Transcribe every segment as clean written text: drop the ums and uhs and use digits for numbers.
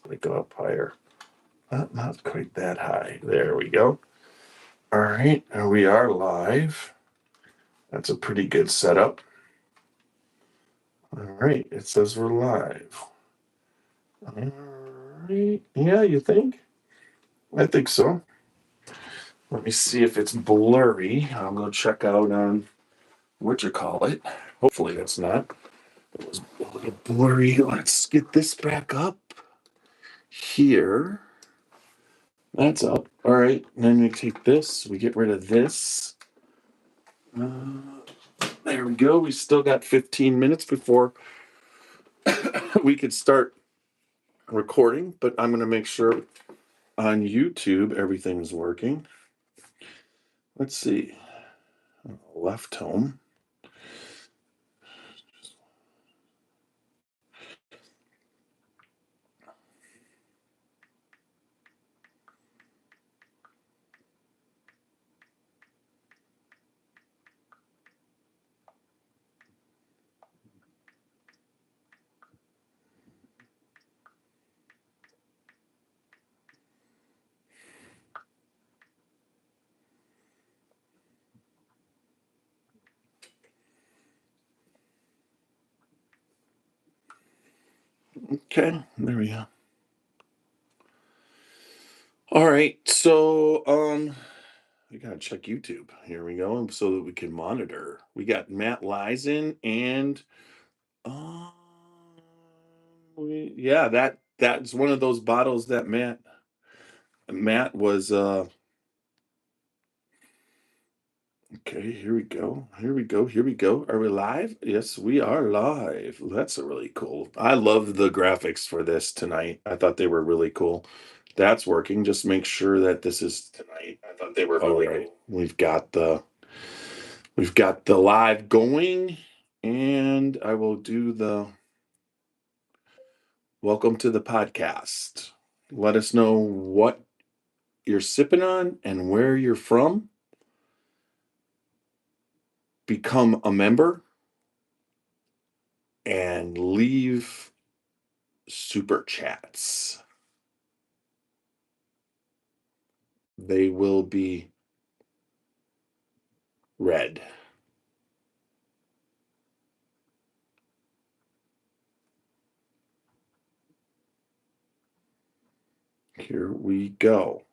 Let me go up higher. Not quite that high. There we go. All right, and we are live. That's a pretty good setup. All right, it says we're live. All right, yeah, you think? I think so. Let me see if it's blurry. I'll go check out on what you call it. Hopefully it's not. It was a little blurry. Let's get this back up here. That's up. All right, and then we take this. We get rid of this. There we go. We still got 15 minutes before we could start recording, but I'm going to make sure on YouTube everything's working. Let's see. Left home. Okay, there we go. All right, so we gotta check YouTube. Here we go, so that we can monitor. We got Matt Leisen and um, yeah, that's one of those bottles that Matt was okay, here we go. Here we go. Here we go. Are we live? Yes, we are live. That's a really cool. I love the graphics for this tonight. I thought they were really cool. That's working. Just make sure that this is tonight. I thought they were really cool. We've got the live going, and I will do the welcome to the podcast. Let us know what you're sipping on and where you're from. Become a member and leave super chats. They will be read. Here we go.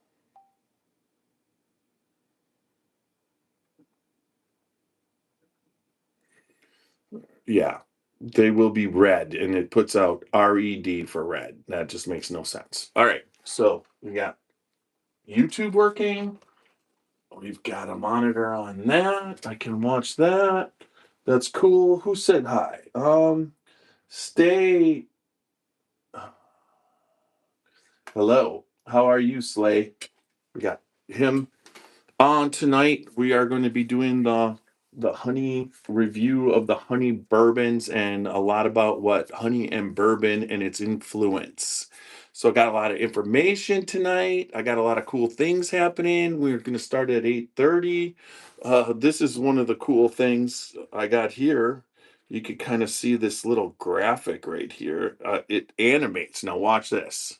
Yeah, they will be read, and it puts out RED for red. That just makes no sense. All right, so we got YouTube working. We've got a monitor on that. I can watch that. That's cool. Who said hi? Stay. Hello. How are you, Slay? We got him on tonight. We are going to be doing the honey review of the honey bourbons and a lot about what honey and bourbon and its influence. So I got a lot of information tonight. I got a lot of cool things happening. We're going to start at 8:30. This is one of the cool things I got here. You can kind of see this little graphic right here. It animates. Now watch this.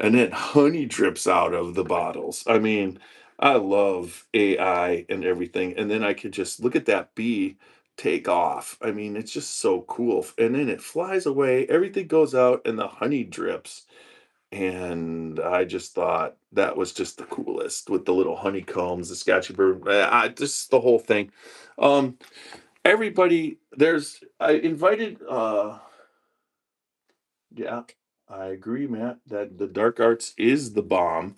And then honey drips out of the bottles. I mean, I love AI and everything. And then I could just look at that bee take off. I mean, it's just so cool. And then it flies away, everything goes out, and the honey drips. And I just thought that was just the coolest with the little honeycombs, the Scotchy Bourbon, just the whole thing. Um, everybody, I invited, yeah, I agree, Matt, that the dark arts is the bomb.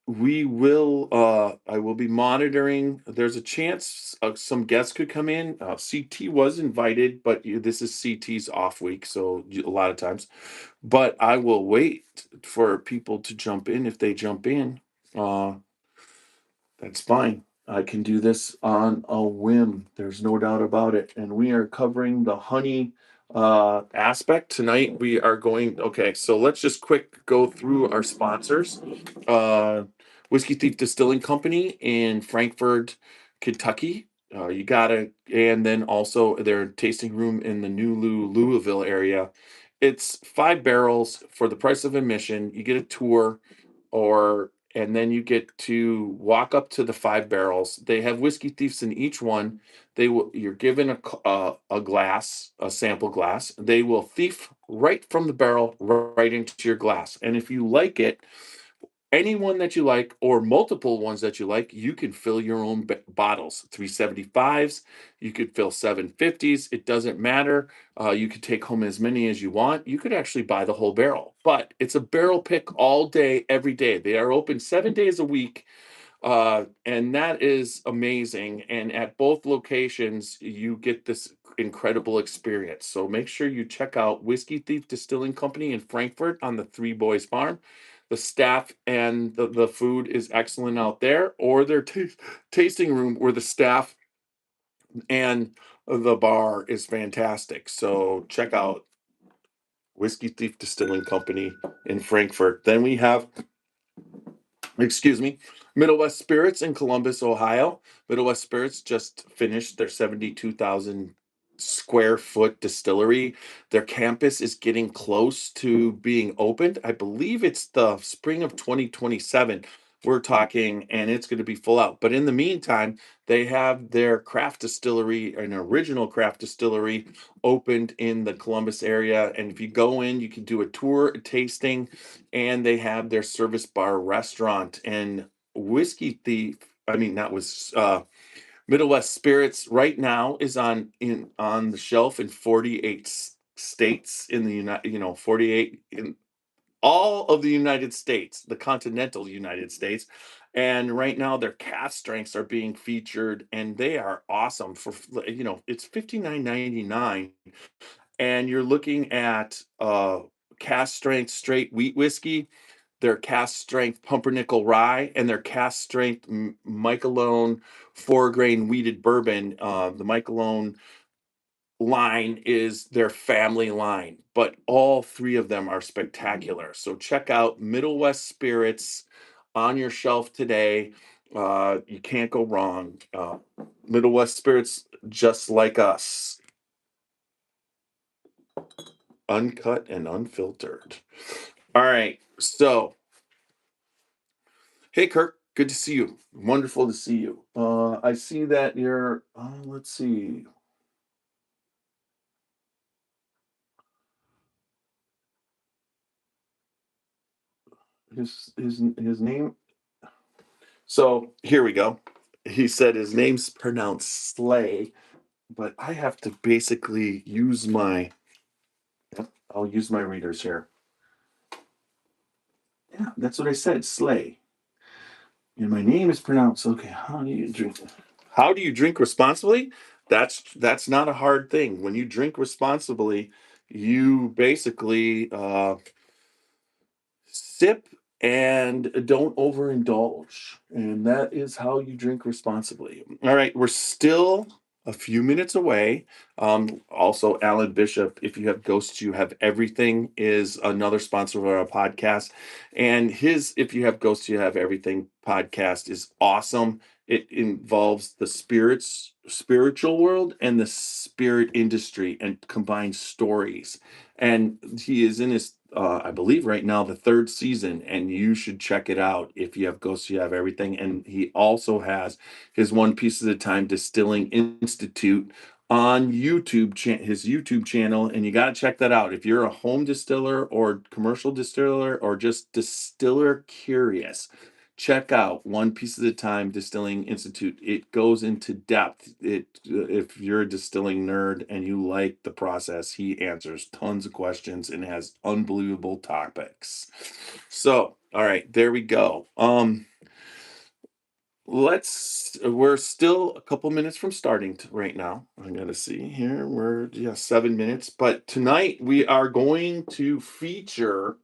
I will be monitoring. There's a chance some guests could come in. CT was invited, but this is CT's off week, so a lot of times. But I will wait for people to jump in. If they jump in, uh, that's fine. I can do this on a whim. There's no doubt about it. And we are covering the honey aspect tonight. We are going, okay, so let's just quick go through our sponsors. Uh, Whiskey Thief Distilling Company in Frankfort, Kentucky. You gotta, and then also their tasting room in the Louisville area. It's 5 barrels for the price of admission. You get a tour, or and then you get to walk up to the 5 barrels. They have whiskey thieves in each one. You're given a glass, a sample glass. They will thief right from the barrel right into your glass, and if you like it, any one that you like or multiple ones that you like, you can fill your own bottles. 375s, you could fill 750s. It doesn't matter. You could take home as many as you want. You could actually buy the whole barrel, but it's a barrel pick all day, every day. They are open 7 days a week, and that is amazing. And at both locations, you get this incredible experience. So make sure you check out Whiskey Thief Distilling Company in Frankfurt on the Three Boys Farm. The staff and the food is excellent out there, or their tasting room where the staff and the bar is fantastic. So check out Whiskey Thief Distilling Company in Frankfurt. Then we have, excuse me, Middle West Spirits in Columbus, Ohio. Middle West Spirits just finished their 72,000 square foot distillery. Their campus is getting close to being opened. I believe it's the spring of 2027. We're talking, and it's going to be full out. But in the meantime, they have their craft distillery, an original craft distillery, opened in the Columbus area. And if you go in, you can do a tour, a tasting, and they have their service bar restaurant. And Whiskey Thief, I mean, that was Middle West Spirits right now is on the shelf in 48 states in the United, 48 in all of the United States, the continental United States. And right now their cask strengths are being featured, and they are awesome for, it's 59.99, and you're looking at cask strength straight wheat whiskey, their cask strength pumpernickel rye, and their cask strength Michelone 4 grain wheated bourbon. The Michelone line is their family line, but all three of them are spectacular. So check out Middle West Spirits on your shelf today. You can't go wrong. Middle West Spirits, just like us, uncut and unfiltered. All right. So, hey, Kirk, good to see you. Wonderful to see you. I see that you're, let's see, his name. So here we go. He said his name's pronounced Slay, but I have to basically use my, yep, I'll use my readers here. Yeah, that's what I said, Slay. And my name is pronounced, okay, how do you drink? How do you drink responsibly? That's not a hard thing. When you drink responsibly, you basically sip and don't overindulge. And that is how you drink responsibly. All right, we're still a few minutes away. Also, Alan Bishop, If You Have Ghosts, You Have Everything, is another sponsor of our podcast. And his If You Have Ghosts, You Have Everything podcast is awesome. It involves the spiritual world and the spirit industry and combines stories. And he is in his, I believe right now, the third season, and you should check it out. If you have ghosts, you have everything. And he also has his One Piece at a Time Distilling Institute on YouTube, his YouTube channel, and you got to check that out. If you're a home distiller or commercial distiller or just distiller curious, check out One Piece at a Time Distilling Institute. It goes into depth. If you're a distilling nerd and you like the process, he answers tons of questions and has unbelievable topics. So, all right, there we go. We're still a couple minutes from starting right now. I gotta see here. We're, yeah, 7 minutes. But tonight we are going to feature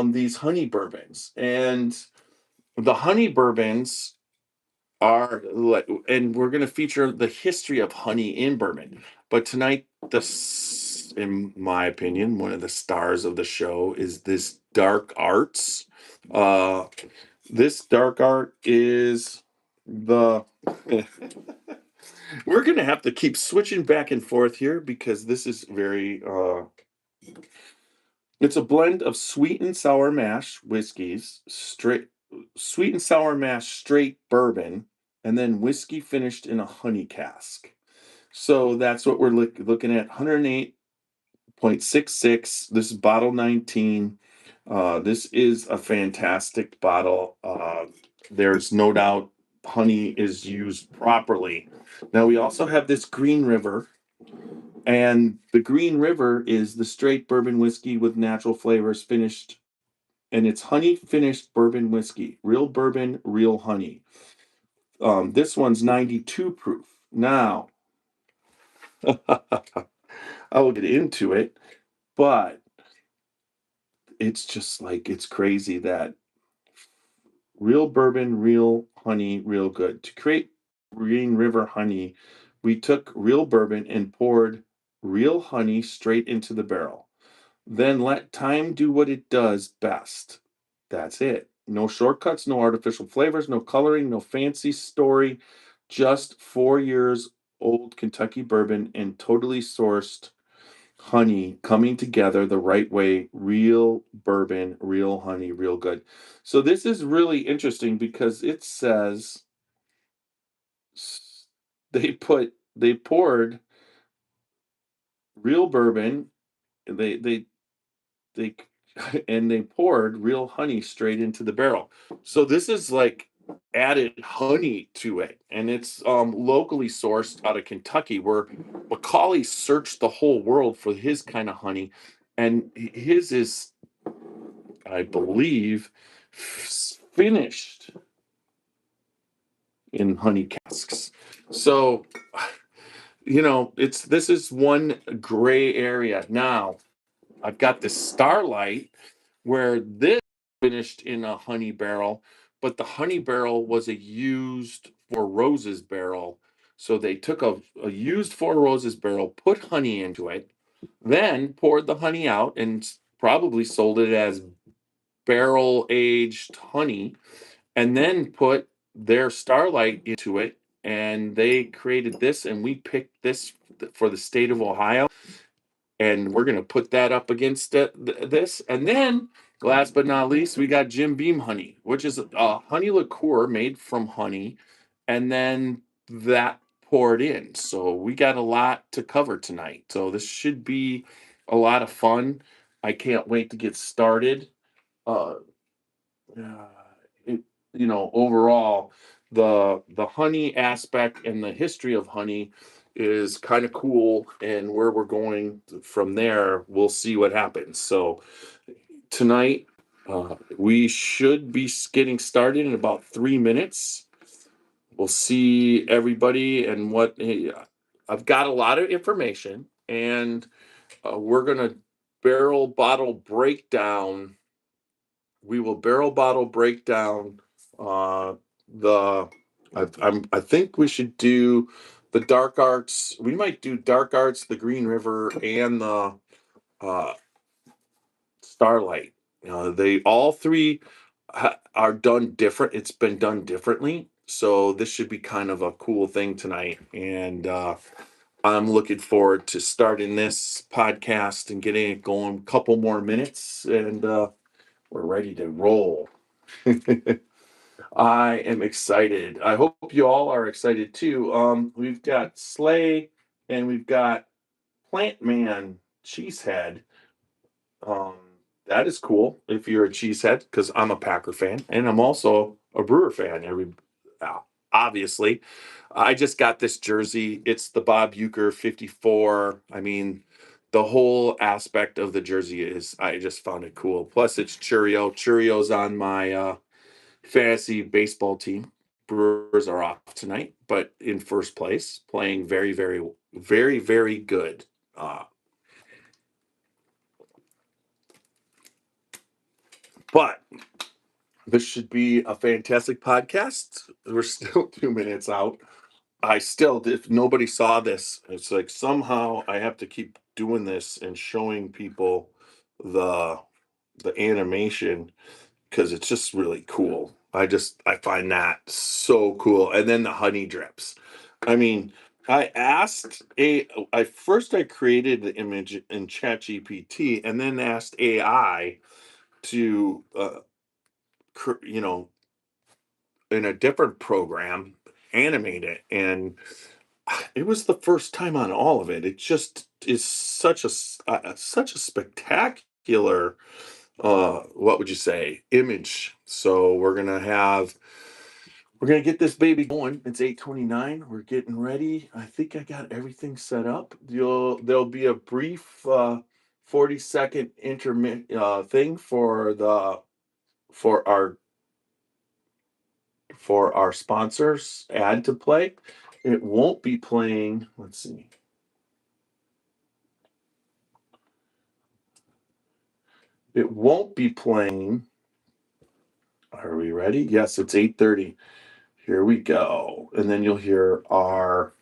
these honey bourbons. And the honey bourbons are like, and we're going to feature the history of honey in bourbon. But tonight, in my opinion, one of the stars of the show is this dark arts. Uh, this dark art is the We're gonna have to keep switching back and forth here because this is very it's a blend of sweet and sour mash whiskeys, straight sweet and sour mash straight bourbon, and then whiskey finished in a honey cask. So that's what we're looking at. 108.66. This is bottle 19. This is a fantastic bottle. There's no doubt honey is used properly. Now we also have this Green River, and the Green River is the straight bourbon whiskey with natural flavors finished, and it's honey finished bourbon whiskey, real bourbon, real honey. This one's 92 proof. Now, I will get into it, but it's just like it's crazy that real bourbon, real honey, real good. To create Green River honey, we took real bourbon and poured real honey straight into the barrel. Then let time do what it does best. That's it. No shortcuts, no artificial flavors, no coloring, no fancy story. Just 4 years old Kentucky bourbon and totally sourced honey coming together the right way. Real bourbon, real honey, real good. So this is really interesting because it says they poured real bourbon. They and they poured real honey straight into the barrel. So this is like added honey to it, and it's locally sourced out of Kentucky, where Macaulay searched the whole world for his kind of honey, and his is, I believe, finished in honey casks. So, it's this is one gray area. Now, I've got this Starlight where this finished in a honey barrel, but the honey barrel was a used Four Roses barrel. So they took a used Four Roses barrel, put honey into it, then poured the honey out and probably sold it as barrel aged honey, and then put their Starlight into it. And they created this, and we picked this for the state of Ohio, and we're going to put that up against this. And then, last but not least, we got Jim Beam honey, which is a honey liqueur made from honey, and then that poured in. So we got a lot to cover tonight. So this should be a lot of fun. I can't wait to get started. Uh, uh, it, Overall, the honey aspect and the history of honey is kind of cool, and where we're going from there, we'll see what happens. So tonight, we should be getting started in about 3 minutes. We'll see everybody and what hey, I've got a lot of information, and we're gonna barrel bottle breakdown we will barrel bottle break down the I think we should do the dark arts. We might do dark arts, the Green River, and the uh, Starlight. They all three are done different. It's been done differently, so this should be kind of a cool thing tonight. And I'm looking forward to starting this podcast and getting it going. A couple more minutes, and we're ready to roll. I am excited. I hope you all are excited too. We've got Slay and we've got Plant Man Cheesehead. Um, that is cool if you're a cheesehead, because I'm a Packer fan and I'm also a Brewer fan. Uh, Obviously, I just got this jersey. It's the Bob Uecker 54. I mean, the whole aspect of the jersey is I just found it cool. Plus, it's Churio. Churio's on my fantasy baseball team. Brewers are off tonight, but in first place, playing very, very, very, very good. Uh, but this should be a fantastic podcast. We're still 2 minutes out. If nobody saw this, it's like somehow I have to keep doing this and showing people the the animation because it's just really cool. I find that so cool. And then the honey drips. I mean, I first I created the image in ChatGPT and then asked AI to you know, in a different program, animate it, and it was the first time on all of it. It just is such a spectacular what would you say, image. So we're gonna get this baby going. It's 8:29. We're getting ready. I think I got everything set up. There'll be a brief 40-second intermittent thing for our for our sponsors ad to play. It won't be playing. Let's see. It won't be playing. Are we ready? Yes, it's 8:30. Here we go. And then you'll hear our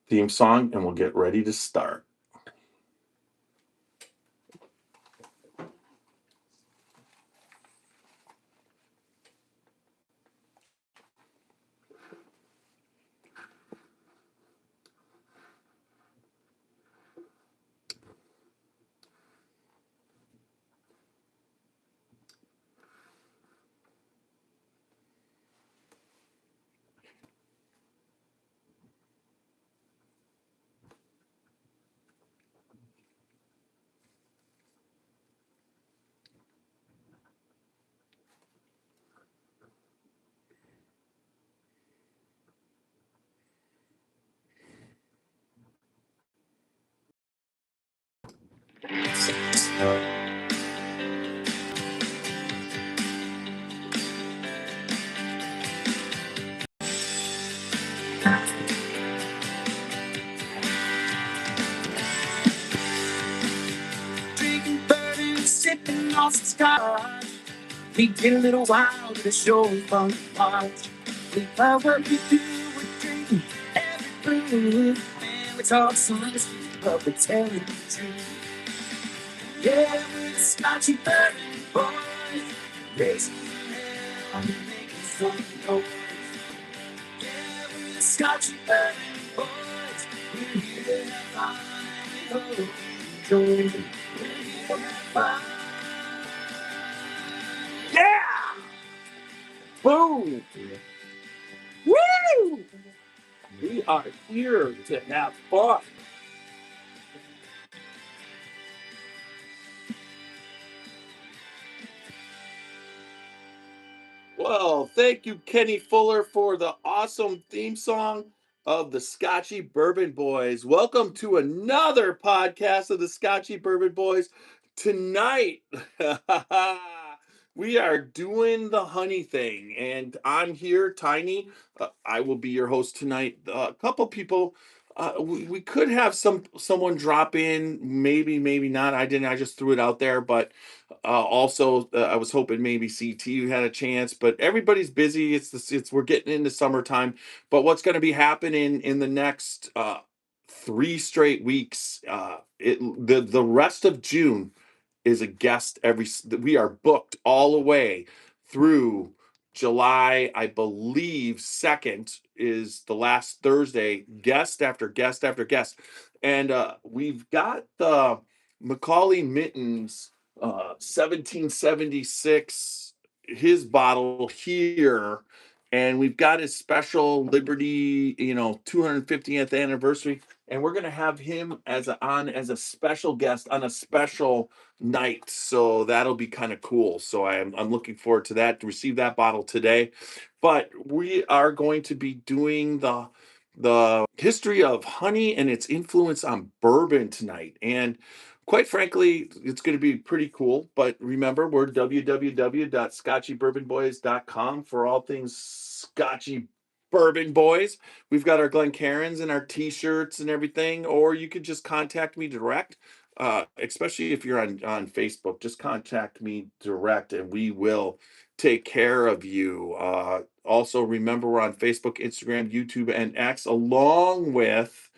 theme song and we'll get ready to start. Drinking bourbon, sipping on some scotch. We get a little wild, but it's sure fun to watch. We love what we do, we're drinking every brew. And we talk some honesty, but we're telling the truth. Yeah, we're the Scotchy Bourbon boys, raising hell, making some noise. Yeah, we're the Scotchy Bourbon boys, we're here to have fun, and we hope you enjoy. We're here to have fun. Yeah! Boom! Woo! We are here to have fun. Well, thank you, Kenny Fuller, for the awesome theme song of the Scotchy Bourbon Boys. Welcome to another podcast of the Scotchy Bourbon Boys. Tonight, we are doing the honey thing, and I'm here, Tiny. I will be your host tonight. A couple people. We could have someone drop in, maybe not. I didn't. I just threw it out there, but also, I was hoping maybe CT had a chance, but everybody's busy. It's we're getting into summertime. But what's going to be happening in the next 3 straight weeks? The rest of June is a guest we are booked all the way through July, I believe 2nd is the last Thursday, guest after guest after guest. And we've got the Macaulay Mittens 1776 his bottle here, and we've got his special Liberty, 250th anniversary, and we're going to have him as a special guest on a special night. So that'll be kind of cool. So I'm looking forward to that, to receive that bottle today. But we are going to be doing the history of honey and its influence on bourbon tonight. And quite frankly, it's going to be pretty cool. But remember, we're www.scotchybourbonboys.com for all things Scotchy Bourbon Boys. We've got our Glencairns and our t-shirts and everything, or you could just contact me direct. Especially if you're on Facebook, just contact me direct and we will take care of you. Also, remember we're on Facebook, Instagram, YouTube, and X, along with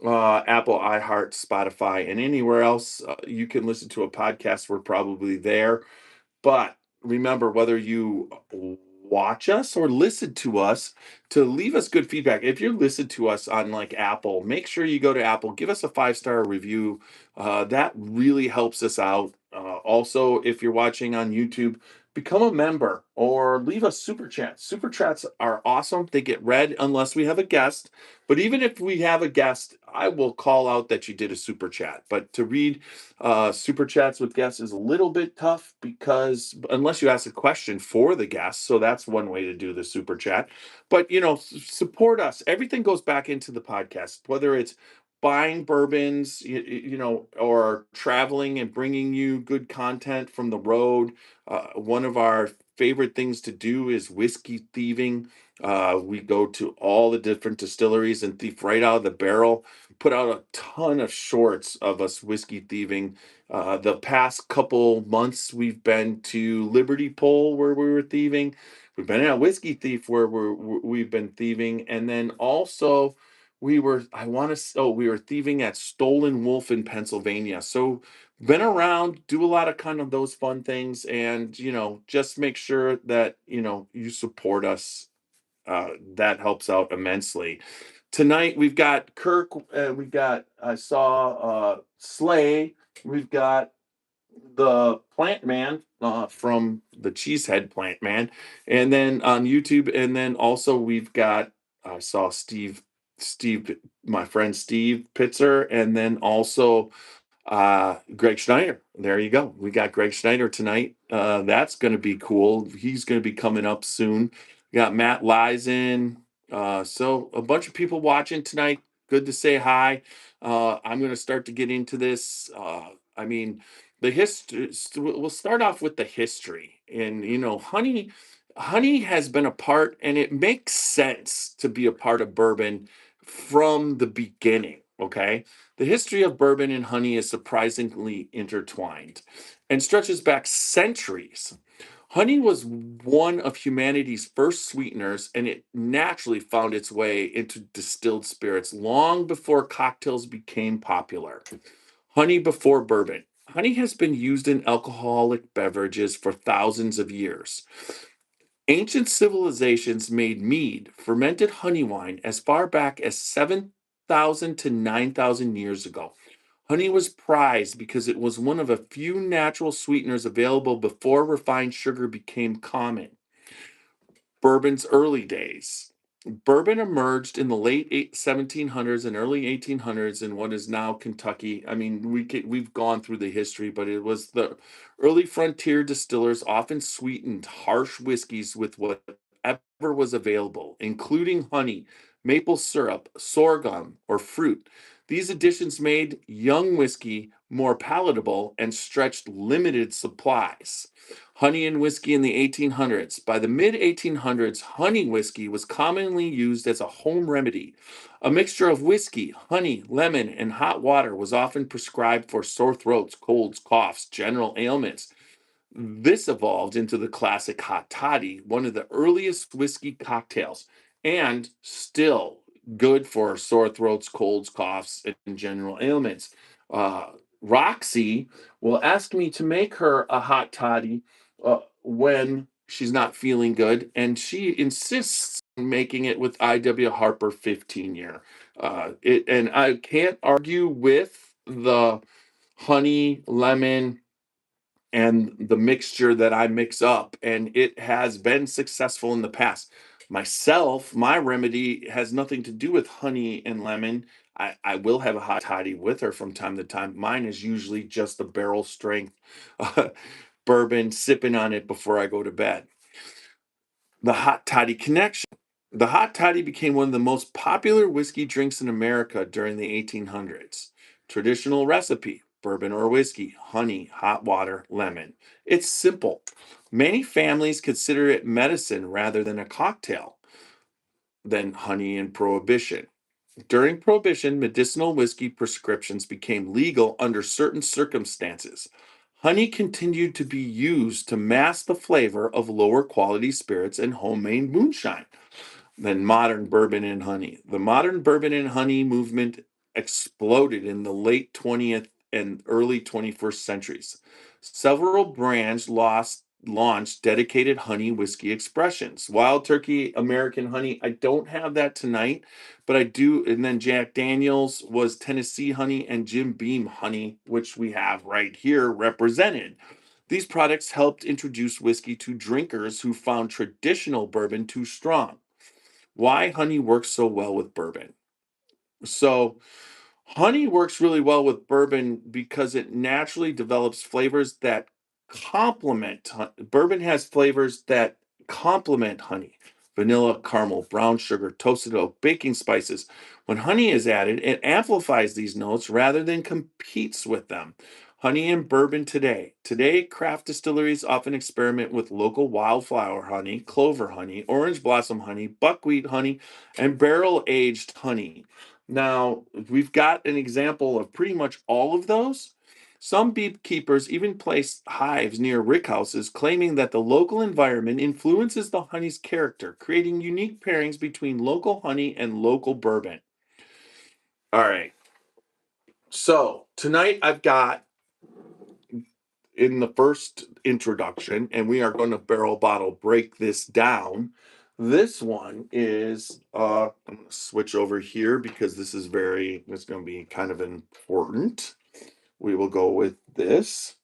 Apple, iHeart, Spotify, and anywhere else you can listen to a podcast. We're probably there. But remember, whether you watch us or listen to us, to leave us good feedback. If you listen to us on like Apple, make sure you go to Apple, give us a 5-star review. That really helps us out. Also, if you're watching on YouTube, become a member or leave us super chat. Super chats are awesome. They get read unless we have a guest. But even if we have a guest, I will call out that you did a super chat. But to read super chats with guests is a little bit tough because unless you ask a question for the guest, so that's one way to do the super chat. But support us. Everything goes back into the podcast, whether it's buying bourbons, or traveling and bringing you good content from the road. One of our favorite things to do is whiskey thieving. We go to all the different distilleries and thief right out of the barrel. Put out a ton of shorts of us whiskey thieving. The past couple months, we've been to Liberty Pole where we were thieving. We've been at Whiskey Thief where we've been thieving, and then also we were thieving at Stolen Wolf in Pennsylvania. So been around, do a lot of kind of those fun things, and just make sure that you support us. That helps out immensely. Tonight we've got Kirk. We got I saw Slay. We've got the Plant Man from the Cheesehead Plant Man, and then on YouTube, and then also we've got I saw Steve, my friend Steve Pitzer, and then also Greg Schneider. There you go. We got Greg Schneider tonight. That's going to be cool. He's going to be coming up soon. We got Matt Lizen. So a bunch of people watching tonight. Good to say hi. I'm going to start to get into this. I mean, the history. We'll start off with the history, and honey has been a part, and it makes sense to be a part of bourbon from the beginning. Okay, the history of bourbon and honey is surprisingly intertwined and stretches back centuries. Honey was one of humanity's first sweeteners, and it naturally found its way into distilled spirits long before cocktails became popular. Honey before bourbon. Honey has been used in alcoholic beverages for thousands of years. Ancient civilizations made mead, fermented honey wine, as far back as 7,000 to 9,000 years ago. Honey was prized because it was one of a few natural sweeteners available before refined sugar became common. Bourbon's early days. Bourbon emerged in the late 1700s and early 1800s in what is now Kentucky. I mean, we've gone through the history, but it was the early frontier distillers often sweetened harsh whiskeys with whatever was available, including honey, maple syrup, sorghum, or fruit. These additions made young whiskey more palatable and stretched limited supplies. Honey and whiskey in the 1800s. By the mid 1800s, honey whiskey was commonly used as a home remedy. A mixture of whiskey, honey, lemon, and hot water was often prescribed for sore throats, colds, coughs, general ailments. This evolved into the classic hot toddy, one of the earliest whiskey cocktails, and still good for sore throats, colds, coughs, and general ailments. Roxy will ask me to make her a hot toddy when she's not feeling good, and she insists on making it with IW Harper 15 year. And I can't argue with the honey, lemon, and the mixture that I mix up, and it has been successful in the past. Myself, my remedy has nothing to do with honey and lemon. I will have a hot toddy with her from time to time. Mine is usually just a barrel strength uh, bourbon, sipping on it before I go to bed. The hot toddy connection. The hot toddy became one of the most popular whiskey drinks in America during the 1800s. Traditional recipe: bourbon or whiskey, honey, hot water, lemon. It's simple. Many families consider it medicine rather than a cocktail. Then honey and prohibition. During Prohibition, medicinal whiskey prescriptions became legal under certain circumstances. Honey continued to be used to mask the flavor of lower quality spirits and homemade moonshine. Then modern bourbon and honey. The modern bourbon and honey movement exploded in the late 20th and early 21st centuries. Several brands lost launched dedicated honey whiskey expressions. Wild Turkey American Honey, I don't have that tonight, but I do. And then Jack Daniels was Tennessee Honey and Jim Beam Honey, which we have right here represented. These products helped introduce whiskey to drinkers who found traditional bourbon too strong. Why honey works so well with bourbon. So, honey works really well with bourbon because it naturally develops flavors that bourbon has flavors that complement honey. Vanilla, caramel, brown sugar, toasted oak, baking spices. When honey is added, it amplifies these notes rather than competes with them. Honey and bourbon today. Today, craft distilleries often experiment with local wildflower honey, clover honey, orange blossom honey, buckwheat honey, and barrel aged honey. Now, we've got an example of pretty much all of those. Some beekeepers even place hives near rickhouses, claiming that the local environment influences the honey's character, creating unique pairings between local honey and local bourbon. All right. So tonight I've got in the first introduction, and we are going to barrel bottle break this down. This one is I'm going to switch over here because it's going to be kind of important. We will go with this.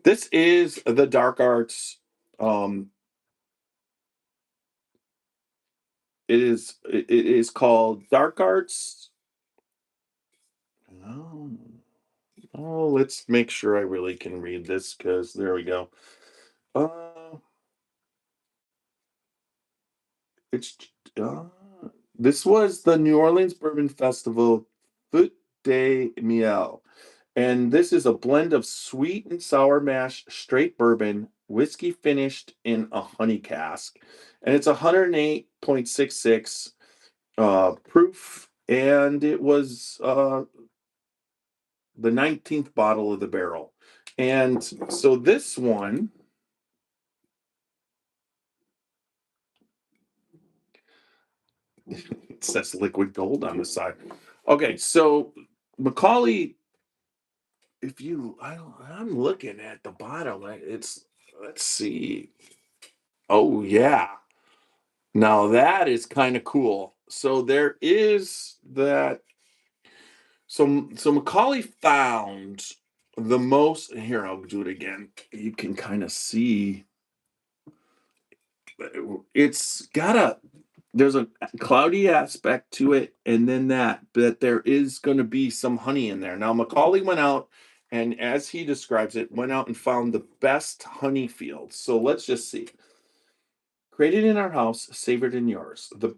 This is the Dark Arts. Um, it is called Dark Arts. Oh, let's make sure I really can read this because there we go. Uh, It's uh, this was the New Orleans Bourbon Festival Fête de Miel, and this is a blend of sweet and sour mash straight bourbon whiskey finished in a honey cask, and it's 108.66 proof, and it was the 19th bottle of the barrel, and so this one. It says liquid gold on the side. Okay, so Macaulay, if you, I'm looking at the bottom. It's let's see. Oh yeah, now that is kind of cool. So there is that. So Macaulay found the most. Here, I'll do it again. You can kind of see. It's got a there's a cloudy aspect to it, and then but there is going to be some honey in there. Now Macaulay went out, and as he describes it, went out and found the best honey fields. So let's just see. Created in our house, savored in yours. The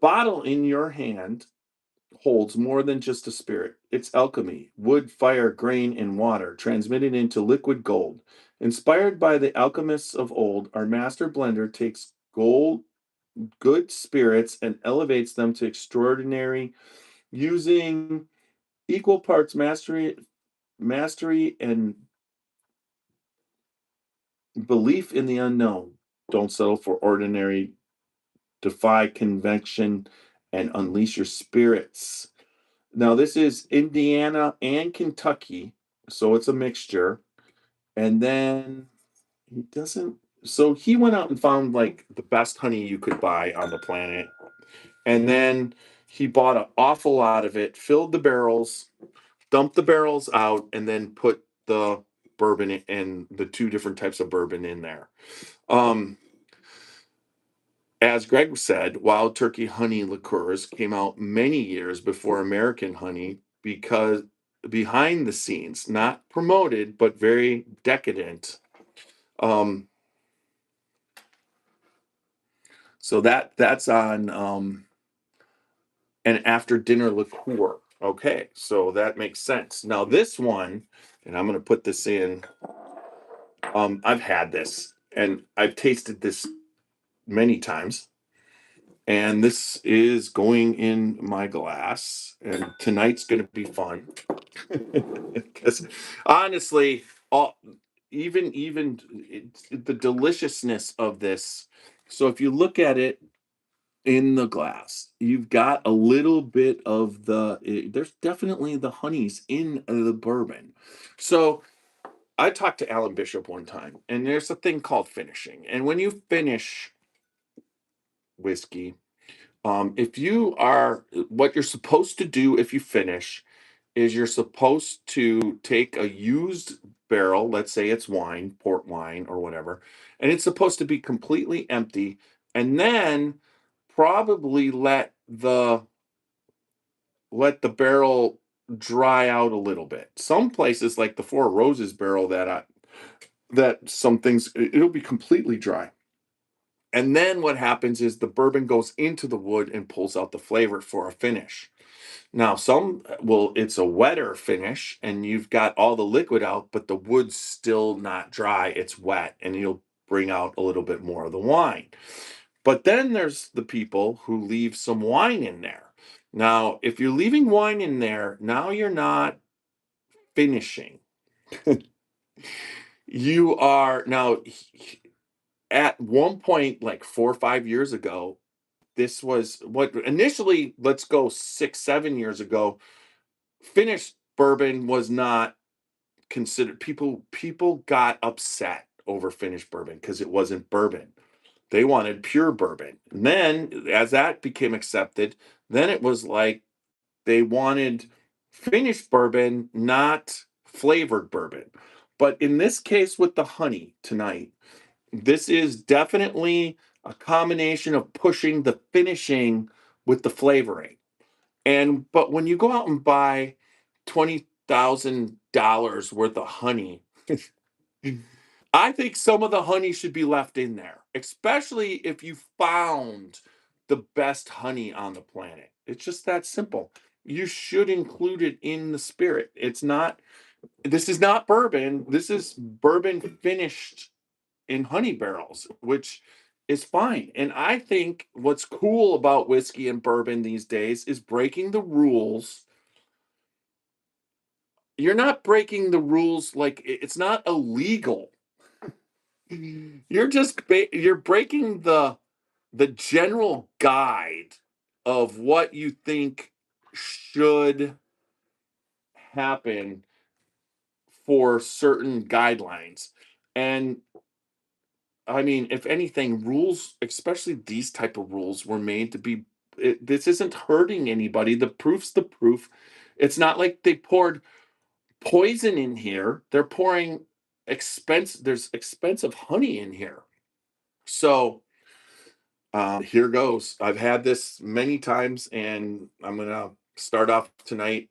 bottle in your hand holds more than just a spirit. It's alchemy, wood, fire, grain, and water, transmitted into liquid gold. Inspired by the alchemists of old, our master blender takes good spirits and elevates them to extraordinary using equal parts mastery and belief in the unknown. Don't settle for ordinary, defy convention, and unleash your spirits. Now, this is Indiana and Kentucky, so it's a mixture. And then he doesn't, so he went out and found like the best honey you could buy on the planet. And then he bought an awful lot of it, filled the barrels, dumped the barrels out, and then put the bourbon and the two different types of bourbon in there. Um, as Greg said, Wild Turkey honey liqueurs came out many years before American honey because behind the scenes, not promoted, but very decadent. Um, so that's on an after dinner liqueur. Okay, so that makes sense. Now this one, and I'm going to put this in. I've had this and I've tasted this many times, and this is going in my glass. And tonight's going to be fun because honestly, all the deliciousness of this. So if you look at it in the glass, you've got a little bit of there's definitely the honeys in the bourbon. So I talked to Alan Bishop one time, and there's a thing called finishing. And when you finish whiskey, if you are what you're supposed to do if you finish is you're supposed to take a used barrel, let's say it's wine, port wine or whatever, and it's supposed to be completely empty, and then probably let the barrel dry out a little bit. Some places like the Four Roses barrel that some things it'll be completely dry. And then what happens is the bourbon goes into the wood and pulls out the flavor for a finish. Now, it's a wetter finish and you've got all the liquid out, but the wood's still not dry. It's wet and you'll bring out a little bit more of the wine. But then there's the people who leave some wine in there. Now, if you're leaving wine in there, now you're not finishing. You are now at one point, like 4 or 5 years ago, this was what initially, let's go 6, 7 years ago, finished bourbon was not considered. People got upset over finished bourbon because it wasn't bourbon. They wanted pure bourbon. And then as that became accepted, then it was like they wanted finished bourbon, not flavored bourbon. But in this case with the honey tonight, this is definitely a combination of pushing the finishing with the flavoring. And but when you go out and buy $20,000 worth of honey, I think some of the honey should be left in there, especially if you found the best honey on the planet. It's just that simple. You should include it in the spirit. This is not bourbon. This is bourbon finished in honey barrels, which is fine. And I think what's cool about whiskey and bourbon these days is breaking the rules. You're not breaking the rules like it's not illegal. You're breaking the general guide of what you think should happen for certain guidelines. And I mean, if anything, rules, especially these type of rules, were made to be. This isn't hurting anybody. The proof's the proof. It's not like they poured poison in here. They're pouring There's expensive honey in here. So here goes. I've had this many times, and I'm gonna start off tonight.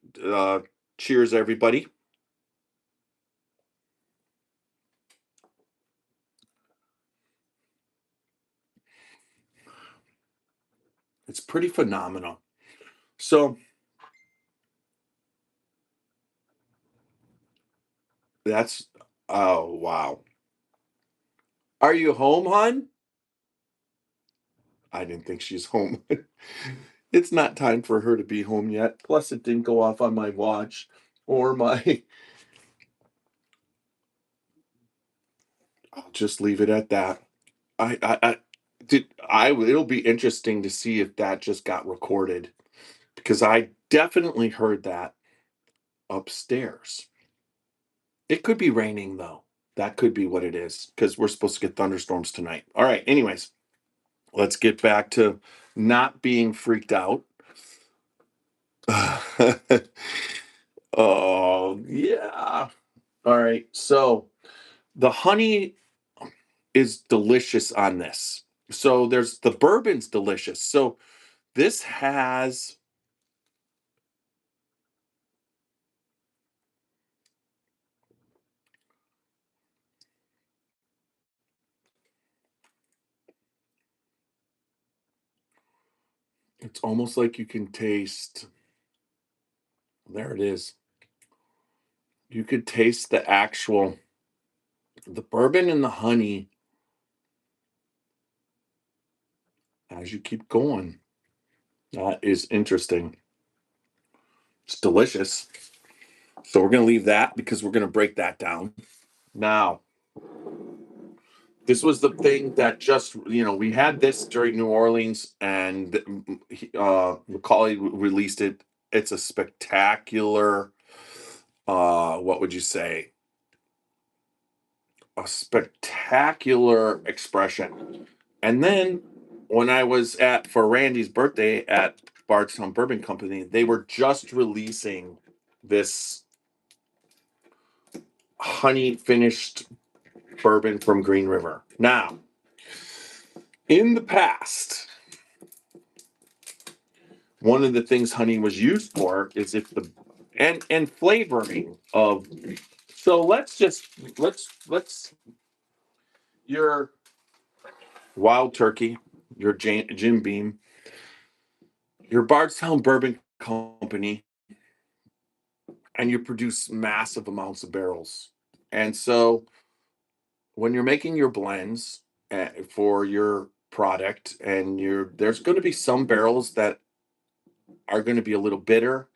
Cheers, everybody. It's pretty phenomenal. So that's oh wow. Are you home, hon? I didn't think she's home. It's not time for her to be home yet. Plus, it didn't go off on my watch or my. I'll just leave it at that. I did. It'll be interesting to see if that just got recorded because I definitely heard that upstairs. It could be raining though. That could be what it is because we're supposed to get thunderstorms tonight. All right. Anyways, let's get back to not being freaked out. Oh, yeah. All right. So the honey is delicious on this. So there's the bourbon's delicious. So this has it's almost like you can taste there it is. You could taste the bourbon and the honey as you keep going. That is interesting. It's delicious. So we're going to leave that because we're going to break that down. Now, this was the thing that just, we had this during New Orleans and Macaulay released it. It's a spectacular, what would you say? a spectacular expression. And then when I was for Randy's birthday at Bardstown Bourbon Company, they were just releasing this honey finished bourbon from Green River. Now, in the past, one of the things honey was used for is if the and flavoring of, so let's your Wild Turkey, your Jim Beam, your Bardstown Bourbon Company, and you produce massive amounts of barrels. And so when you're making your blends for your product, and there's going to be some barrels that are going to be a little bitter.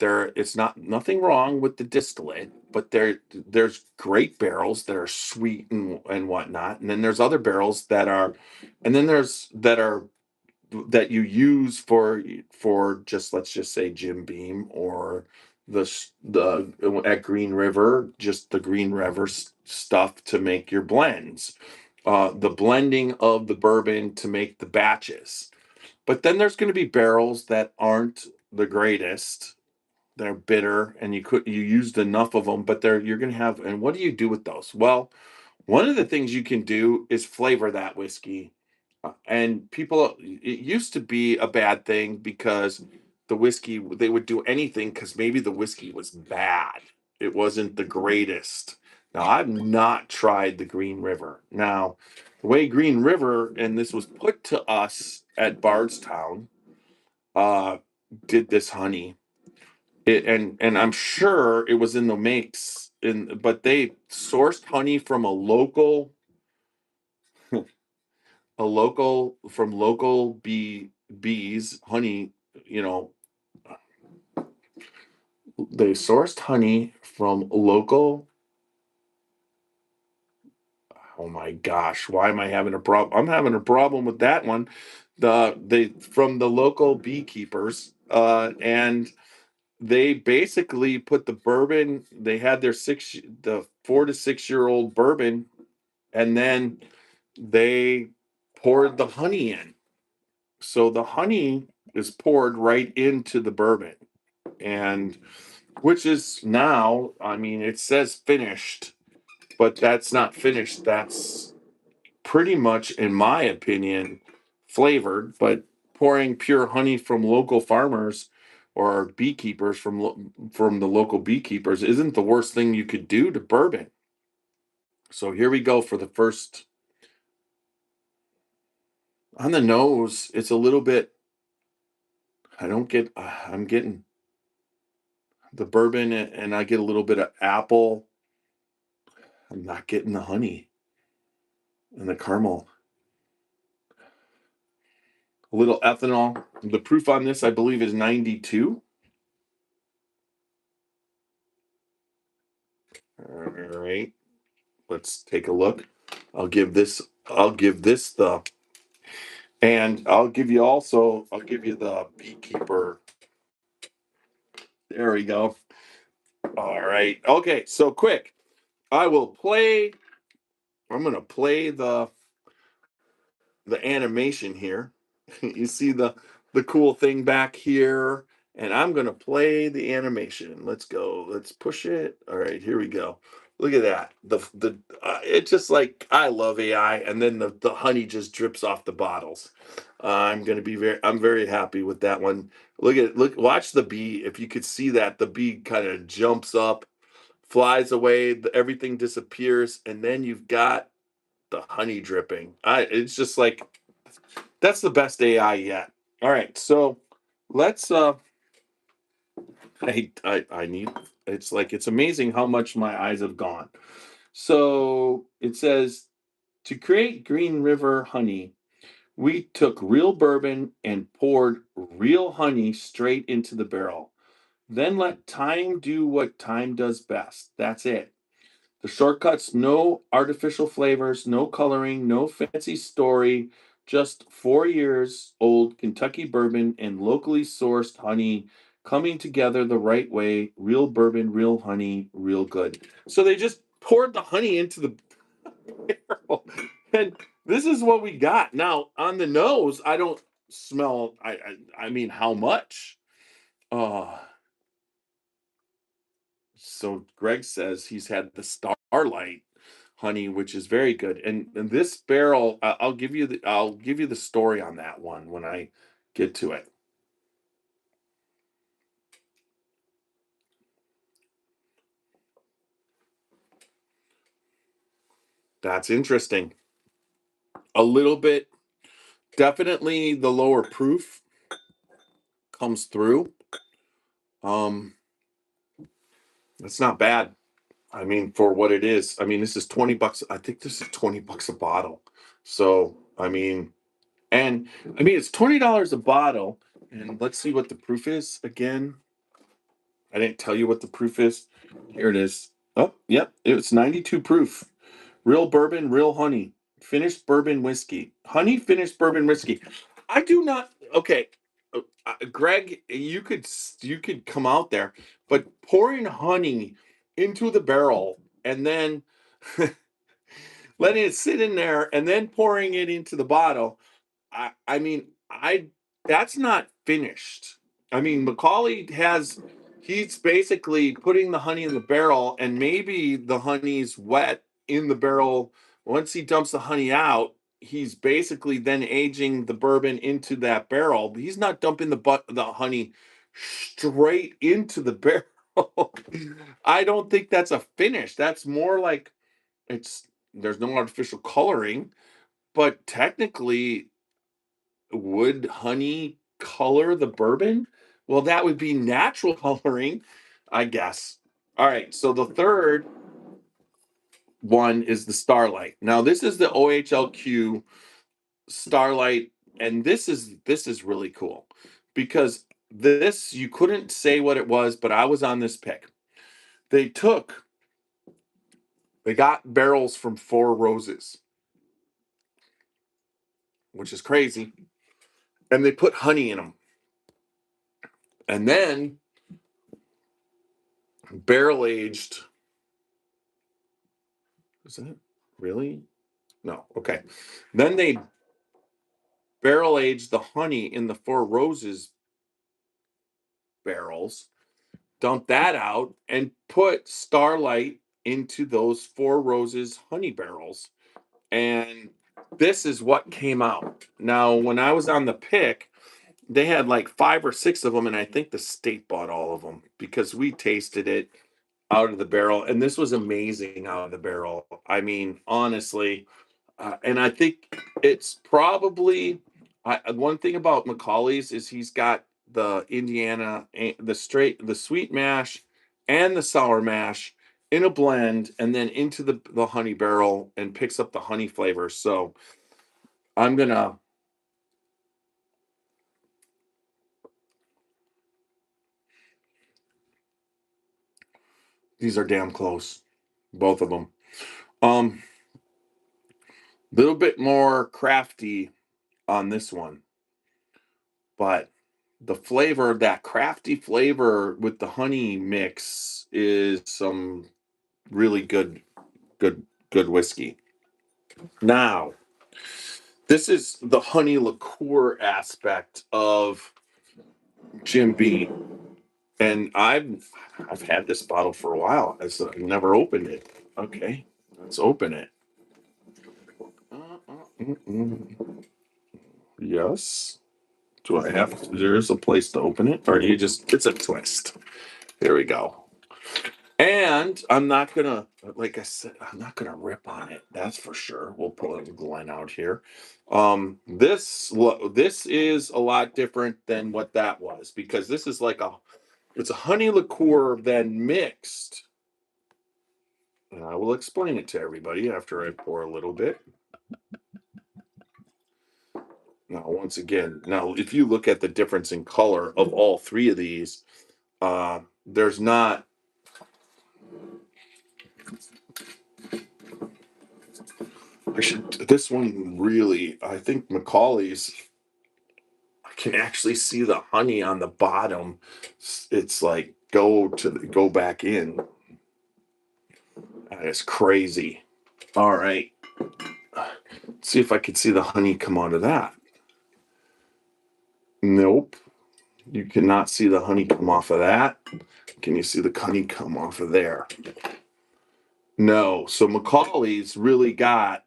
It's not nothing wrong with the distillate, but there's great barrels that are sweet and whatnot, and then there's other barrels that are, and then there's that you use for just, let's just say, Jim Beam, or the at Green River, just the Green River stuff to make your blends, the blending of the bourbon to make the batches. But then there's going to be barrels that aren't the greatest. They're bitter, and you used enough of them, but you're going to have. And what do you do with those? Well, one of the things you can do is flavor that whiskey. And people, it used to be a bad thing because the whiskey, they would do anything because maybe the whiskey was bad. It wasn't the greatest. Now, I've not tried the Green River. Now, the way Green River, and this was put to us at Bardstown, uh, did this honey. And I'm sure it was in the makes, but they sourced honey from from local bees, honey, you know, they sourced honey from local. Oh my gosh, why am I having a problem? I'm having a problem with that one. They from the local beekeepers, and they basically put the bourbon. They had the 4 to 6 year old bourbon, and then they poured the honey in. So the honey is poured right into the bourbon, and which is now, I mean, it says finished, but that's not finished. That's pretty much, in my opinion, flavored. But pouring pure honey from local farmers or beekeepers from the local beekeepers isn't the worst thing you could do to bourbon. So here we go for the first. On the nose, it's a little bit. I don't get. I'm getting the bourbon, and I get a little bit of apple. I'm not getting the honey and the caramel. A little ethanol. The proof on this, I believe, is 92. All right, let's take a look. I'll give this. I'll give this the. And I'll give you the beekeeper. There we go. All right. Okay. So quick. I will play. I'm going to play the animation here. You see the cool thing back here, and I'm going to play the animation. Let's go. Let's push it. All right, here we go. Look at that. The It's just like, I love AI, and then the honey just drips off the bottles. I'm very happy with that one. Watch the bee. If you could see that, the bee kind of jumps up, flies away, everything disappears, and then you've got the honey dripping. It's just like, that's the best AI yet. All right, so let's. I need. It's like, it's amazing how much my eyes have gone. So it says, to create Green River honey, we took real bourbon and poured real honey straight into the barrel. Then let time do what time does best. That's it. The shortcuts, no artificial flavors, no coloring, no fancy story, just 4 years old Kentucky bourbon and locally sourced honey coming together the right way. Real bourbon, real honey, real good. So they just poured the honey into the. barrel. And this is what we got. Now, on the nose, I don't smell, I mean, how much? Uh, so Greg says he's had the Starlight honey, which is very good. And this barrel, I'll give you the story on that one when I get to it. That's interesting. A little bit, definitely the lower proof comes through. Um, it's not bad. I mean, for what it is. I mean, this is 20 bucks. I think this is 20 bucks a bottle. So, it's $20 a bottle. And let's see what the proof is again. I didn't tell you what the proof is. Here it is. Oh, yep. It's 92 proof. Real bourbon, real honey. Finished bourbon whiskey. Honey finished bourbon whiskey. I do not. Okay. Greg, you could come out there, but pouring honey into the barrel and then letting it sit in there and then pouring it into the bottle. I mean, I that's not finished. I mean, he's basically putting the honey in the barrel, and maybe the honey's wet in the barrel. Once he dumps the honey out, he's basically then aging the bourbon into that barrel. He's not dumping the honey straight into the barrel. I don't think that's a finish. That's more like it's there's no artificial coloring, but technically would honey color the bourbon? Well, that would be natural coloring, I guess. All right, so the third one is the Starlight. Now, this is the OHLQ Starlight, and this is really cool because this you couldn't say what it was, but I was on this pick. They took they got barrels from Four Roses, which is crazy, and they put honey in them, and then barrel aged. Is that really? No. Okay. Then they barrel aged the honey in the Four Roses barrels, dump that out, and put Starlight into those Four Roses honey barrels. And this is what came out. Now, when I was on the pick, they had like five or six of them, and I think the state bought all of them because we tasted it out of the barrel, and this was amazing out of the barrel. I mean, honestly, and I think it's probably one thing about Macaulay's is he's got the Indiana, the sweet mash, and the sour mash in a blend, and then into the honey barrel, and picks up the honey flavor. So I'm gonna. These are damn close, both of them. Um, Little bit more crafty on this one, but the flavor, that crafty flavor with the honey mix, is some really good, good whiskey. Now, this is the honey liqueur aspect of Jim Beam, and I've had this bottle for a while. I've never opened it. Okay, let's open it. Yes. Do I have to? There's a place to open it, or you just? It's a twist. There we go. And I'm not gonna, like I said, I'm not gonna rip on it. That's for sure. We'll pull a Glen out here. This is a lot different than what that was because this is it's a honey liqueur then mixed. And I will explain it to everybody after I pour a little bit. Now, once again, if you look at the difference in color of all three of these, there's not. This one really, I think Macaulay's. I can actually see the honey on the bottom. It's like go back in. That is crazy. All right. See if I could see the honey come out of that. Nope. You cannot see the honey come off of that. Can you see the honey come off of there? No. So Macaulay's really got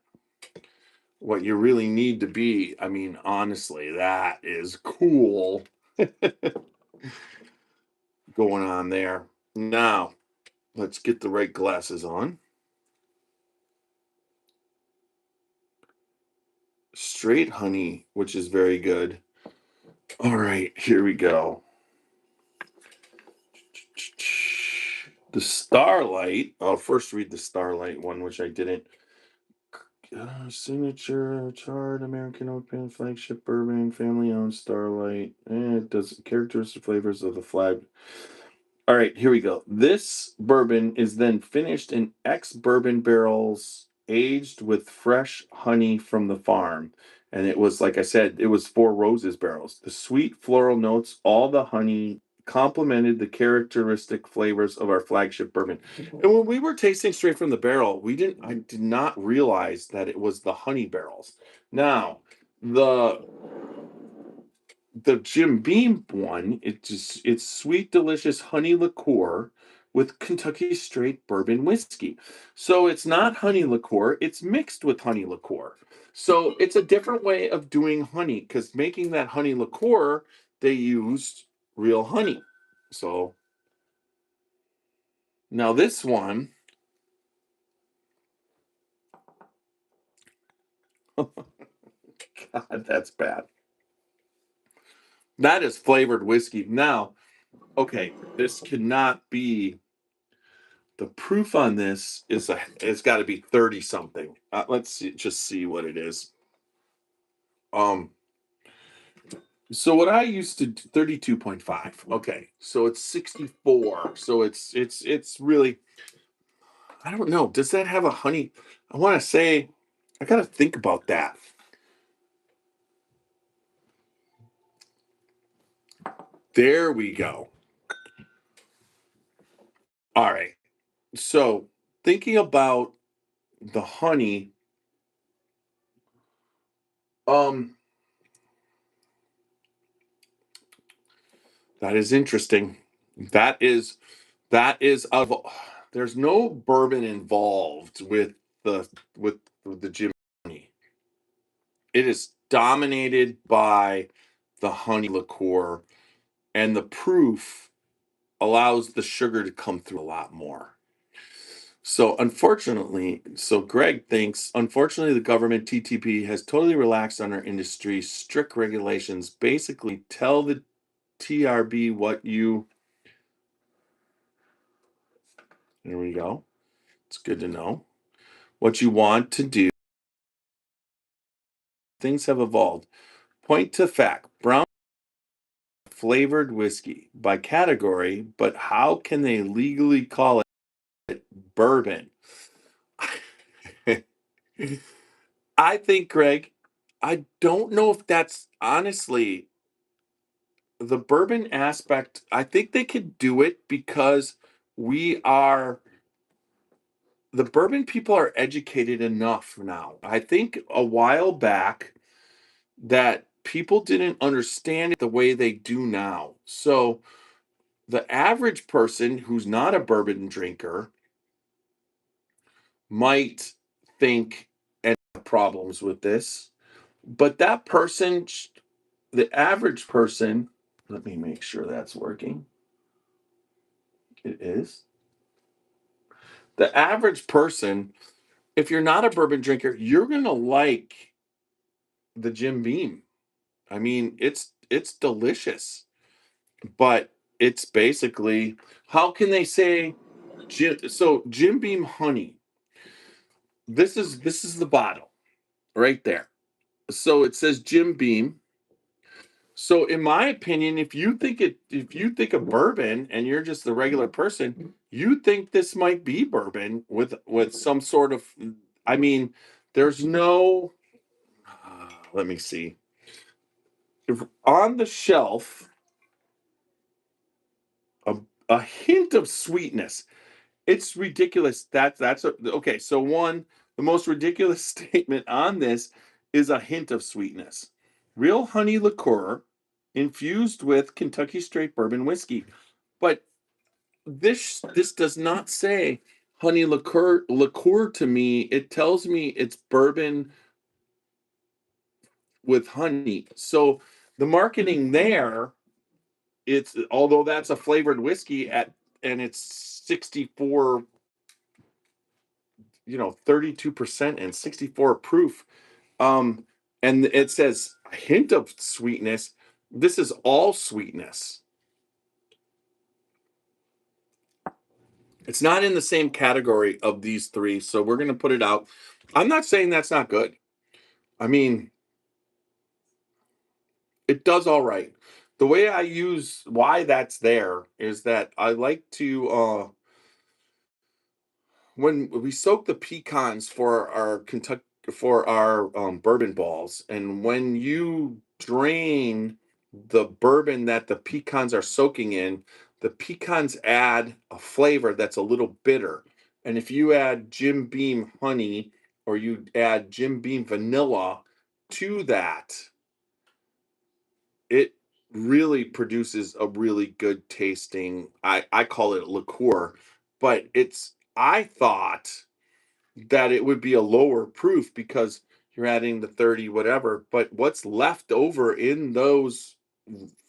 what you really need to be. I mean, honestly, that is cool going on there. Now, let's get the right glasses on. Straight honey, which is very good. All right, here we go. The Starlight. I'll first read the Starlight one, which I didn't. Signature charred American oak pen flagship bourbon, family owned Starlight. And it does characteristic flavors of the flag. All right, here we go. This bourbon is then finished in ex-bourbon barrels, aged with fresh honey from the farm. And it was, like I said, it was Four Roses barrels. The sweet floral notes, all the honey complemented the characteristic flavors of our flagship bourbon. And when we were tasting straight from the barrel, I did not realize that it was the honey barrels. Now, the Jim Beam one, it's sweet, delicious honey liqueur with Kentucky straight bourbon whiskey. So it's not honey liqueur, it's mixed with honey liqueur. So it's a different way of doing honey because making that honey liqueur, they used real honey. So now this one, God, that's bad. That is flavored whiskey. Now, okay, this cannot be. The proof on this it's got to be 30 something. Let's see, just see what it is. Um, so what I used to 32.5. Okay, so it's 64. So it's really, I don't know. Does that have a honey? I want to say I got to think about that. There we go. All right. So thinking about the honey, um, that is interesting. That is that is of there's no bourbon involved the with the Jim honey. It is dominated by the honey liqueur, and the proof allows the sugar to come through a lot more. So Greg thinks, unfortunately, the government TTP has totally relaxed on our industry, strict regulations. Basically, tell the TRB what you. There we go. It's good to know what you want to do. Things have evolved. Point to fact: brown flavored whiskey by category, but how can they legally call it bourbon? I think, Greg, I don't know if that's honestly the bourbon aspect. I think they could do it because we are the bourbon people are educated enough now. I think a while back that people didn't understand it the way they do now. So the average person who's not a bourbon drinker might think and have problems with this, but the average person, let me make sure that's working. It is. The average person, if you're not a bourbon drinker, you're going to like the Jim Beam. I mean, it's delicious, but it's basically how can they say Jim Beam honey. This is the bottle right there. So it says Jim Beam. So in my opinion, if you think of bourbon and you're just the regular person, you think this might be bourbon with some sort of I mean, there's no let me see. If on the shelf a, a hint of sweetness. It's ridiculous. Okay. So one, The most ridiculous statement on this is a hint of sweetness. Real honey liqueur infused with Kentucky straight bourbon whiskey. But this does not say honey liqueur to me. It tells me it's bourbon with honey. So the marketing there, it's although that's a flavored whiskey at and it's 64, 32% and 64 proof. Um, and it says a hint of sweetness. This is all sweetness. It's not in the same category of these three, so we're going to put it out. I'm not saying that's not good. I mean, it does all right. The way I use why that's there is that I like to when we soak the pecans for our Kentucky for our bourbon balls, and when you drain the bourbon that the pecans are soaking in, the pecans add a flavor that's a little bitter. And if you add Jim Beam honey or you add Jim Beam vanilla to that, it really produces a really good tasting. I call it liqueur, but it's I thought that it would be a lower proof because you're adding the 30 whatever, but what's left over in those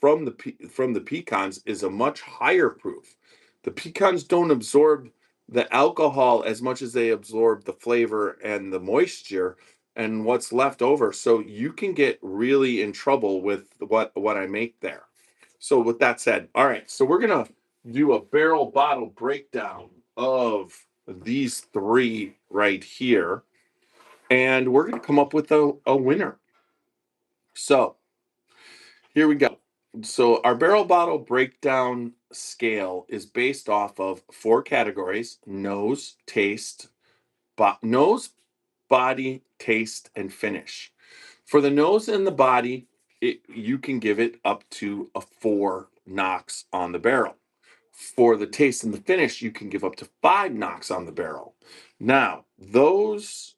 from the pecans is a much higher proof. The pecans don't absorb the alcohol as much as they absorb the flavor and the moisture and what's left over. So you can get really in trouble with what I make there. So with that said, all right, so we're gonna do a barrel bottle breakdown of these three right here, and we're gonna come up with a winner. So here we go. So our barrel bottle breakdown scale is based off of four categories: nose, taste, nose, body, taste, and finish. For the nose and the body, you can give it up to a 4 knocks on the barrel. For the taste and the finish, you can give up to 5 knocks on the barrel. Now, those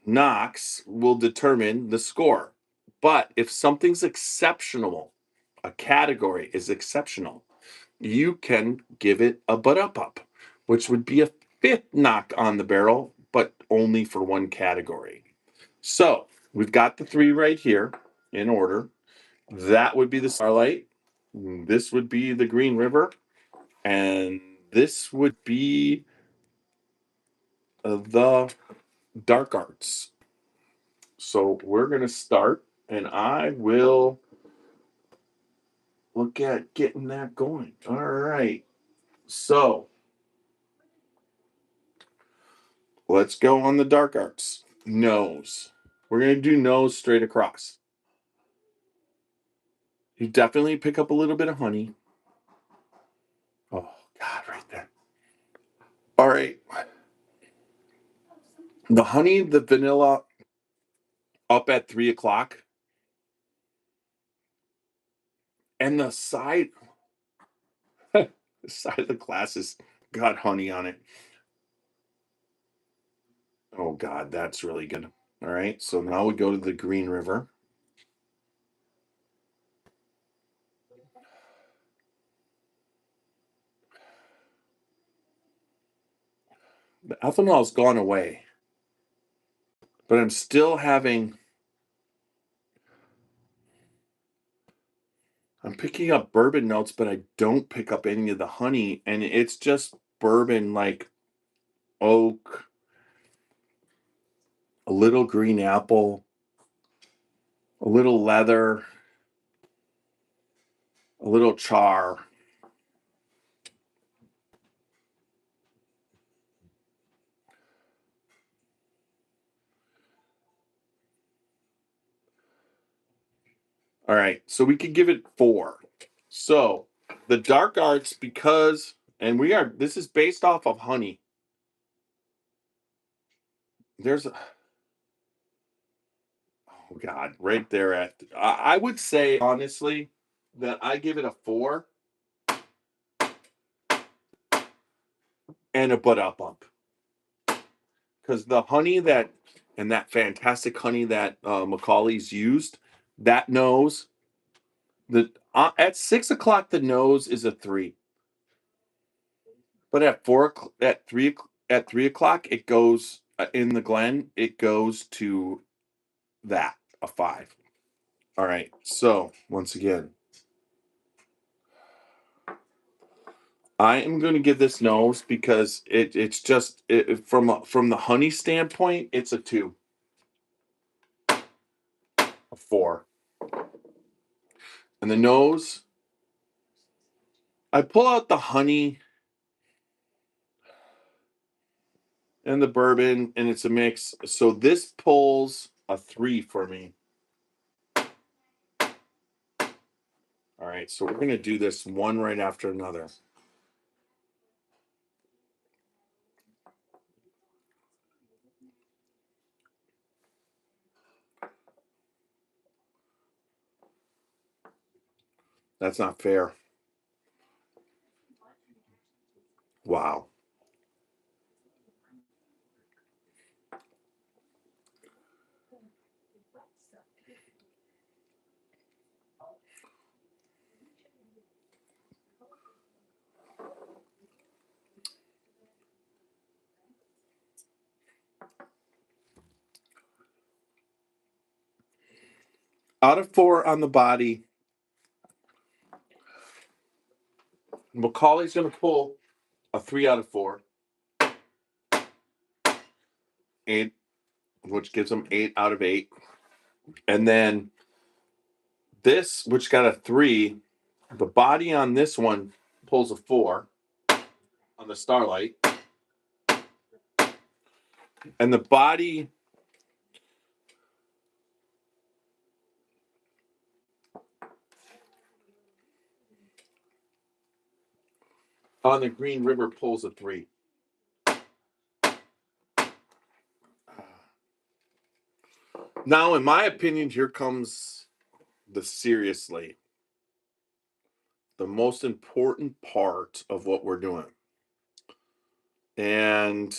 knocks will determine the score. But if something's exceptional, a category is exceptional, you can give it a butt up, which would be a 5th knock on the barrel, but only for one category. So we've got the three right here in order. That would be the Starlight. This would be the Green River. And this would be the Dark Arts. So we're going to start, and I will look at getting that going. All right. So let's go on the Dark Arts. Nose. We're going to do nose straight across. You definitely pick up a little bit of honey. Oh, God, right there. All right. The honey, the vanilla up at 3 o'clock. And the the side of the glass has got honey on it. Oh God, that's really good. All right, so now we go to the Green River. The ethanol's gone away, but I'm still having. I'm picking up bourbon notes, but I don't pick up any of the honey, and it's just bourbon like oak, a little green apple, a little leather, a little char. All right, so we could give it 4. So the Dark Arts, because, and this is based off of honey. There's a, oh God, right there I would say honestly that I give it a 4 and a butt up. because the honey that and that fantastic honey that Macaulay's used, that nose, the at 6 o'clock the nose is a 3, but at 3 o'clock it goes in the Glen, it goes to that a 5. All right, so once again, I am going to give this nose because it's just from the honey standpoint, it's a 2, a 4, and the nose. I pull out the honey and the bourbon, and it's a mix. So this pulls a 3 for me. All right, so we're going to do this one right after another. That's not fair. Wow. Out of 4 on the body, Macaulay's going to pull a 3 out of 4. 8, which gives them 8 out of 8. And then this, which got a 3, the body on this one pulls a 4 on the Starlight. And the body on the Green River pulls a 3. Now, in my opinion, here comes seriously, the most important part of what we're doing. And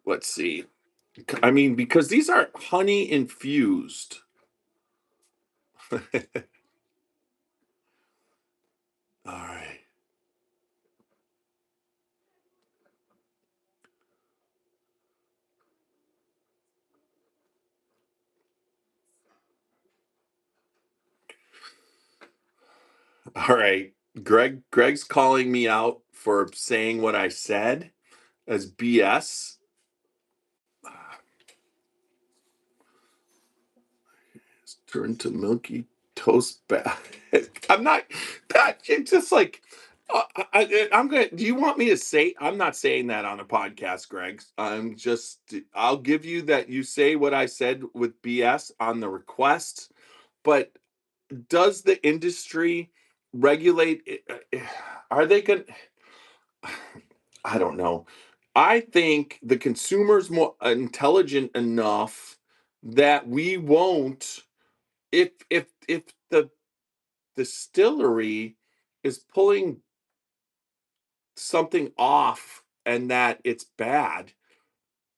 let's see. I mean, because these are honey infused. All right. All right. Greg's calling me out for saying what I said as BS. Turn to milky toast back. I'm not that. It's just like I'm gonna. Do you want me to say? I'm not saying that on a podcast, Greg. I'm just. I'll give you that. You say what I said with BS on the request, but does the industry regulate? Are they going? I don't know. I think the consumer's more intelligent enough that we won't. If the distillery is pulling something off and that it's bad,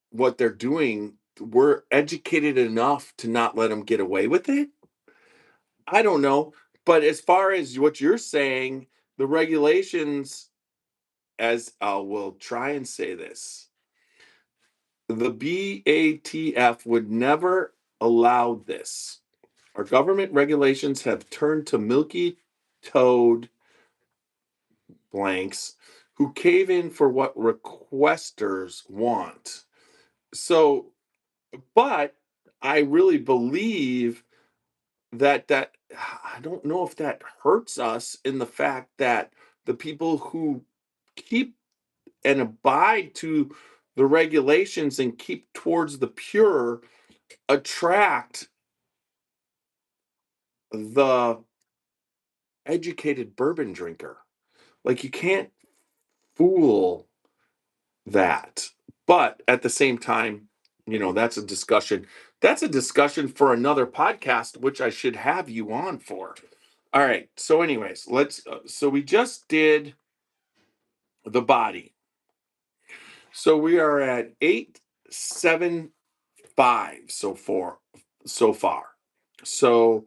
what they're doing, we're educated enough to not let them get away with it. I don't know. But as far as what you're saying, the regulations, as I will try and say this, the BATF would never allow this. Our government regulations have turned to milky toad blanks who cave in for what requesters want. So, but I really believe that I don't know if that hurts us in the fact that the people who keep and abide to the regulations and keep towards the pure attract the educated bourbon drinker. Like you can't fool that. But at the same time, that's a discussion. That's a discussion for another podcast, which I should have you on for. All right. So, anyways, so we just did the body. So we are at 875 so far. So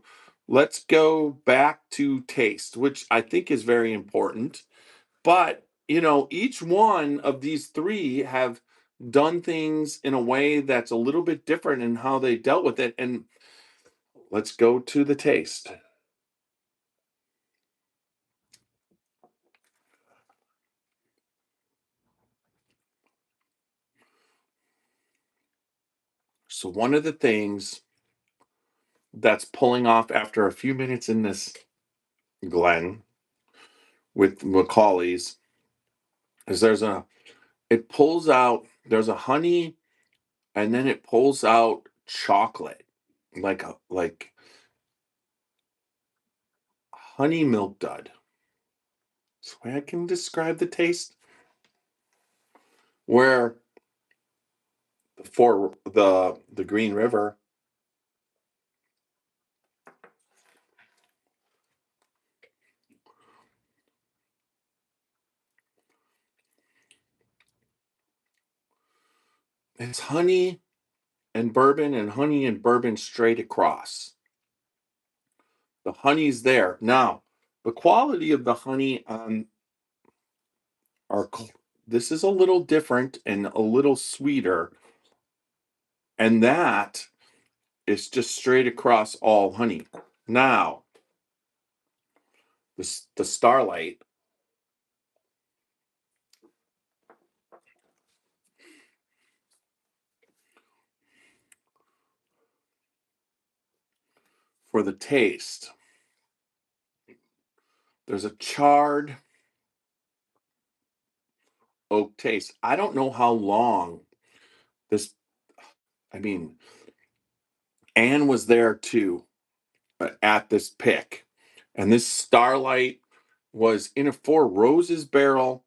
let's go back to taste, which I think is very important. But, each one of these three have done things in a way that's a little bit different in how they dealt with it. And let's go to the taste. So, one of the things that's pulling off after a few minutes in this Glen with Macaulay's is it pulls out, there's a honey, and then it pulls out chocolate, like honey milk dud. That's the way I can describe the taste. Where for the Green River, it's honey and bourbon straight across. The honey's there. Now, the quality of the honey on our this is a little different and a little sweeter, and that is just straight across all honey. Now, the Starlight, for the taste, there's a charred oak taste. I don't know how long this, I mean, Anne was there too at this pick. And this Starlight was in a Four Roses barrel,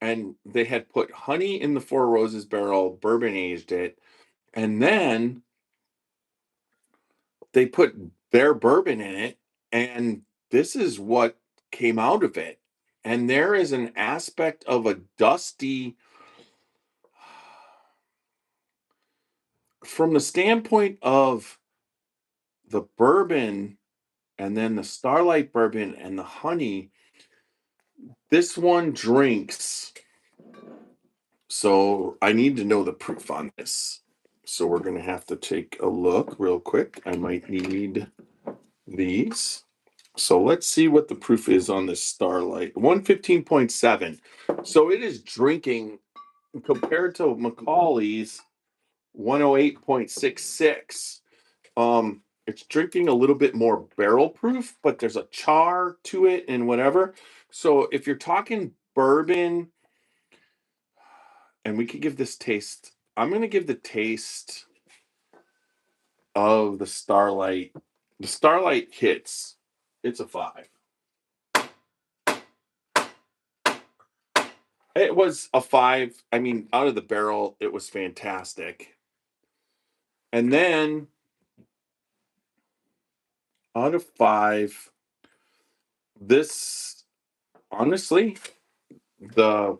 and they had put honey in the Four Roses barrel, bourbon aged it, and then they put their bourbon in it, and this is what came out of it. And there is an aspect of a dusty, from the standpoint of the bourbon and then the Starlight bourbon and the honey, this one drinks. So I need to know the proof on this. So we're going to have to take a look real quick. I might need these. So let's see what the proof is on this Starlight. 115.7. So it is drinking compared to Macaulay's 108.66. It's drinking a little bit more barrel proof, but there's a char to it and whatever. So if you're talking bourbon, and we could give this taste, I'm going to give the taste of the Starlight. The Starlight hits. It's a 5. It was a 5. I mean, out of the barrel, it was fantastic. And then out of 5, this, honestly, the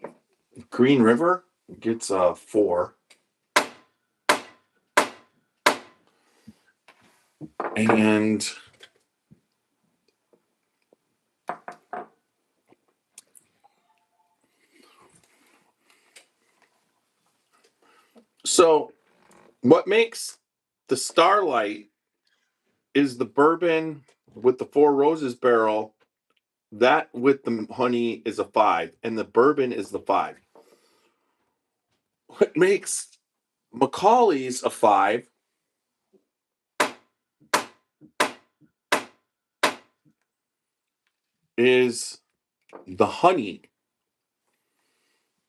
Green River gets a 4. And so what makes the Starlight is the bourbon with the Four Roses barrel. That with the honey is a 5, and the bourbon is the 5. What makes Macaulay's a 5 is the honey.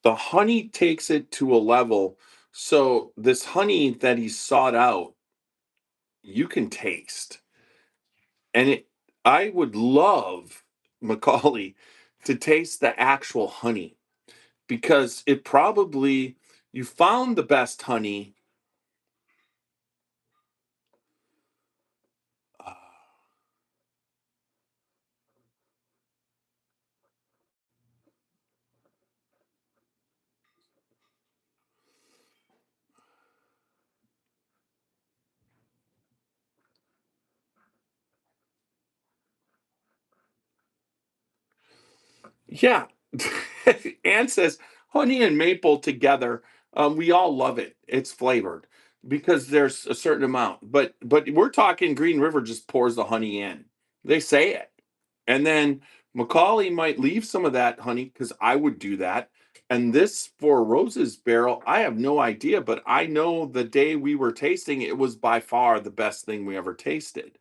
The honey takes it to a level. So this honey that he sought out, you can taste. And I would love Macaulay to taste the actual honey, because it probably, you found the best honey. uh, Yeah. Anne says honey and maple together. We all love it. It's flavored because there's a certain amount. But we're talking Green River just pours the honey in. They say it. And then Macaulay might leave some of that honey because I would do that. And this Four Roses barrel, I have no idea, but I know the day we were tasting it was by far the best thing we ever tasted.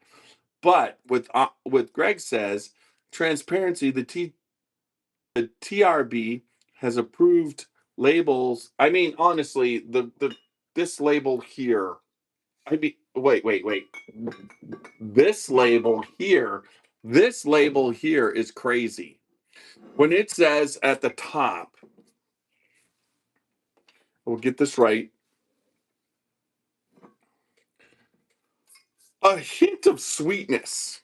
But with Greg says transparency, the TRB has approved labels. I mean, honestly, the this label here. I mean, wait. This label here is crazy. When it says at the top, we'll get this right. A hint of sweetness.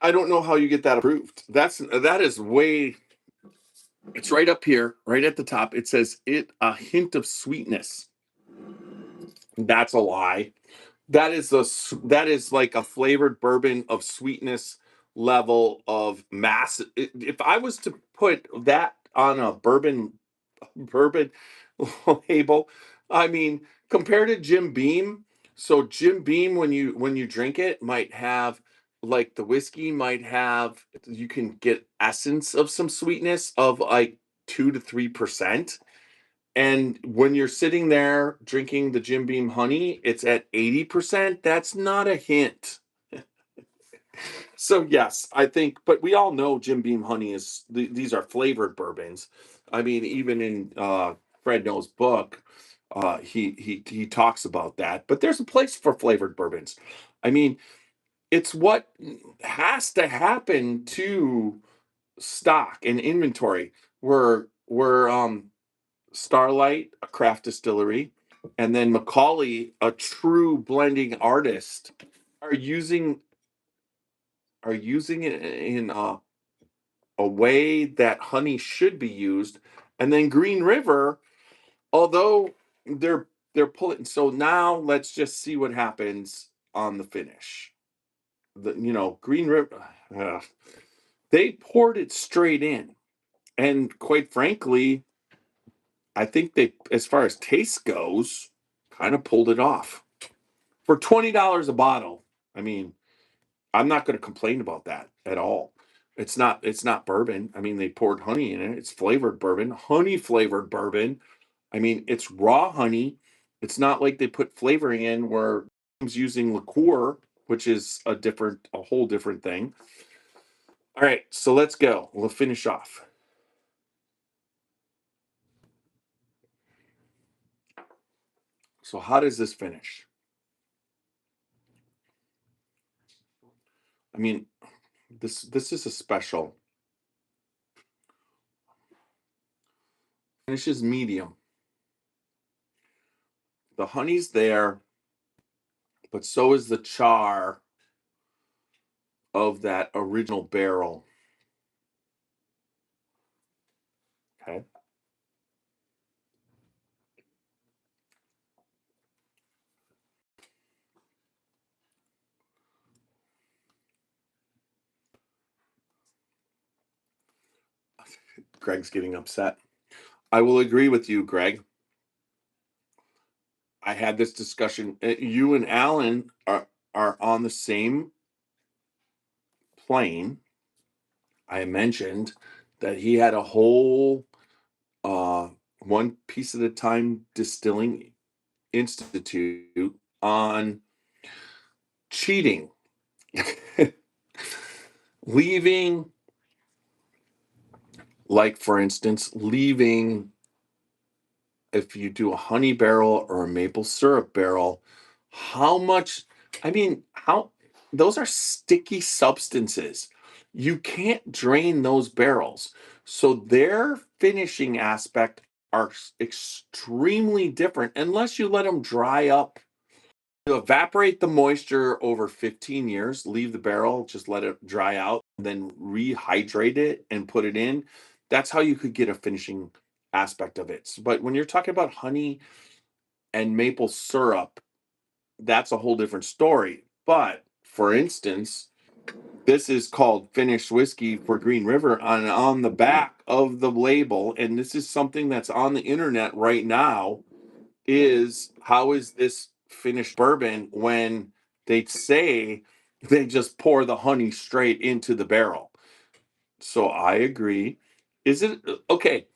I don't know how you get that approved. That is way. It's right up here, right at the top. It says it a hint of sweetness. That's a lie. That is like a flavored bourbon of sweetness level of mass. If I was to put that on a bourbon label, I mean, compared to Jim Beam. So Jim Beam, when you drink it, might have like the whiskey might have you can get essence of some sweetness of like 2 to 3%. And when you're sitting there drinking the Jim Beam honey, it's at 80%. That's not a hint. So yes, I think, but we all know Jim Beam honey these are flavored bourbons. I mean, even in Fred No's book, he talks about that. But there's a place for flavored bourbons. I mean, it's what has to happen to stock and inventory. We're Starlight, a craft distillery, and then Macaulay, a true blending artist, are using it in a way that honey should be used. And then Green River, although they're pulling. So now let's just see what happens on the finish. Green River, they poured it straight in, and quite frankly, I think they, as far as taste goes, kind of pulled it off for $20 a bottle. I mean, I'm not going to complain about that at all. It's not bourbon. I mean, they poured honey in it. It's flavored bourbon, honey flavored bourbon. I mean, it's raw honey. It's not like they put flavoring in where it's using liqueur, which is a whole different thing. All right, so let's go. We'll finish off. So how does this finish? I mean, this is a special. Finishes medium. The honey's there, but so is the char of that original barrel. Okay. Greg's getting upset. I will agree with you, Greg. I had this discussion. You and Alan are on the same plane. I mentioned that he had a whole uh, one piece at a time distilling institute on cheating, leaving, like for instance, leaving if you do a honey barrel or a maple syrup barrel, how much, I mean, how those are sticky substances. You can't drain those barrels. So their finishing aspect are extremely different unless you let them dry up. You evaporate the moisture over 15 years, leave the barrel, just let it dry out, then rehydrate it and put it in. That's how you could get a finishing aspect of it. But when you're talking about honey and maple syrup, that's a whole different story. But for instance, this is called finished whiskey for Green River on the back of the label, and this is something that's on the internet right now, is how is this finished bourbon when they say they just pour the honey straight into the barrel. So I agree. Is it okay?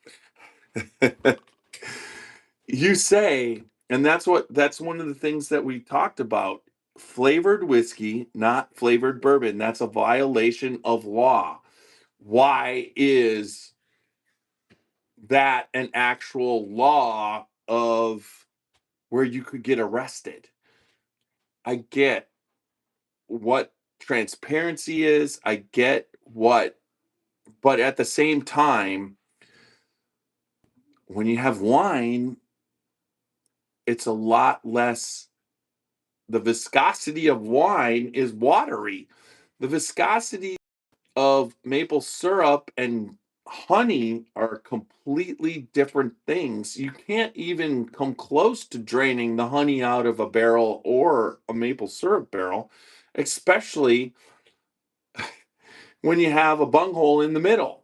You say, and that's one of the things that we talked about. Flavored whiskey, not flavored bourbon. That's a violation of law. Why is that an actual law of where you could get arrested? I get what transparency is. I get what, but at the same time, when you have wine, it's a lot less. The viscosity of wine is watery. The viscosity of maple syrup and honey are completely different things. You can't even come close to draining the honey out of a barrel or a maple syrup barrel, especially when you have a bunghole in the middle.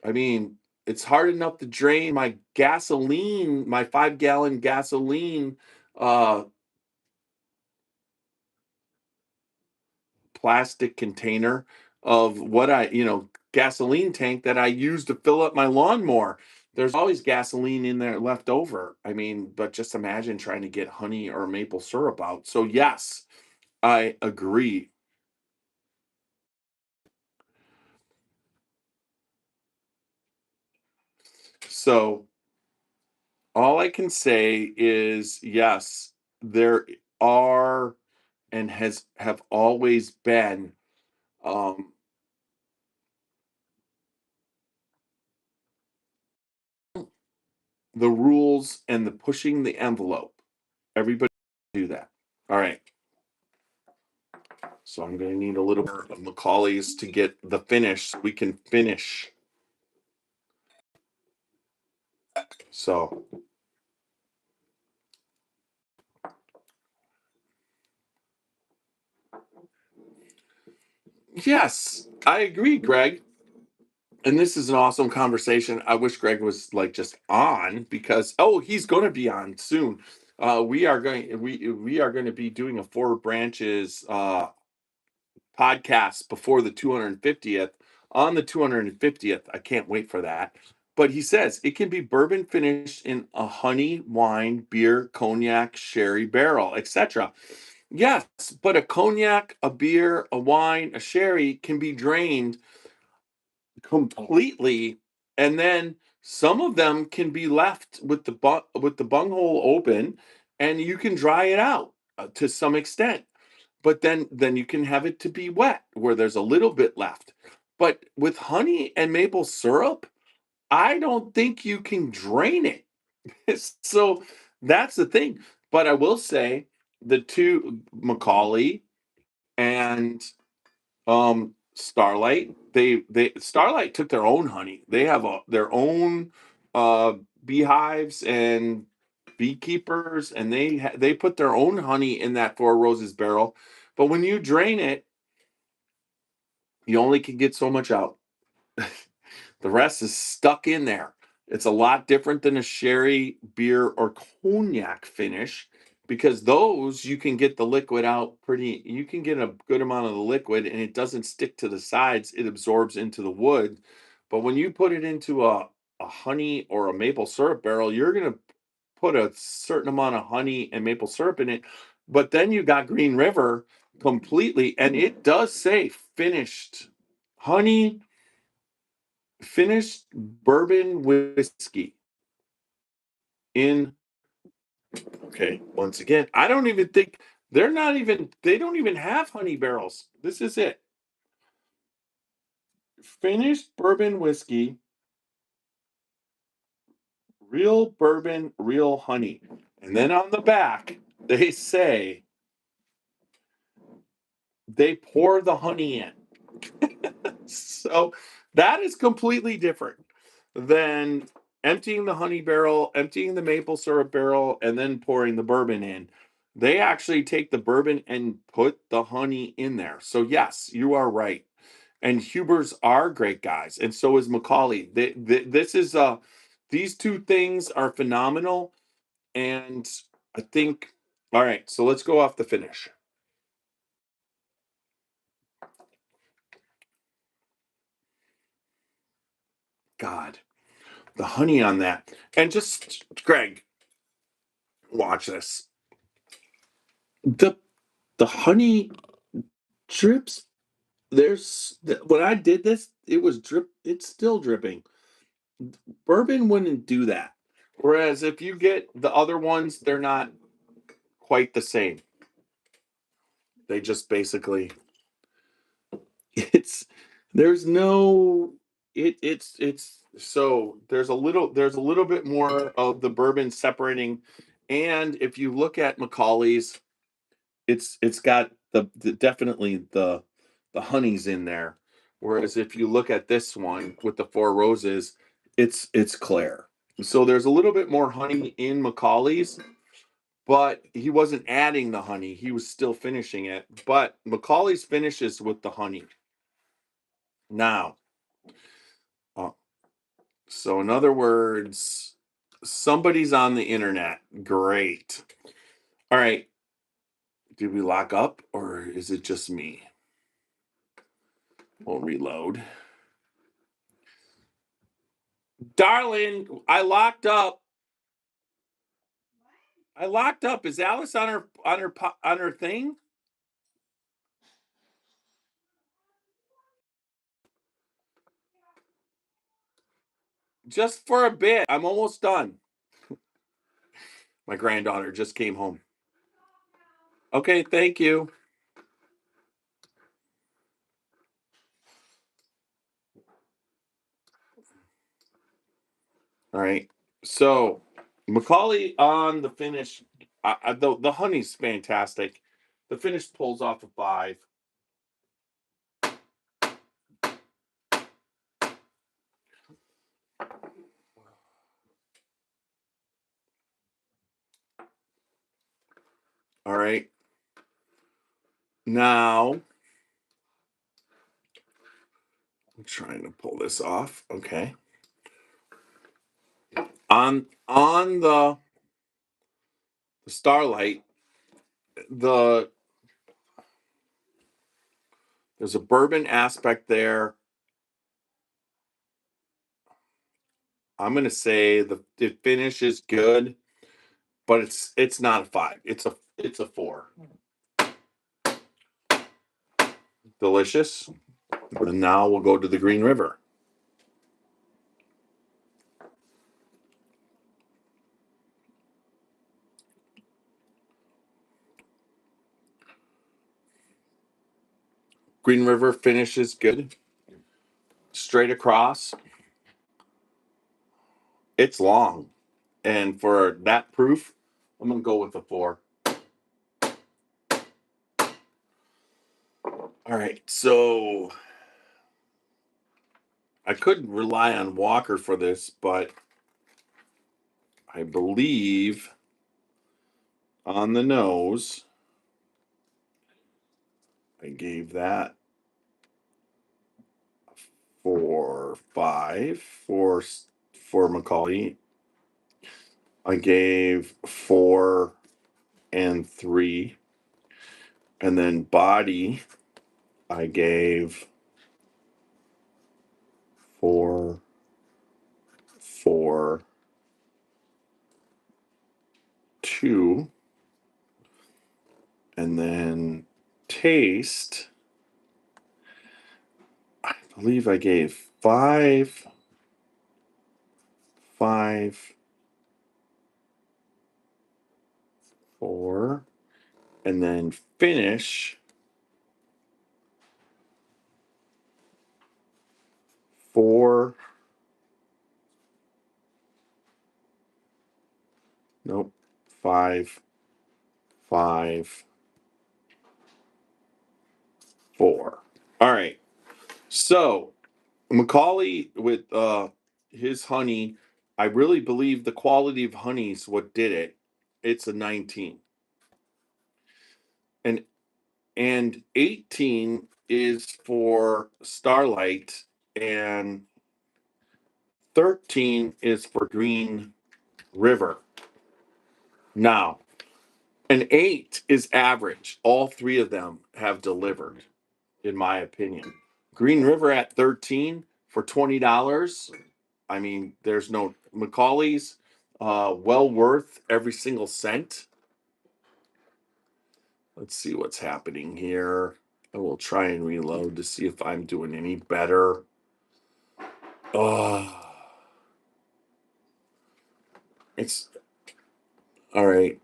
I mean, it's hard enough to drain my gasoline, my 5-gallon gasoline uh, plastic container of what gasoline tank that I use to fill up my lawnmower. There's always gasoline in there left over. I mean, but just imagine trying to get honey or maple syrup out. So, yes, I agree. So, all I can say is yes, there are and have always been um, the rules and the pushing the envelope. Everybody do that. All right. So I'm going to need a little more of Macaulay's to get the finish so we can finish. So, yes, I agree, Greg. And this is an awesome conversation. I wish Greg was like just on because he's going to be on soon. We are going to be doing a Four Branches podcast before the 250th. On the 250th, I can't wait for that. But he says it can be bourbon finished in a honey, wine, beer, cognac, sherry barrel, etc. Yes, but a cognac, a beer, a wine, a sherry can be drained completely, and then some of them can be left with with the bunghole open, and you can dry it out to some extent. But then you can have it to be wet where there's a little bit left. But with honey and maple syrup, I don't think you can drain it. So that's the thing. But I will say the two Macaulay and Starlight, they Starlight took their own honey. They have their own uh beehives and beekeepers, and they put their own honey in that Four Roses barrel. But when you drain it, you only can get so much out. The rest is stuck in there. It's a lot different than a sherry, beer, or cognac finish because those you can get the liquid out you can get a good amount of the liquid and it doesn't stick to the sides, it absorbs into the wood. But when you put it into a honey or a maple syrup barrel, you're going to put a certain amount of honey and maple syrup in it. But then you got Green River completely, and it does say finished honey, finished bourbon whiskey in. Okay, once again, I don't even think they don't even have honey barrels. This is it. Finished bourbon whiskey, real bourbon, real honey. And then on the back, they say they pour the honey in. So that is completely different than emptying the honey barrel, emptying the maple syrup barrel, and then pouring the bourbon in. They actually take the bourbon and put the honey in there. So yes, you are right. And Hubers are great guys, and so is Macaulay. This is these two things are phenomenal, and I think. All right, so let's go off the finish. God, the honey on that, and just Greg, watch this. The the honey drips. When I did this, it was drip. It's still dripping. Bourbon wouldn't do that. Whereas if you get the other ones, they're not quite the same. They just basically it's there's no it's so there's a little bit more of the bourbon separating, and if you look at Macaulay's, it's got definitely the honeys in there, whereas if you look at this one with the Four Roses, it's clear. So there's a little bit more honey in Macaulay's, but he wasn't adding the honey, he was still finishing it. But Macaulay's finishes with the honey. Now, uh, so in other words, somebody's on the internet. Great. All right. Did we lock up or is it just me? We'll reload. Darling, I locked up. I locked up. Is Alice on her thing? Just for a bit. I'm almost done. My granddaughter just came home. Okay, thank you. All right. So Macaulay on the finish, the honey's fantastic. The finish pulls off a 5. All right. Now I'm trying to pull this off. Okay. On the Starlight, the there's a bourbon aspect there. I'm gonna say the finish is good, but it's not a 5. It's a 4. Delicious. And now we'll go to the Green River. Green River finish is good. Straight across. It's long. And for that proof, I'm gonna go with a 4. All right, so I could rely on Walker for this, but I believe on the nose, I gave that 4, 5 for Macaulay. I gave 4 and 3, and then body I gave 4, 4, 2, and then taste. I believe I gave 5, 5, 4, and then finish 4. Nope. 5, 5, 4. All right. So Macaulay with his honey, I really believe the quality of honey is what did it. It's a 19. and and 18 is for Starlight, and 13 is for Green River. Now, an 8 is average. All three of them have delivered, in my opinion. Green River at 13 for $20. I mean, there's no Macaulay's, well worth every single cent. Let's see what's happening here. I will try and reload to see if I'm doing any better. Oh, it's all right.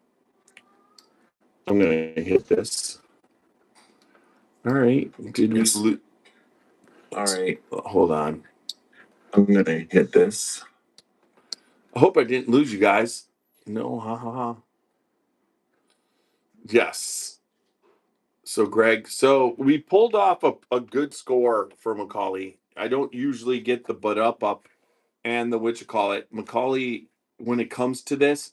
I'm gonna hit this. All right. Did we? All right. Hold on. I'm gonna hit this. I hope I didn't lose you guys. No, ha ha ha. Yes. So, Greg, so we pulled off a good score for Macaulay. I don't usually get the butt up and the what you call it. Macaulay, when it comes to this,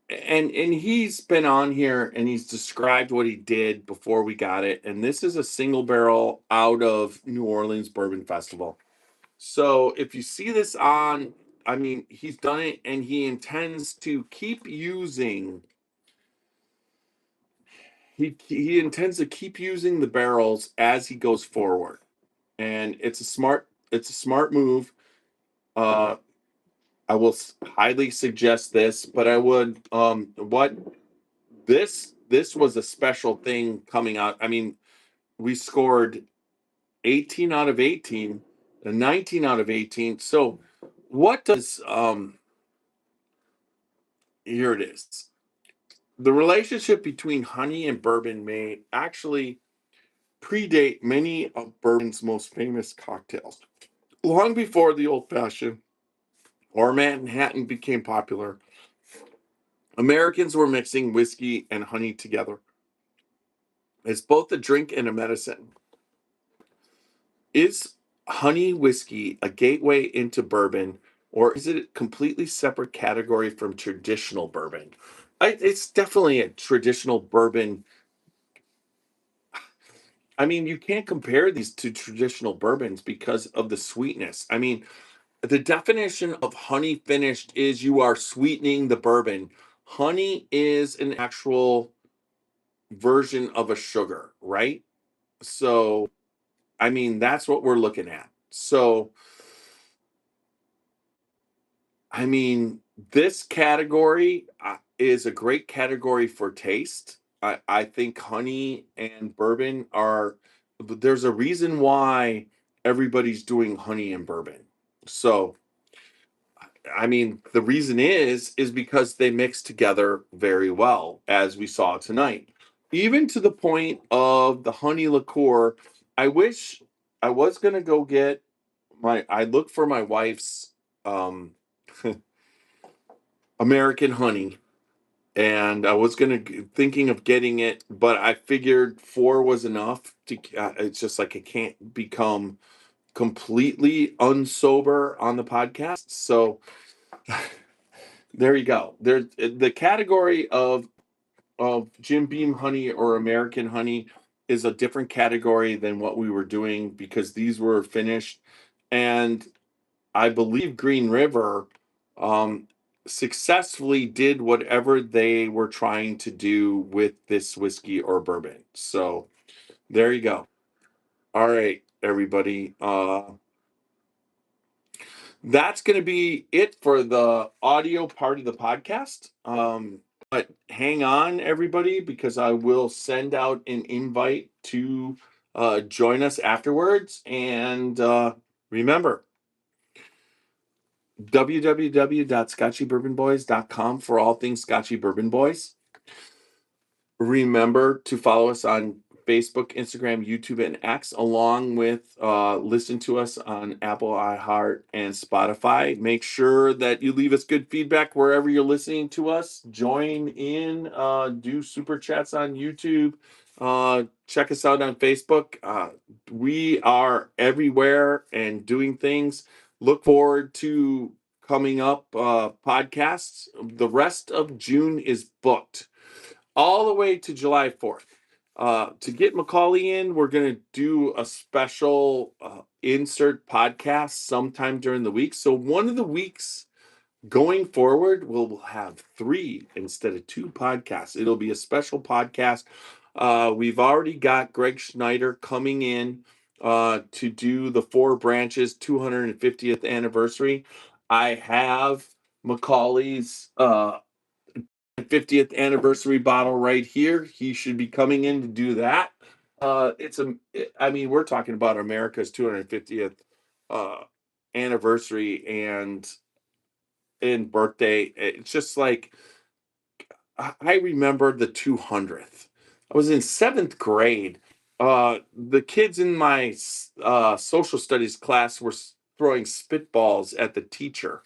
and he's been on here and he's described what he did before we got it. And this is a single barrel out of New Orleans Bourbon Festival. So if you see this on, I mean, he's done it and he intends to keep using. He intends to keep using the barrels as he goes forward, and it's a smart move. Uh, I will highly suggest this, but I would what this was a special thing coming out. I mean, we scored 18 out of 18, and 19 out of 18. So what does here it is. The relationship between honey and bourbon may actually predate many of bourbon's most famous cocktails. Long before the old fashioned or Manhattan became popular, Americans were mixing whiskey and honey together. It's both a drink and a medicine. Is honey whiskey a gateway into bourbon, or is it a completely separate category from traditional bourbon? It's definitely a traditional bourbon. I mean, you can't compare these to traditional bourbons because of the sweetness. I mean, the definition of honey finished is you are sweetening the bourbon. Honey is an actual version of a sugar, right? So, I mean, that's what we're looking at. So, I mean, this category is a great category for taste. I think honey and bourbon are, there's a reason why everybody's doing honey and bourbon. So, I mean, the reason is because they mix together very well, as we saw tonight. Even to the point of the honey liqueur. I wish I was gonna go get I looked for my wife's um American honey, and I was thinking of getting it, but I figured four was enough to. It's just like it can't become completely unsober on the podcast. So there you go. There's the category of Jim Beam honey or American honey is a different category than what we were doing because these were finished, and I believe Green River um, successfully did whatever they were trying to do with this whiskey or bourbon. So there you go. All right, everybody. That's going to be it for the audio part of the podcast. But hang on, everybody, because I will send out an invite to join us afterwards. And remember, www.scotchybourbonboys.com for all things Scotchy Bourbon Boys. Remember to follow us on Facebook, Instagram, YouTube, and X, along with listen to us on Apple, iHeart, and Spotify. Make sure that you leave us good feedback wherever you're listening to us. Join in, do super chats on YouTube. Check us out on Facebook. We are everywhere and doing things. Look forward to coming up podcasts. The rest of June is booked all the way to July 4th. To get Macaulay in, we're going to do a special insert podcast sometime during the week. So one of the weeks going forward, we'll have 3 instead of 2 podcasts. It'll be a special podcast. We've already got Greg Schneider coming in to do the Four Branches 250th anniversary. I have Macaulay's 50th anniversary bottle right here. He should be coming in to do that. I mean, we're talking about America's 250th anniversary and birthday. It's just like I remember the 200th. I was in 7th grade. The kids in my social studies class were throwing spitballs at the teacher.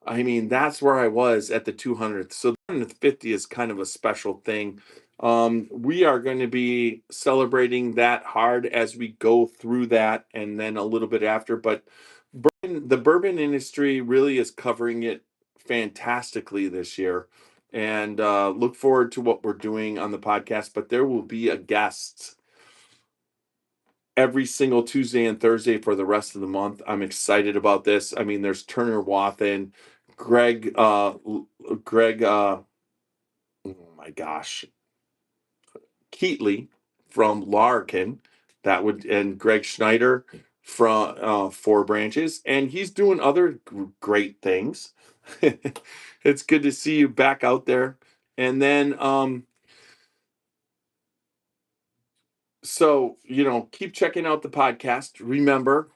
I mean, that's where I was at the 200th. So the 250 is kind of a special thing. We are going to be celebrating that hard as we go through that and then a little bit after. But the bourbon industry really is covering it fantastically this year. And look forward to what we're doing on the podcast. But there will be a guest every single Tuesday and Thursday for the rest of the month. I'm excited about this. I mean, there's Turner Wathen, Greg, oh my gosh, Keatley from Larkin, and Greg Schneider from Four Branches, and he's doing other great things. It's good to see you back out there. And then, so, keep checking out the podcast. Remember,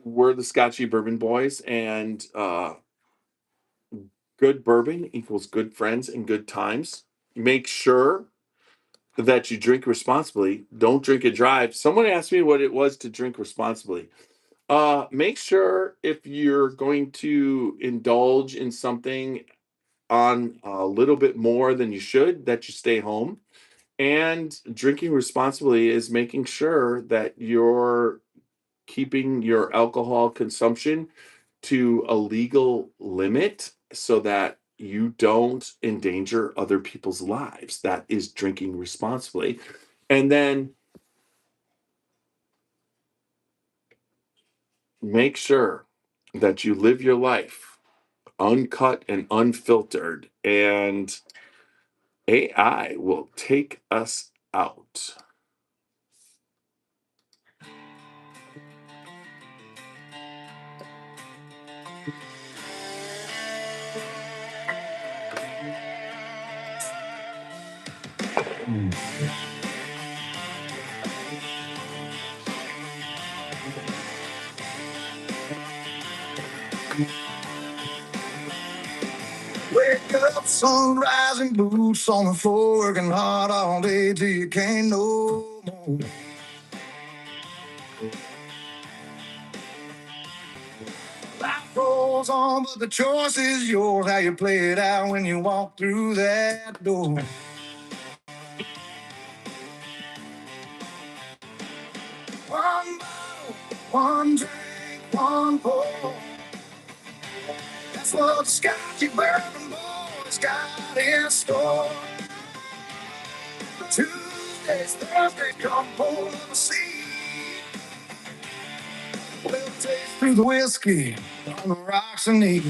we're the Scotchy Bourbon Boys, and good bourbon equals good friends and good times. Make sure that you drink responsibly. Don't drink and drive. Someone asked me what it was to drink responsibly. Make sure if you're going to indulge in something on a little bit more than you should, that you stay home. And drinking responsibly is making sure that you're keeping your alcohol consumption to a legal limit so that you don't endanger other people's lives. That is drinking responsibly. And then make sure that you live your life uncut and unfiltered, and AI will take us out. Wake up, sunrise and boots on the floor, working hard all day till you can't no more. Life rolls on, but the choice is yours. How you play it out when you walk through that door. One bottle, one drink, one pour. That's what the Scotchy Bourbon Boys got in store. Tuesdays, Thursdays, come pour the seed. We'll taste through the whiskey on the rocks and Mead.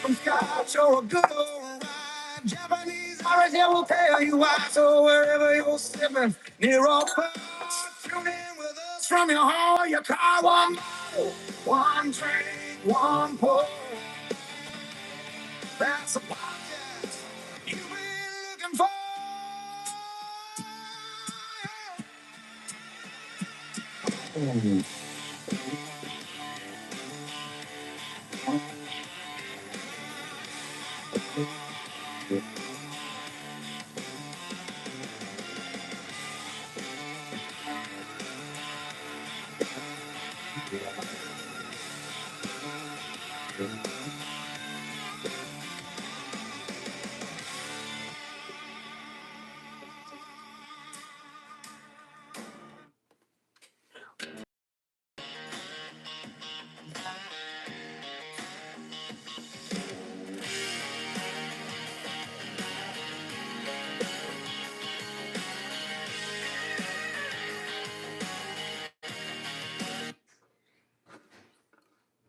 From Scotch or a good old rye, Japanese Irish, yeah, will tell you why. So wherever you're sipping, near or far, tune in with us from your home or your car. One bottle, one drink, one pour. That's the podcast you've been looking for.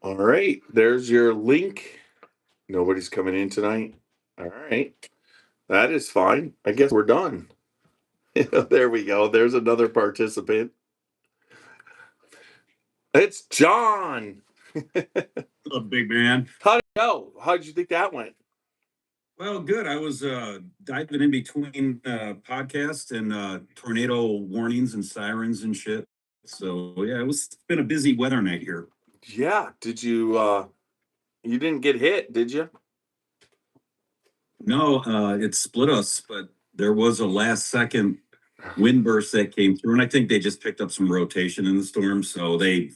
All right, there's your link. Nobody's coming in tonight. All right, that is fine. I guess we're done. There we go. There's another participant. It's John. Hello, big man. How'd it go? How'd you think that went? Well, good. I was diving in between podcasts and tornado warnings and sirens and shit. So yeah, it's been a busy weather night here. Yeah. Did you you didn't get hit, did you? No, it split us, but there was a last second wind burst that came through, and I think they just picked up some rotation in the storm, so they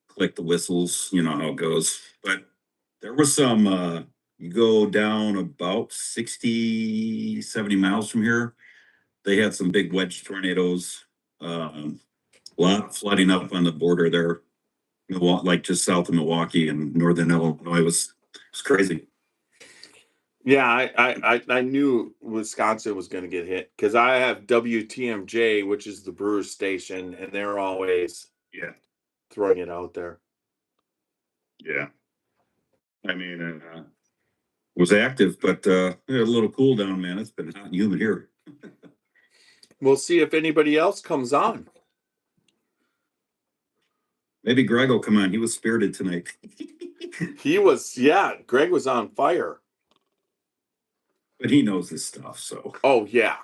clicked the whistles. You know how it goes. But there was some. You go down about 60, 70 miles from here. They had some big wedge tornadoes. A lot of flooding up on the border there, like just south of Milwaukee and northern Illinois. It was crazy. Yeah, I knew Wisconsin was going to get hit because I have WTMJ, which is the Brewers station, and they're always Yeah, throwing it out there. yeah. I mean, it was active, but we had a little cool down, man. It's been hot and humid here. We'll see if anybody else comes on. Maybe Greg will come on. He was spirited tonight. He was, yeah, Greg was on fire. But he knows this stuff, so. Oh, yeah.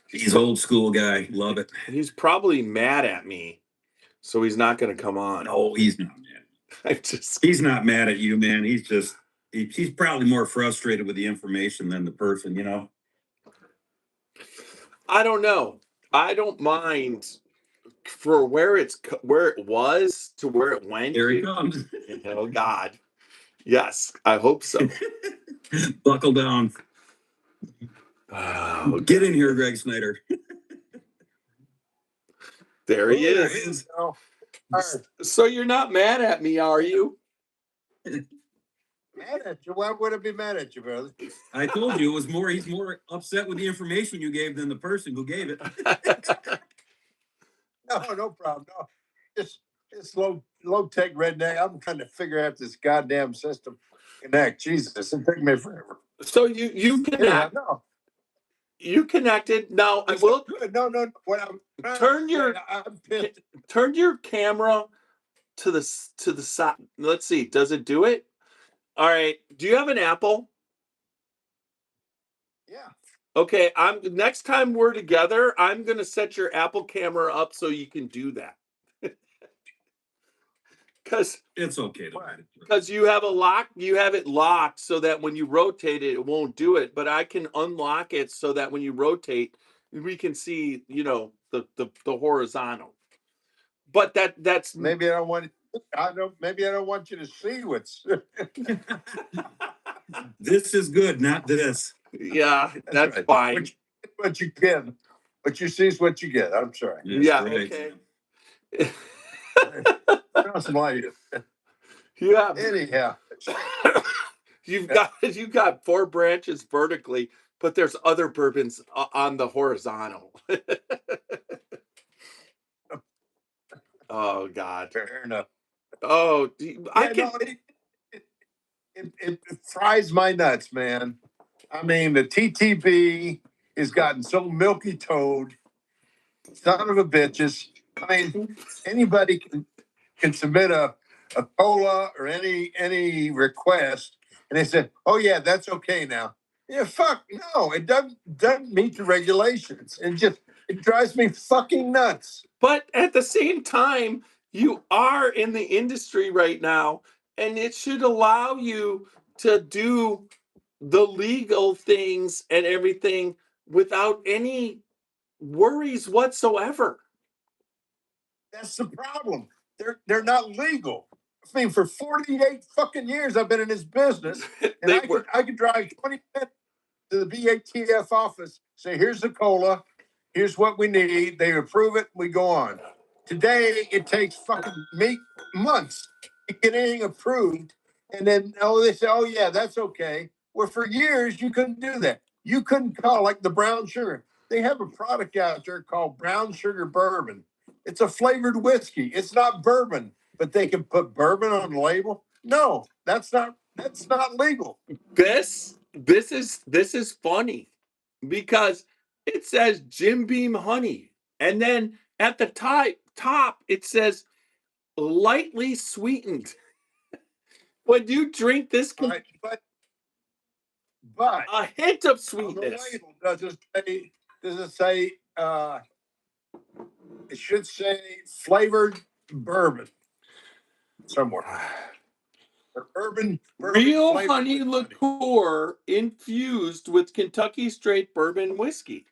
He's old school guy. Love it. He's probably mad at me, so he's not going to come on. No, he's not mad. He's not mad at you, man. He's probably more frustrated with the information than the person, you know? I don't know. I don't mind for where it was to where it went. Here he comes. Oh, God. Yes, I hope so. Buckle down. Oh, get in here, Greg Snyder. There he is. Oh, So you're not mad at me, are you? mad at you? Why would I be mad at you, brother? I told you he's more upset with the information you gave than the person who gave it. No problem. No, it's low tech redneck. I'm trying to figure out this goddamn system. Connect. Jesus, it took me forever. So you connect. Yeah, no. You connected. Now I will No. What I'm I'm pissed. turn your camera to the side. Let's see. Does it do it? All right. Do you have an Apple? Yeah. Okay. Next time we're together, I'm gonna set your Apple camera up so you can do that. Because it's okay. Because you have it locked so that when you rotate it, it won't do it. But I can unlock it so that when you rotate, we can see, the horizontal. But that's maybe I don't want you to see what's. This is good, not this. Yeah, that's right. fine. What you get, what you see is what you get. I'm sorry. Yeah. Right. Okay. Yeah. Anyhow, you've got 4 branches vertically, but there's other bourbons on the horizontal. Oh God. Fair enough. Oh, it fries my nuts, man. I mean, the TTB has gotten so milky toed, son of a bitches. I mean, anybody can submit a cola or any request, and they said, "Oh yeah, that's okay now." Yeah, fuck no, it doesn't meet the regulations, and it drives me fucking nuts. But at the same time, you are in the industry right now, and it should allow you to do the legal things and everything without any worries whatsoever. That's the problem. They're not legal. I mean, for 48 fucking years I've been in this business, and I could drive 20 minutes to the BATF office, say, "Here's the cola, here's what we need." They approve it, we go on. Today it takes fucking months to get anything approved, and then they say, "Oh yeah, that's okay." Well, for years you couldn't do that. You couldn't call like the brown sugar. They have a product out there called brown sugar bourbon. It's a flavored whiskey. It's not bourbon, but they can put bourbon on the label. No, that's not legal. This is funny because it says Jim Beam honey, and then at the top it says lightly sweetened. When you drink this, Right, but a hint of on the sweetness. label does it say it should say flavored bourbon somewhere. Bourbon Real flavored honey with liqueur infused with Kentucky straight bourbon whiskey.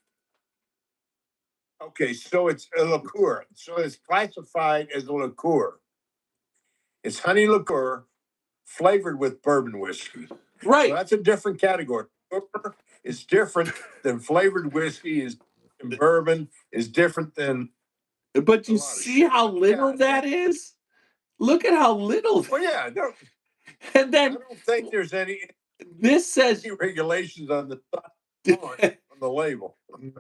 Okay, so it's a liqueur. So it's classified as a liqueur. It's honey liqueur flavored with bourbon whiskey. Right. So that's a different category. Liqueur is different than flavored whiskey is bourbon is different than. But you see how little that is? Look at how little. Well, yeah. No, and then I don't think there's any. This says regulations on the label.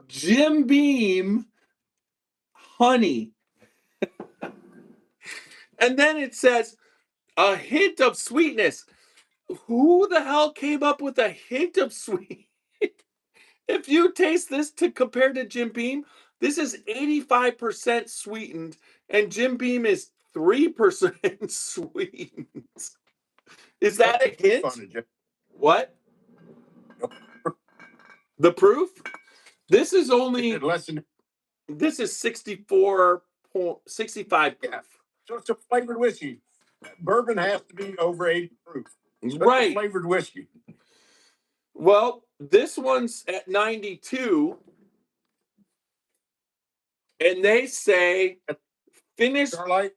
Jim Beam honey. And then it says a hint of sweetness. Who the hell came up with a hint of sweet? If you taste this to compare to Jim Beam, this is 85% sweetened, and Jim Beam is 3% sweetened. Is that a hint? What? The proof? This is only less than. This is 65 proof. Yeah. So it's a flavored whiskey. Bourbon has to be over 80 proof. So right. It's a flavored whiskey. Well, this one's at 92, and they say finished. Starlight?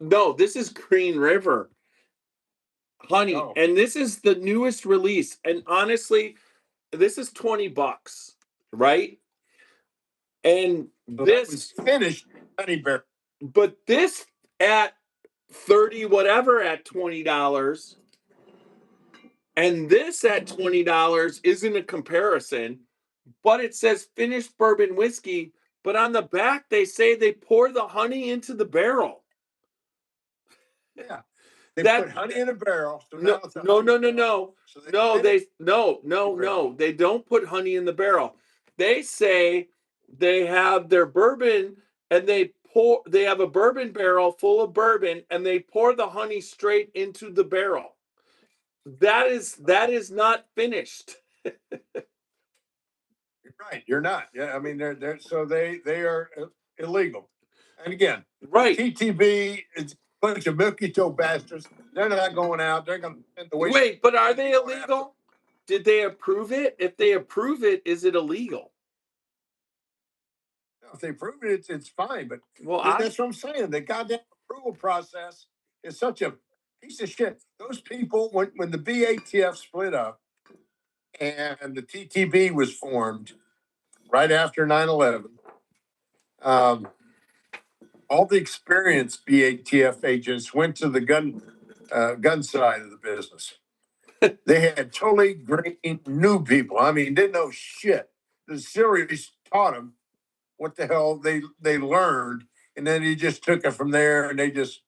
No, this is Green River honey, and this is the newest release. And honestly, this is $20, right? And so this was finished honey bear. But this at 30 whatever at $20, and this at $20 isn't a comparison, but it says finished bourbon whiskey, but on the back they say they pour the honey into the barrel. Yeah. They put honey in a barrel. So no, So they don't put honey in the barrel. They say they have their bourbon and they have a bourbon barrel full of bourbon and they pour the honey straight into the barrel. That is not finished. You're right. You're not. Yeah, I mean they're so they are illegal. And again, right. TTB is a bunch of milky toe bastards. They're not going out. They're going to wait. But are they illegal? Did they approve it? If they approve it, is it illegal? If they prove it, it's fine. But that's what I'm saying. The goddamn approval process is such a piece of shit. Those people, when the BATF split up and the TTB was formed right after 9/11, all the experienced BATF agents went to the gun side of the business. They had totally green new people. I mean, didn't know shit. The series taught them what the hell they learned, and then he just took it from there, and they just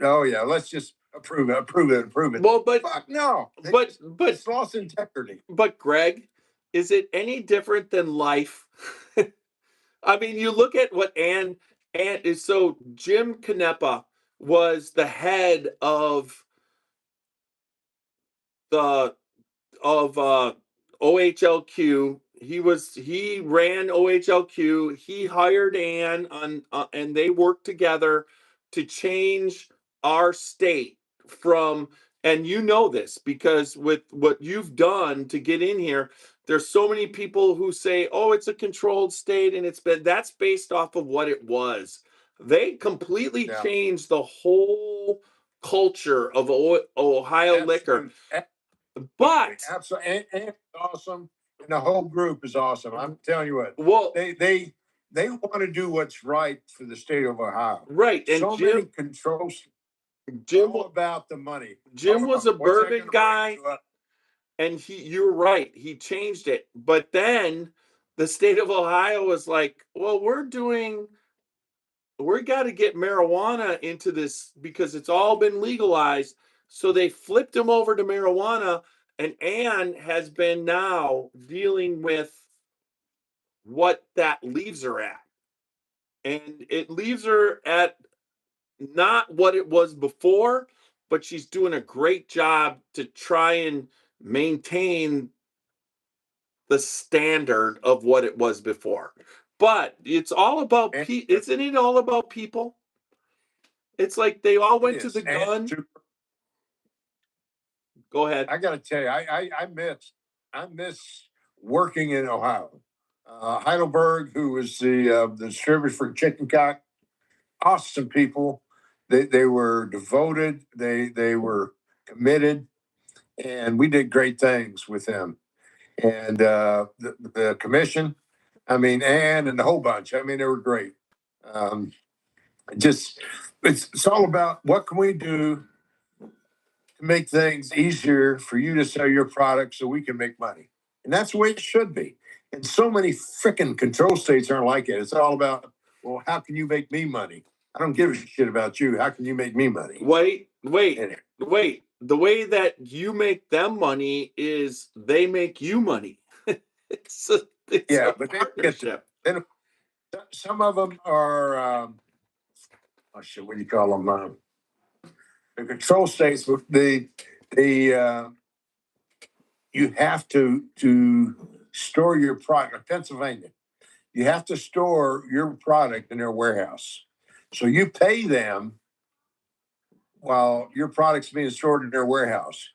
oh yeah, let's just approve it. Well, but fuck no, but it's lost integrity. But Greg, is it any different than life? I mean, you look at what Ann is. So Jim Canepa was the head of OHLQ. He ran OHLQ. He hired Ann and they worked together to change our state from, and you know this because with what you've done to get in here, there's so many people who say, oh, it's a controlled state, and that's based off of what it was. They completely changed the whole culture of Ohio liquor. But absolutely, and awesome, and the whole group is awesome. I'm telling you what. Well, they want to do what's right for the state of Ohio. Right, and so many controls. Jim all about the money. Jim was a bourbon guy, and you're right. He changed it, but then the state of Ohio was like, well, we're doing we got to get marijuana into this because it's all been legalized. So they flipped them over to marijuana, and Anne has been now dealing with what that leaves her at. And it leaves her at not what it was before, but she's doing a great job to try and maintain the standard of what it was before. But it's all about isn't it all about people? It's like they all went to the gun. Go ahead. I got to tell you, I miss working in Ohio. Heidelberg, who was the distributor for Chicken Cock, awesome people. They were devoted. They were committed, and we did great things with them. And the commission, I mean, and the whole bunch. I mean, they were great. Um, just it's all about what can we do to make things easier for you to sell your product so we can make money. And that's the way it should be. And so many freaking control states aren't like it. It's all about, well, how can you make me money? I don't give a shit about you. How can you make me money? Wait. The way that you make them money is they make you money. it's a but partnership. Some of them are, oh shit, what do you call them? The control states, you have to store your product. Pennsylvania, you have to store your product in their warehouse. So you pay them while your product's being stored in their warehouse.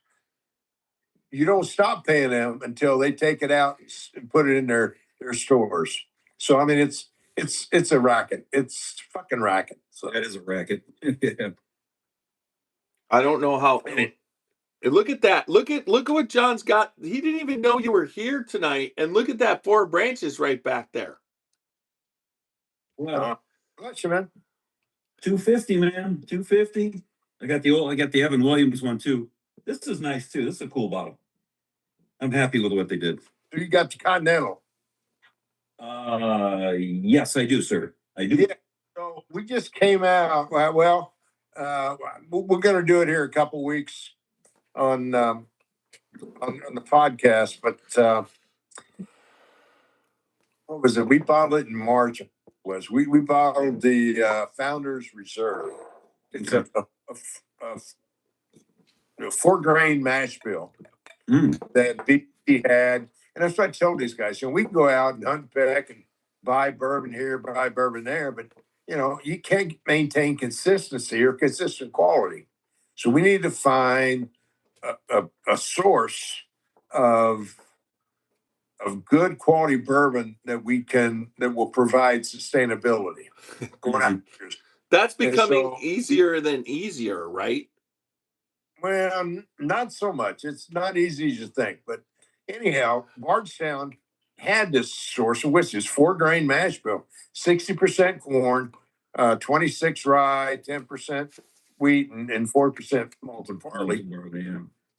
You don't stop paying them until they take it out and put it in their stores. So I mean, it's a racket. It's fucking racket. So that is a racket. I don't know how. Look at that. Look at what John's got. He didn't even know you were here tonight. And look at that 4 branches right back there. Well, bless you, man. 250, man. 250. I got the Evan Williams one too. This is nice too. This is a cool bottle. I'm happy with what they did. You got the Continental. Yes, I do, sir. I do. Yeah. So we just came out. Well, we're going to do it here a couple weeks on the podcast. But what was it? We bottled it in March. We bottled the Founders Reserve. It's a 4-grain mash bill that BT had. And that's what I told these guys. So we can go out and hunt back and buy bourbon here, buy bourbon there, but you can't maintain consistency or consistent quality. So we need to find a source of good quality bourbon that will provide sustainability. That's becoming easier than easier, right? Well, not so much. It's not easy as you think. But anyhow, Bardstown had this source of whiskey. It's 4-grain mash bill, 60% corn, 26 rye, 10% wheat, and 4% malted barley.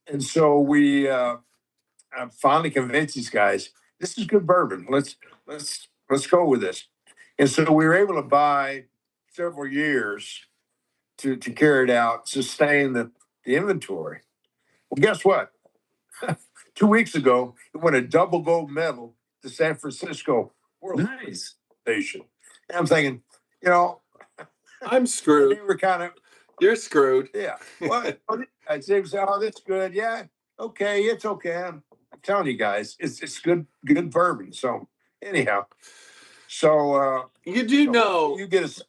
And so we finally convinced these guys, this is good bourbon. Let's go with this. And so we were able to buy several years to carry it out, sustain the inventory. Well, guess what? 2 weeks ago, it won a double gold medal to San Francisco World Station. And I'm thinking, I'm screwed. They were kind of, you're screwed. Yeah. Well, I'd say, oh, that's good. Yeah. Okay. It's okay. I'm telling you guys, it's good bourbon. So anyhow, you do know you get a.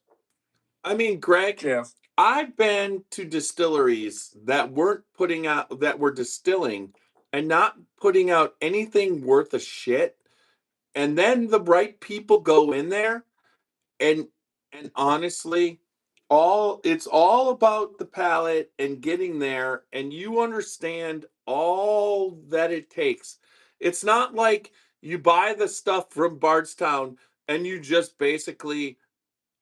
I mean, Greg, Jeff, I've been to distilleries that were distilling and not putting out anything worth a shit. And then the right people go in there and honestly, it's all about the palate and getting there, and you understand all that it takes. It's not like you buy the stuff from Bardstown and you just basically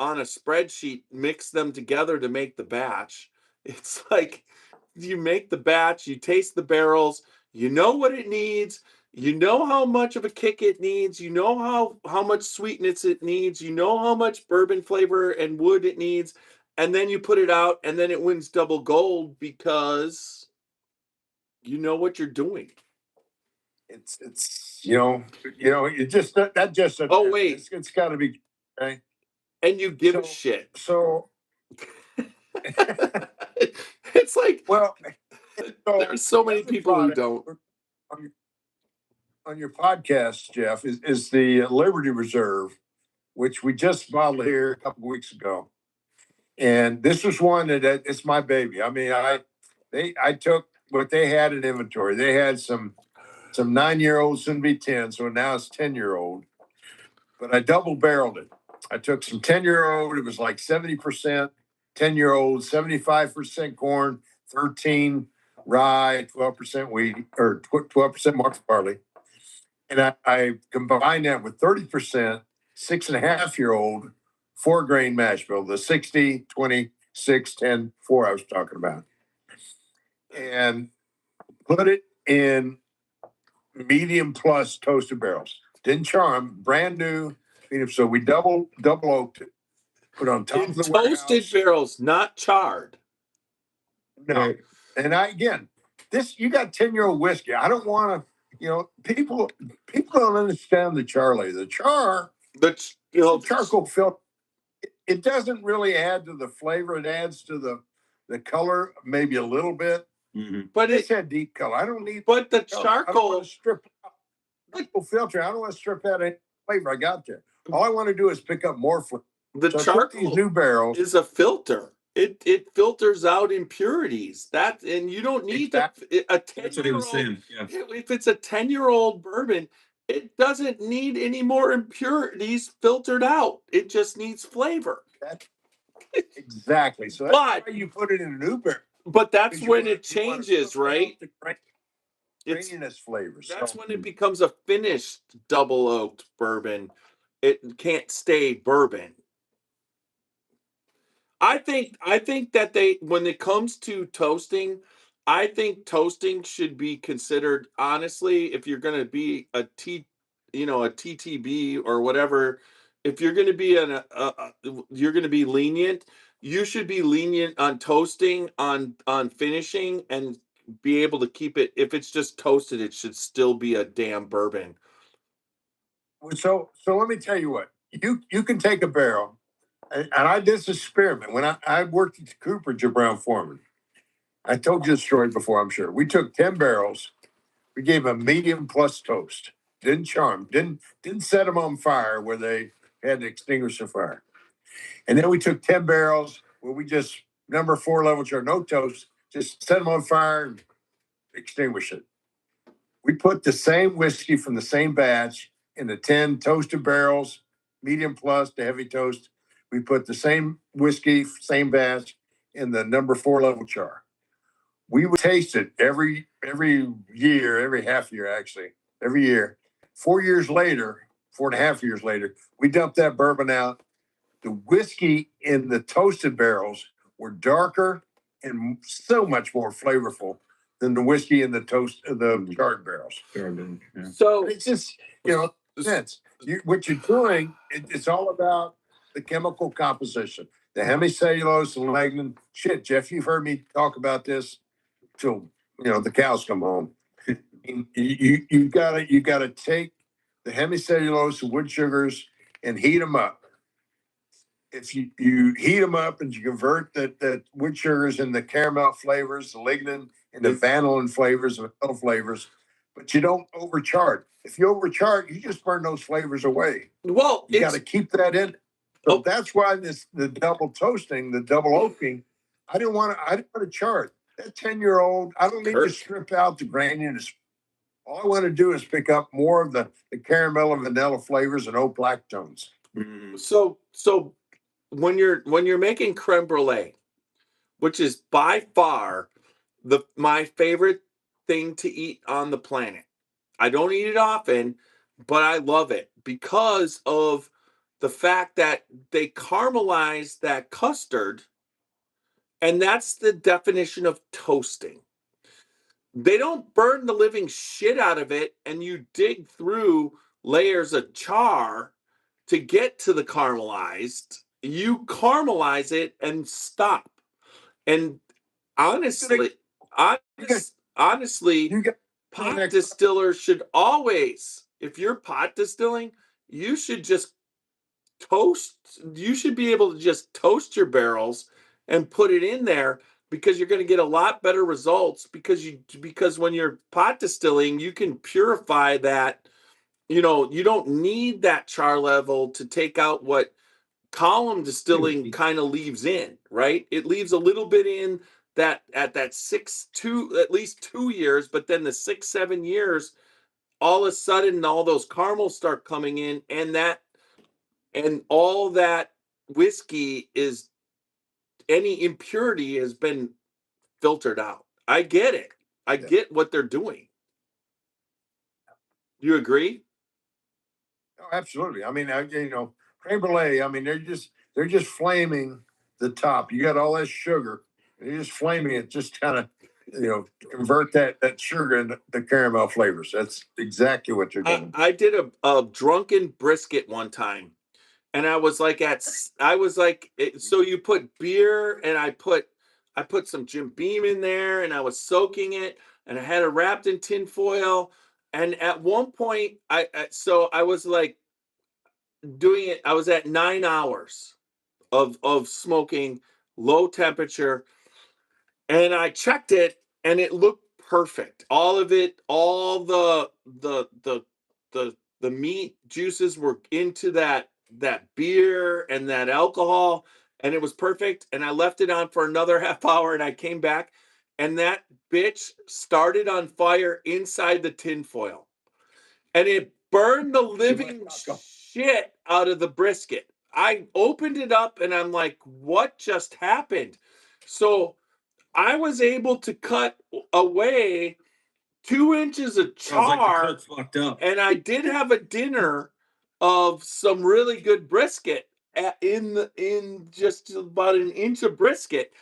on a spreadsheet mix them together to make the batch. It's like you make the batch, you taste the barrels, you know what it needs, You know how much of a kick it needs. You know how much sweetness it needs. You know how much bourbon flavor and wood it needs. And then you put it out and then it wins double gold because you know what you're doing. It's it just that just Oh, wait. it's got to be okay. And you give a shit. So It's like, well, there's so the many other people who product don't. on your podcast, Jeff, is the Liberty Reserve, which we just bottled here a couple of weeks ago. And this was one that it's my baby. I mean, I took what they had in inventory. They had some 9-year-olds, soon be 10, so now it's 10-year-old. But I double barreled it. I took some 10-year-old. It was like 70% 10-year-old, 75% corn, 13 rye, 12% wheat, or 12% malt barley. And I combined that with 30% 6.5-year-old 4-grain mash bill, the 60, 20, 6, 10, 4 I was talking about. And put it in medium plus toasted barrels. Didn't charm, brand new. So we double oaked it. Put on top In of the toasted warehouse. barrels, not charred. No. And you got 10-year-old whiskey. I don't want to, people don't understand the Charlie. The charcoal filter, it doesn't really add to the flavor. It adds to the color, maybe a little bit. Mm-hmm. But it's had deep color. I don't need. But the color. I don't charcoal want to strip charcoal filter. I don't want to strip out any flavor I got there. All I want to do is pick up more flavor. The So charcoal these new barrels is a filter. It filters out impurities. And you don't need Exactly. a That's what he was 10-year-old. saying. Yeah. If it's a 10-year-old bourbon, it doesn't need any more impurities filtered out. It just needs flavor. Exactly. So that's why you put it in an Uber. But that's when it changes, right? It's graininess flavors. That's when it becomes a finished double oaked bourbon. It can't stay bourbon. I think that when it comes to toasting, I think toasting should be considered, honestly, if you're going to be a TTB or whatever, if you're going to be you're going to be lenient, you should be lenient on toasting, on finishing, and be able to keep it. If it's just toasted, it should still be a damn bourbon. So let me tell you what, you can take a barrel, and I did this experiment when I worked at the Cooperage at Brown Foreman. I told you the story before, I'm sure. We took 10 barrels, we gave them medium plus toast, didn't charm, didn't set them on fire where they had to extinguish the fire. And then we took 10 barrels where we just number 4 level char, no toast, just set them on fire and extinguish it. We put the same whiskey from the same batch in the 10 toasted barrels, medium plus to heavy toast. We put the same whiskey, same batch in the number 4 level char. We would taste it every year, every half year, actually, every year. 4 years later, 4.5 years later, we dumped that bourbon out. The whiskey in the toasted barrels were darker and so much more flavorful than the whiskey in the charred barrels. Yeah. So it's just, sense. What you're doing, it's all about the chemical composition, the hemicellulose and lignin. Shit, Jeff, you've heard me talk about this till the cows come home. You gotta take the hemicellulose and wood sugars and heat them up. If you heat them up and you convert that wood sugars and the caramel flavors, the lignin and the vanillin flavors, the vanilla flavors, but you don't overcharge. If you overcharge, you just burn those flavors away. Well, you got to keep that in. So that's why the double toasting, the double oaking, I didn't want to charge. That 10-year-old, I don't need to strip out the graininess. All I want to do is pick up more of the caramel and vanilla flavors and oak black tones. So when you're making creme brulee, which is by far my favorite thing to eat on the planet. I don't eat it often, but I love it because of the fact that they caramelize that custard, and that's the definition of toasting. they don't burn the living shit out of it, and you dig through layers of char to get to the caramelized. You caramelize it and stop. And honestly, honestly, pot distillers should always, if you're pot distilling, you should just toast. You should be able to just toast your barrels and put it in there, because you're going to get a lot better results, because when you're pot distilling, you can purify that. You know, you don't need that char level to take out what column distilling kind of leaves in, right? It leaves a little bit in that at that at least 2 years, but then the 6, 7 years, all of a sudden all those caramels start coming in, and all that whiskey is, any impurity has been filtered out. I get it. I get what they're doing. You agree? Oh, absolutely. I mean, creme brulee. I mean, they're just flaming the top. You got all that sugar. You're just flaming it, just kind of, convert that sugar into the caramel flavors. That's exactly what you're doing. I did a drunken brisket one time, and I was like, so you put beer, and I put some Jim Beam in there, and I was soaking it, and I had it wrapped in tin foil. And at one point, so I was like doing it. I was at 9 hours of smoking, low temperature, and I checked it, and it looked perfect. All of it, all the meat juices were into that beer and that alcohol, and it was perfect. And I left it on for another half hour, and I came back, and that bitch started on fire inside the tinfoil, and it burned the living shit out of the brisket. I opened it up, and I'm like, what just happened? So I was able to cut away 2 inches of char, like fucked up. and I did have a dinner of some really good brisket in just about an inch of brisket.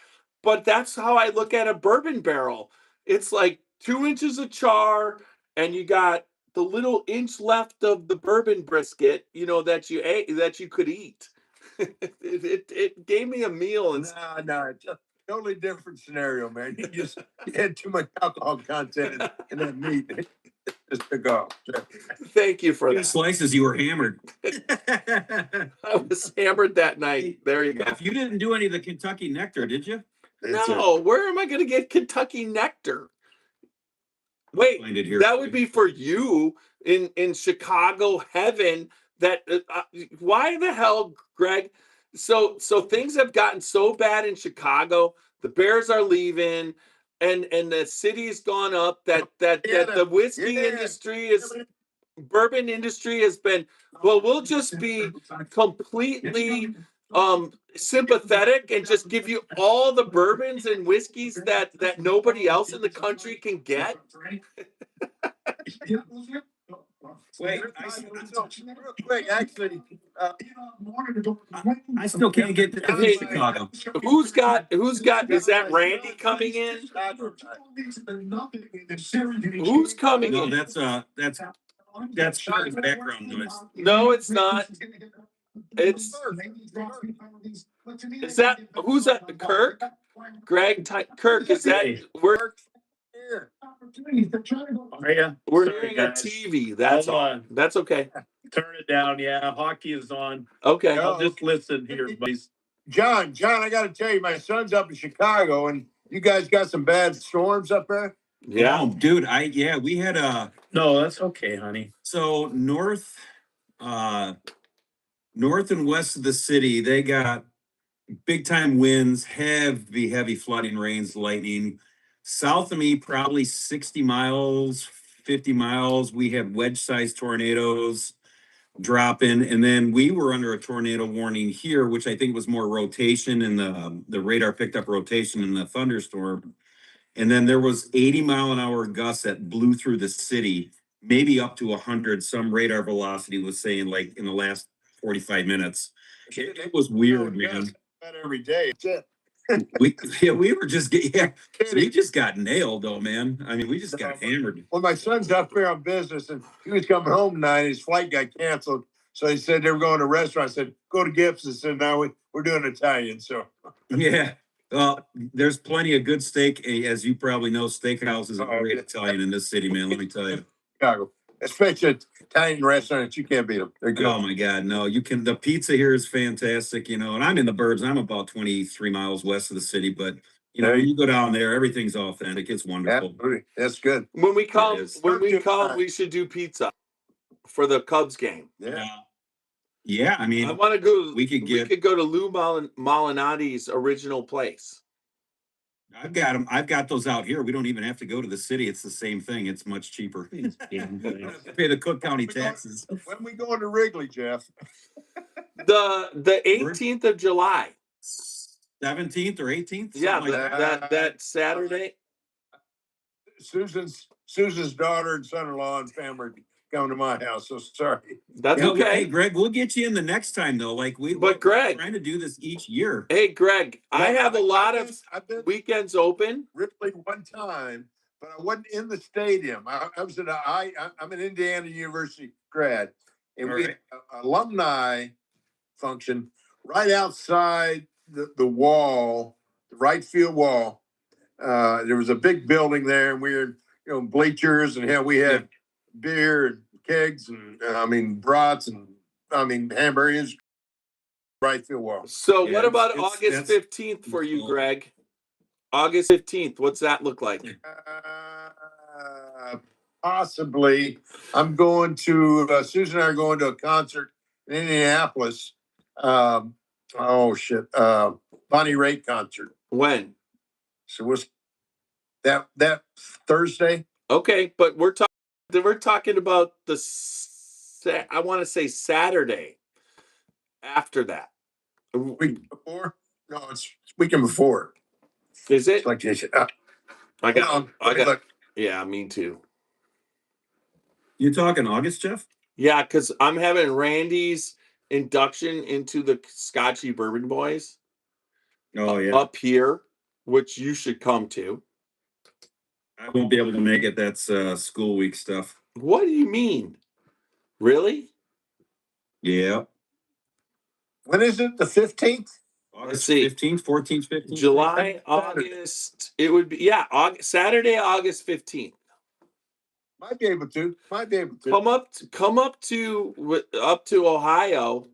But that's how I look at a bourbon barrel. It's like 2 inches of char, and you got the little inch left of the bourbon brisket, that you ate, that you could eat. It gave me a meal. And No, just totally different scenario, man. You had too much alcohol content in that meat. Just took off. Thank you for Two that. slices, you were hammered. I was hammered that night. There you go. If you didn't do any of the Kentucky nectar, did you? No, where am I going to get Kentucky nectar? Wait, that would be for you in Chicago heaven. That why the hell, Greg? So things have gotten so bad in Chicago. The Bears are leaving, and the city's gone up. That the whiskey industry is. Bourbon industry has been, well, we'll just be completely sympathetic and just give you all the bourbons and whiskeys that nobody else in the country can get. Wait, real quick, actually, I still can't get to Hey, Chicago. Who's got? Is that Randy coming in? Who's coming No, in? that's Sean's background noise. No, it's not. It's Is that who's that? Kirk? Greg? Kirk? Is that we're We're hearing a TV? That's on. That's okay. Turn it down. Yeah, hockey is on. Okay. I'll just listen here, buddies. John, I got to tell you, my son's up in Chicago, and you guys got some bad storms up there. Yeah, oh, dude. We had No, that's okay, honey. So north and west of the city, they got big time winds, heavy flooding, rains, lightning. South of me, probably 60 miles, 50 miles. We had wedge-sized tornadoes dropping, and then we were under a tornado warning here, which I think was more rotation, and the radar picked up rotation in the thunderstorm. And then there was 80-mile-an-hour gusts that blew through the city, maybe up to 100. Some radar velocity was saying, like, in the last 45 minutes. It was weird, man. Every day. We were just we just got nailed though, man. I mean, we just got hammered. Well, my son's up here on business, and he was coming home tonight. His flight got canceled, so he said they were going to a restaurant. I said, "Go to Gibbs." I said, "No, we're doing Italian." So yeah, there's plenty of good steak, as you probably know. Steakhouses are great Italian in this city, man. Let me tell you, Chicago, especially Italian restaurants, you can't beat them. They're good. Oh my God, no, you can. The pizza here is fantastic, and I'm in the burbs. I'm about 23 miles west of the city, but when you go down there, everything's authentic. It's wonderful. Absolutely. That's good. When we come, we should do pizza for the Cubs game. Yeah. I mean, I want to go. We could go to Lou Malinati's original place. I've got them. I've got those out here. We don't even have to go to the city. It's the same thing. It's much cheaper. Pay the Cook County taxes. When we go to Wrigley, Jeff? The 18th of July. 17th or 18th? Yeah, like that Saturday. Susan's daughter and son-in-law and family coming to my house. So sorry. That's okay. Hey, Greg, we'll get you in the next time though. But Greg, we're trying to do this each year. Hey, Greg, I have a lot of weekends open. Ripley one time, but I wasn't in the stadium. I was I'm an Indiana University grad, and we had an alumni function right outside the wall, the right field wall. There was a big building there, and we were bleachers, and we had beer and kegs and brats and hamburgers. Right field wall. So what about August 15th for you, Greg? August 15th. What's that look like? Possibly. I'm going to Susan and I are going to a concert in Indianapolis. Bonnie Raitt concert. When? So was that Thursday? Okay, but we're talking about I want to say Saturday after that. Week before? No, it's weekend before. Is it? It's like I got. Yeah, me too. You talking August, Jeff? Yeah, because I'm having Randy's induction into the Scotchy Bourbon Boys. Oh yeah, up here, which you should come to. I won't be able to make it. That's school week stuff. What do you mean? Really? Yeah. When is it? The 15th? Let's see. 15th, 14th, 15th. July, August. It would be Saturday, August 15th. Might be able to. Come up to Ohio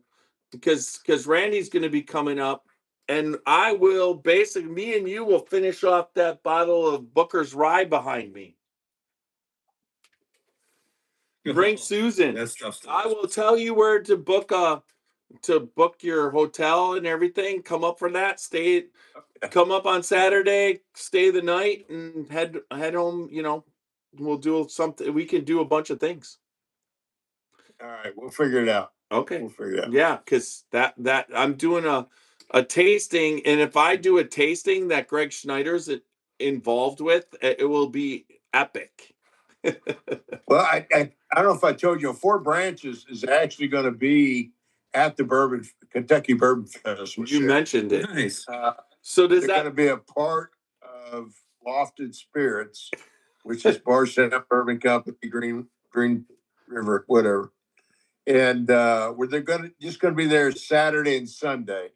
because Randy's going to be coming up, and I will basically me and you will finish off that bottle of Booker's Rye behind me. Bring Susan. That stuff's I will tell you where to book your hotel and everything. Come up for that. Come up on Saturday, stay the night, and head home. We'll do something. We can do a bunch of things. All right, we'll figure it out. Okay, we'll figure it out. Yeah, because that I'm doing a tasting, and if I do a tasting that Greg Schneider's involved with, it will be epic. Well, I don't know if I told you, Four Branches is actually going to be at the Kentucky Bourbon Festival. You mentioned it. Nice. So does that going to be a part of Lofted Spirits, which is Barstow Bourbon Company, Green River, whatever. And where they're going to be there Saturday and Sunday.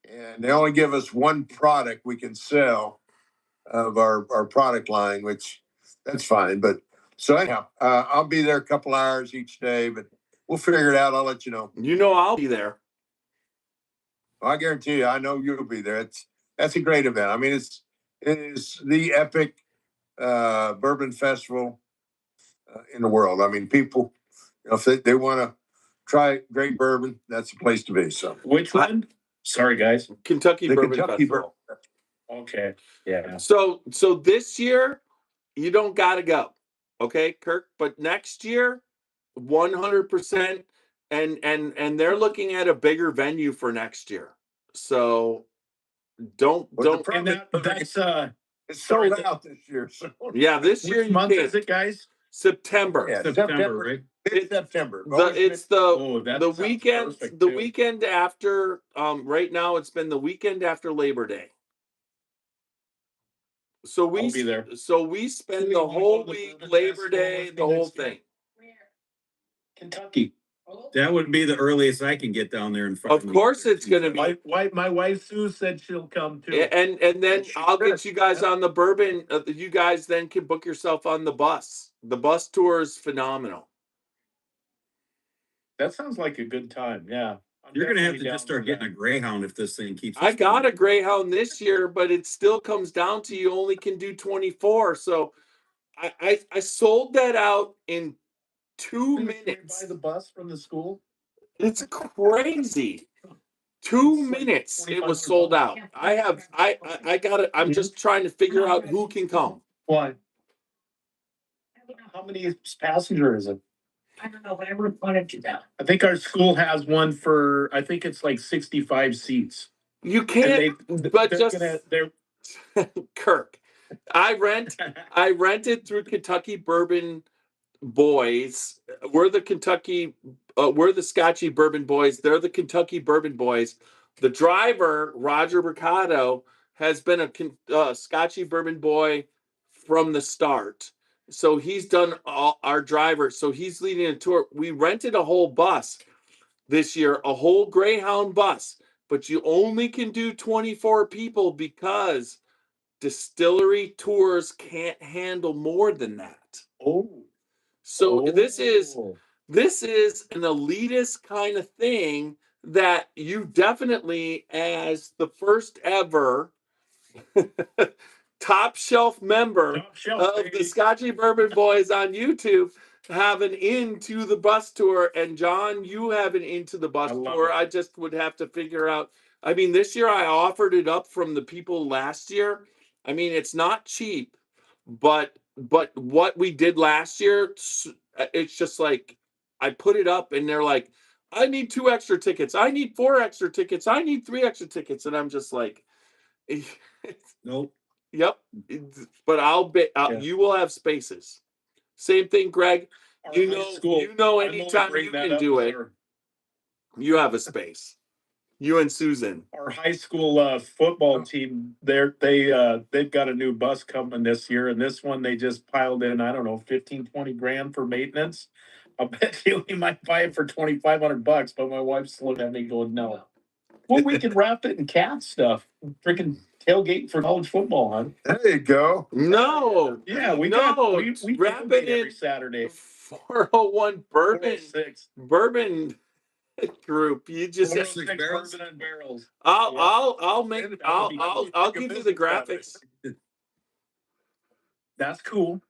And they only give us one product we can sell of our product line, which that's fine. But so anyhow, I'll be there a couple hours each day, but we'll figure it out. I'll let you know. I'll be there. Well, I guarantee you, I know you'll be there. That's a great event. I mean, it is the epic bourbon festival in the world. I mean, people, if they want to try great bourbon, that's the place to be. So, which one? Sorry, guys. Kentucky Bourbon Festival. Okay. Yeah. So this year, you don't got to go. Okay, Kirk. But next year, 100%. And they're looking at a bigger venue for next year. So don't. It's sold out this year. So. Yeah, this year. Which month is it, guys? September. Yeah, September, right? September. It's the weekend. The weekend after. Right now, it's been the weekend after Labor Day. So I'll be there. So we spend the whole week, Labor Day, the whole thing. Kentucky. That would be the earliest I can get down there in front Of course it's gonna be. My wife Sue said she'll come too. And then I'll get you guys on the bourbon. You guys then can book yourself on the bus. The bus tour is phenomenal. That sounds like a good time. Yeah. You're gonna have to just start getting a Greyhound if this thing keeps. I got a Greyhound this year, but it still comes down to you only can do 24. So I sold that out in 2 minutes. Buy the bus from the school. It's crazy. 2 minutes it was sold out. I got it. I'm just trying to figure out who can come. Why? How many passenger is it? I don't know, whatever wanted to know. I think our school has one for, I think it's like 65 seats. You can't, but just they're Kirk. I rented through Kentucky Bourbon Boys. We're the Scotchy Bourbon Boys. They're the Kentucky Bourbon Boys. The driver, Roger Mercado, has been a Scotchy Bourbon Boy from the start. So he's done all our drivers. So he's leading a tour. We rented a whole bus this year, a whole Greyhound bus, but you only can do 24 people because distillery tours can't handle more than that. So this is an elitist kind of thing that you definitely, as the first ever top shelf member of the Scotchy Bourbon Boys on YouTube, have an into the bus tour. And John, you have an into the bus tour. I just would have to figure out. I mean, this year I offered it up from the people last year. I mean, it's not cheap, but what we did last year, it's just like I put it up and they're like, I need 2 extra tickets. I need 4 extra tickets. I need 3 extra tickets. And I'm just like, nope. Yep. But I'll bet you will have spaces. Same thing, Greg. You know, anytime you can do it, you have a space. You and Susan. Our high school football team, they've got a new bus coming this year, and this one they just piled in, I don't know, 15, 20 grand for maintenance. I bet you we might buy it for $2,500, but my wife's looking at me going, no. Well, we can wrap it in cat stuff. Freaking tailgate for college football, huh? There you go. No. Yeah, we wrap it in every Saturday. 401 bourbon group. You just have 6 bourbon and barrels. I'll give you the graphics. That's cool.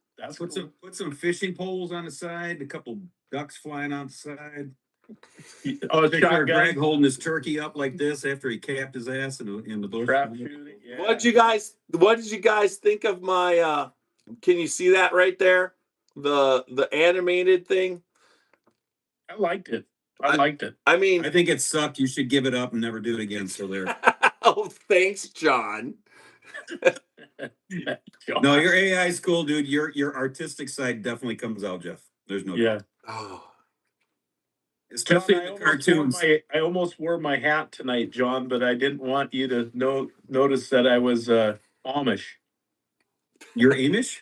Put some fishing poles on the side, a couple ducks flying on the side. Greg holding his turkey up like this after he capped his ass in the bush. Yeah. What did you guys think of my can you see that right there? The animated thing? I liked it. I mean, I think it sucked. You should give it up and never do it again. So there. Oh, thanks, John. No, your AI is cool, dude. Your artistic side definitely comes out, Jeff. There's no doubt. Oh. Especially in the cartoons. I almost wore my hat tonight, John, but I didn't want you to notice that I was Amish. You're Amish?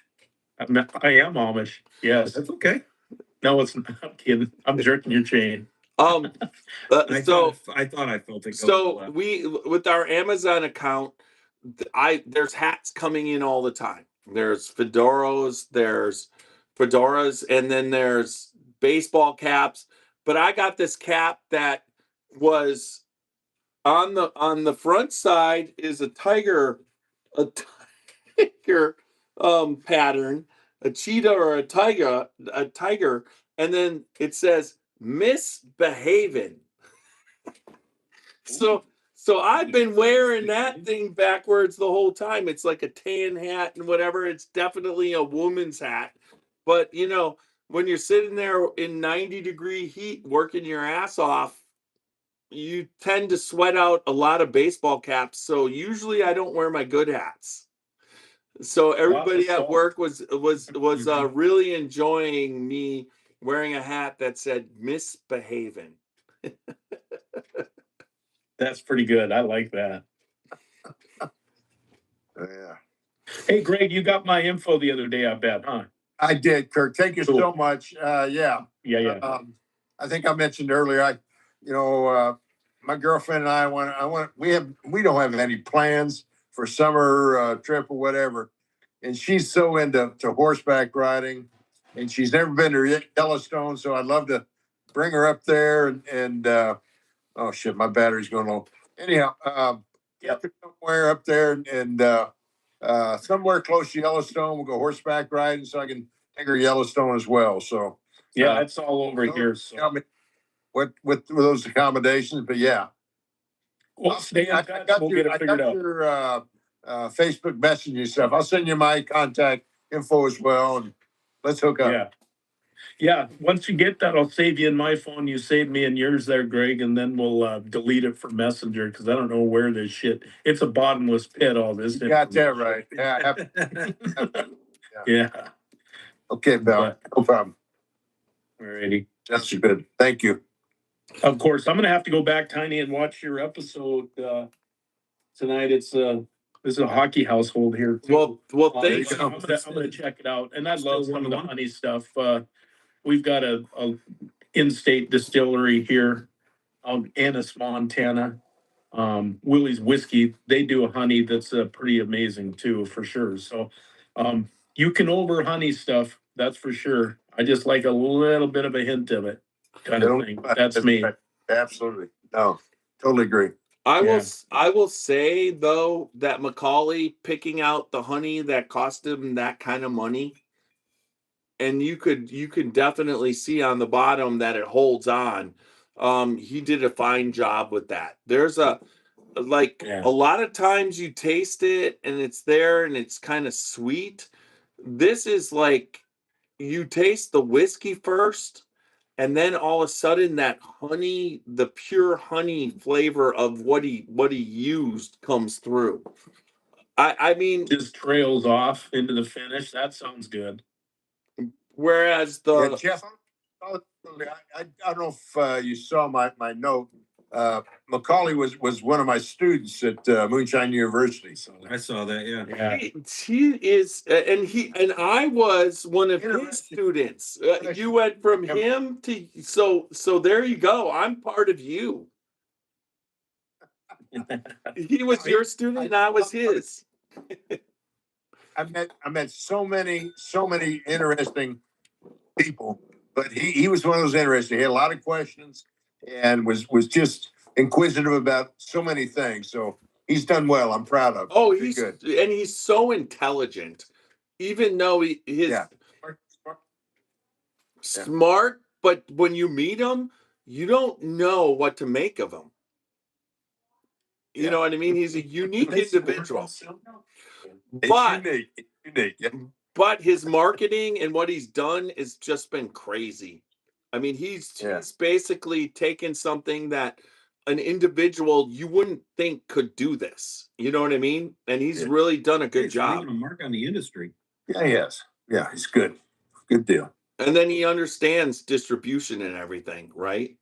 I am Amish. Yes. That's okay. No, it's not. I'm kidding. I'm jerking your chain. I thought I felt it. So we, with our Amazon account, there's hats coming in all the time. There's fedoras, and then there's baseball caps. But I got this cap that was on the front side is a tiger pattern, a cheetah or a tiger, and then it says misbehaving. So I've been wearing that thing backwards the whole time. It's like a tan hat and whatever. It's definitely a woman's hat. But you know, when you're sitting there in 90-degree heat working your ass off, you tend to sweat out a lot of baseball caps. So usually I don't wear my good hats. So everybody at work was really enjoying me wearing a hat that said misbehaving. That's pretty good. I like that. Yeah. Hey, Greg, you got my info the other day, I bet, huh? I did, Kirk. Thank you so much. Yeah. Yeah. I think I mentioned earlier, my girlfriend and we don't have any plans for summer trip or whatever. And she's so into horseback riding, and she's never been to Yellowstone. So I'd love to bring her up there and oh shit, my battery's going low. Anyhow, get her somewhere up there and somewhere close to Yellowstone. We'll go horseback riding so I can take her to Yellowstone as well. So yeah, it's all over here. So tell me with those accommodations, but yeah. Well, stay in touch. We'll get it figured out. Your Facebook Messenger stuff. I'll send you my contact info as well, and let's hook up. Yeah. Once you get that, I'll save you in my phone. You save me in yours there, Greg, and then we'll delete it from Messenger because I don't know where this shit. It's a bottomless pit. All this. You got that right. Yeah. Yeah. Okay, Bill. No problem. Alrighty. That's good. Thank you. Of course, I'm gonna have to go back, Tiny, and watch your episode tonight. It's a hockey household here. Well, thanks. I'm gonna check it out, and I love some of the honey stuff. We've got a in-state distillery here out in Ennis, Montana. Willie's Whiskey. They do a honey that's pretty amazing too, for sure. So, you can over honey stuff. That's for sure. I just like a little bit of a hint of it, kind of thing. That's me. Absolutely. No, totally agree. I will say though that Macaulay picking out the honey that cost him that kind of money, and you can definitely see on the bottom that it holds on. He did a fine job with that. There's a lot of times you taste it and it's there and it's kind of sweet. This is like you taste the whiskey first, and then all of a sudden that honey, the pure honey flavor of what he used comes through. I mean, just trails off into the finish. That sounds good. Whereas Jeff, I don't know if you saw my note. Macaulay was one of my students at Moonshine University. So I saw that. Yeah. He is, and I was one of his students. You went from him to so there you go. I'm part of you. He was your student, and I was his. I met so many interesting people, but he was one of those interesting. He had a lot of questions and was just inquisitive about so many things. So he's done well. I'm proud of him. Oh, he's good, and he's so intelligent, even though smart. But when you meet him, you don't know what to make of him. You know what I mean? He's a unique individual. But unique. Yeah. But his marketing and what he's done has just been crazy. I mean, he's basically taken something that an individual you wouldn't think could do this. You know what I mean? And he's really done a good job. Leaving a mark on the industry. Yeah, he is. Yeah, he's good. Good deal. And then he understands distribution and everything, right?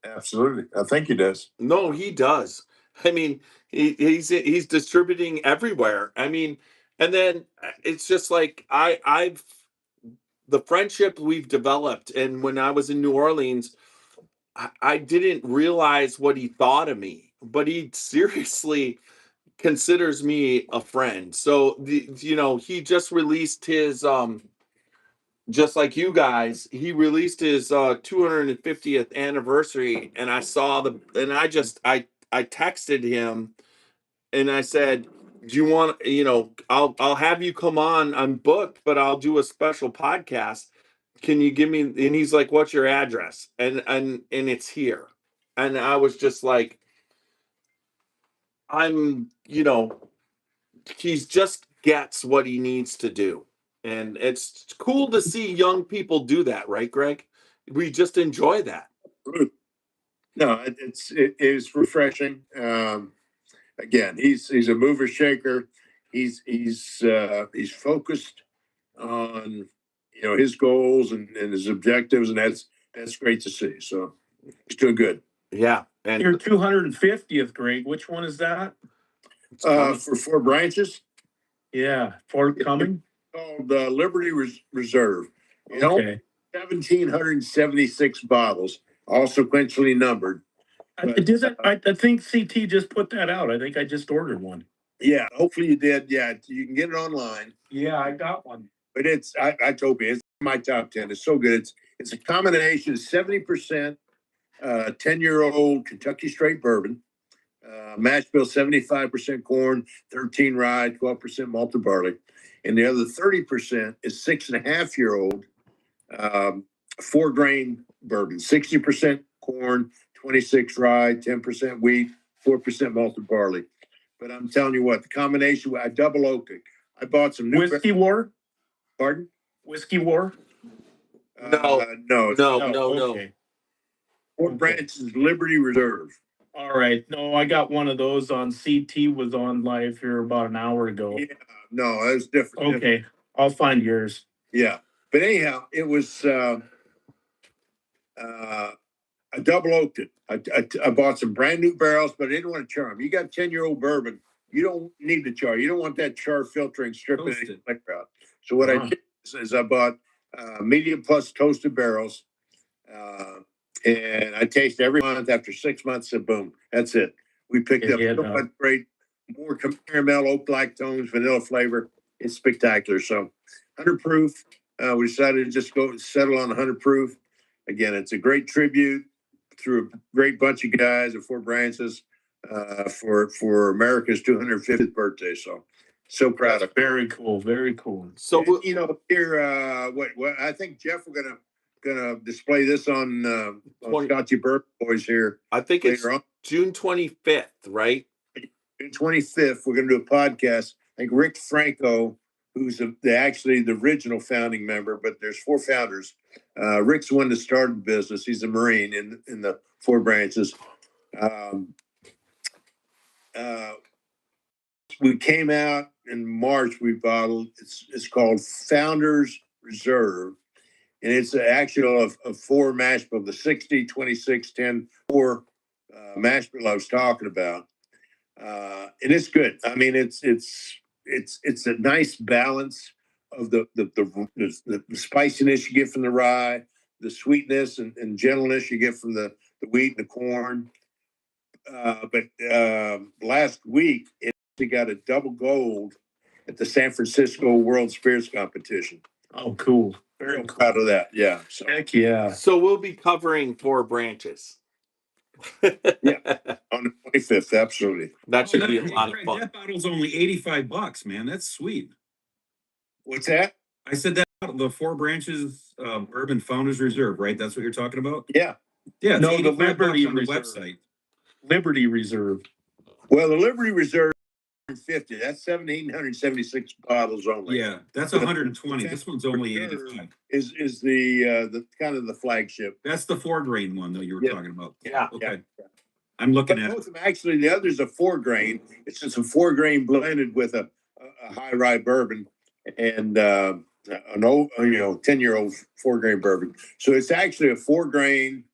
Absolutely. I think he does. No, he does. I mean, he's distributing everywhere. I mean, and then it's just like I've the friendship we've developed, and when I was in New Orleans, I didn't realize what he thought of me, but he seriously considers me a friend. So he just released his just like you guys, he released his 250th anniversary, and I texted him and I said, do you want, I'll have you come on. I'm booked, but I'll do a special podcast. Can you give me, and he's like, what's your address? And it's here. And I was just like, he's just gets what he needs to do. And it's cool to see young people do that, right, Greg? We just enjoy that. No, it is refreshing. Again, he's a mover shaker. He's focused on his goals and his objectives, and that's great to see. So he's doing good. Yeah, and your 250th, Greg. Which one is that? For Four Branches. Yeah, forthcoming. Called Liberty Reserve. Okay. 1,776 bottles, all sequentially numbered. I think CT just put that out. I think I just ordered one. Yeah, hopefully you did. Yeah, you can get it online. Yeah, I got one. But I told you, it's my top 10. It's so good. It's a combination of 70% 10-year-old Kentucky straight bourbon, mash bill 75% corn, 13 rye, 12% malted barley. And the other 30% is 6.5-year-old 4-grain bourbon, 60% corn, 26 rye, 10% wheat, 4% malted barley. But I'm telling you what, the combination, I double oaked it. I bought some new Whiskey War. Pardon? Whiskey War. No. Okay. Fort Branch's Liberty Reserve. All right. No, I got one of those on CT was on live here about an hour ago. Yeah, no, that's different. Okay. I'll find yours. Yeah. But anyhow, it was I double oaked it. I bought some brand new barrels, but I didn't want to char them. You got 10-year-old bourbon, you don't need to char. You don't want that char filtering stripping any liquor out. So what I did is I bought medium plus toasted barrels, and I taste every month. After 6 months, and boom, that's it. We picked up so much great, more caramel, oak like tones, vanilla flavor. It's spectacular. So 100 proof. We decided to just go settle on 100 proof. Again, it's a great tribute through a great bunch of guys at Fort Branches for America's 250th birthday. So proud of it. Very cool. Very cool. So and, here, what I think Jeff, we're gonna display this on Scotchy Bourbon Boys here. I think it's June 25th, right? June 25th, we're gonna do a podcast. I think Rick Franco, who's actually the original founding member, but there's 4 founders. Rick's the one that started the business. He's a Marine in the Fort Branches. We came out in March. We bottled. It's called Founders Reserve, and it's actually a 4 mash bill, the 60, 26, 10, 4 mash bill I was talking about, and it's good. I mean, it's a nice balance of the spiciness you get from the rye, the sweetness and gentleness you get from the wheat and the corn. But last week it got a double gold at the San Francisco World Spirits Competition. Oh, cool. Very proud of that. Yeah. So. Heck yeah. So we'll be covering 4 branches. Yeah, on the 25th, absolutely. That should be a lot of fun. That bottle's only $85, man. That's sweet. What's that? I said that the 4 Branches Bourbon Founders Reserve, right? That's what you're talking about? Yeah. Yeah. No, the Liberty on the website. Liberty Reserve. Well, the Liberty Reserve 50. That's 1,776 bottles only. Yeah, that's 120. This one's only 85. Is the kind of the flagship. That's the 4-grain one though you were talking about. Yeah. Okay. Yeah. I'm looking at both of them. Actually, the other's a 4-grain. It's just a 4-grain blended with a high rye bourbon and an old 10-year-old 4-grain bourbon. So it's actually a 4-grain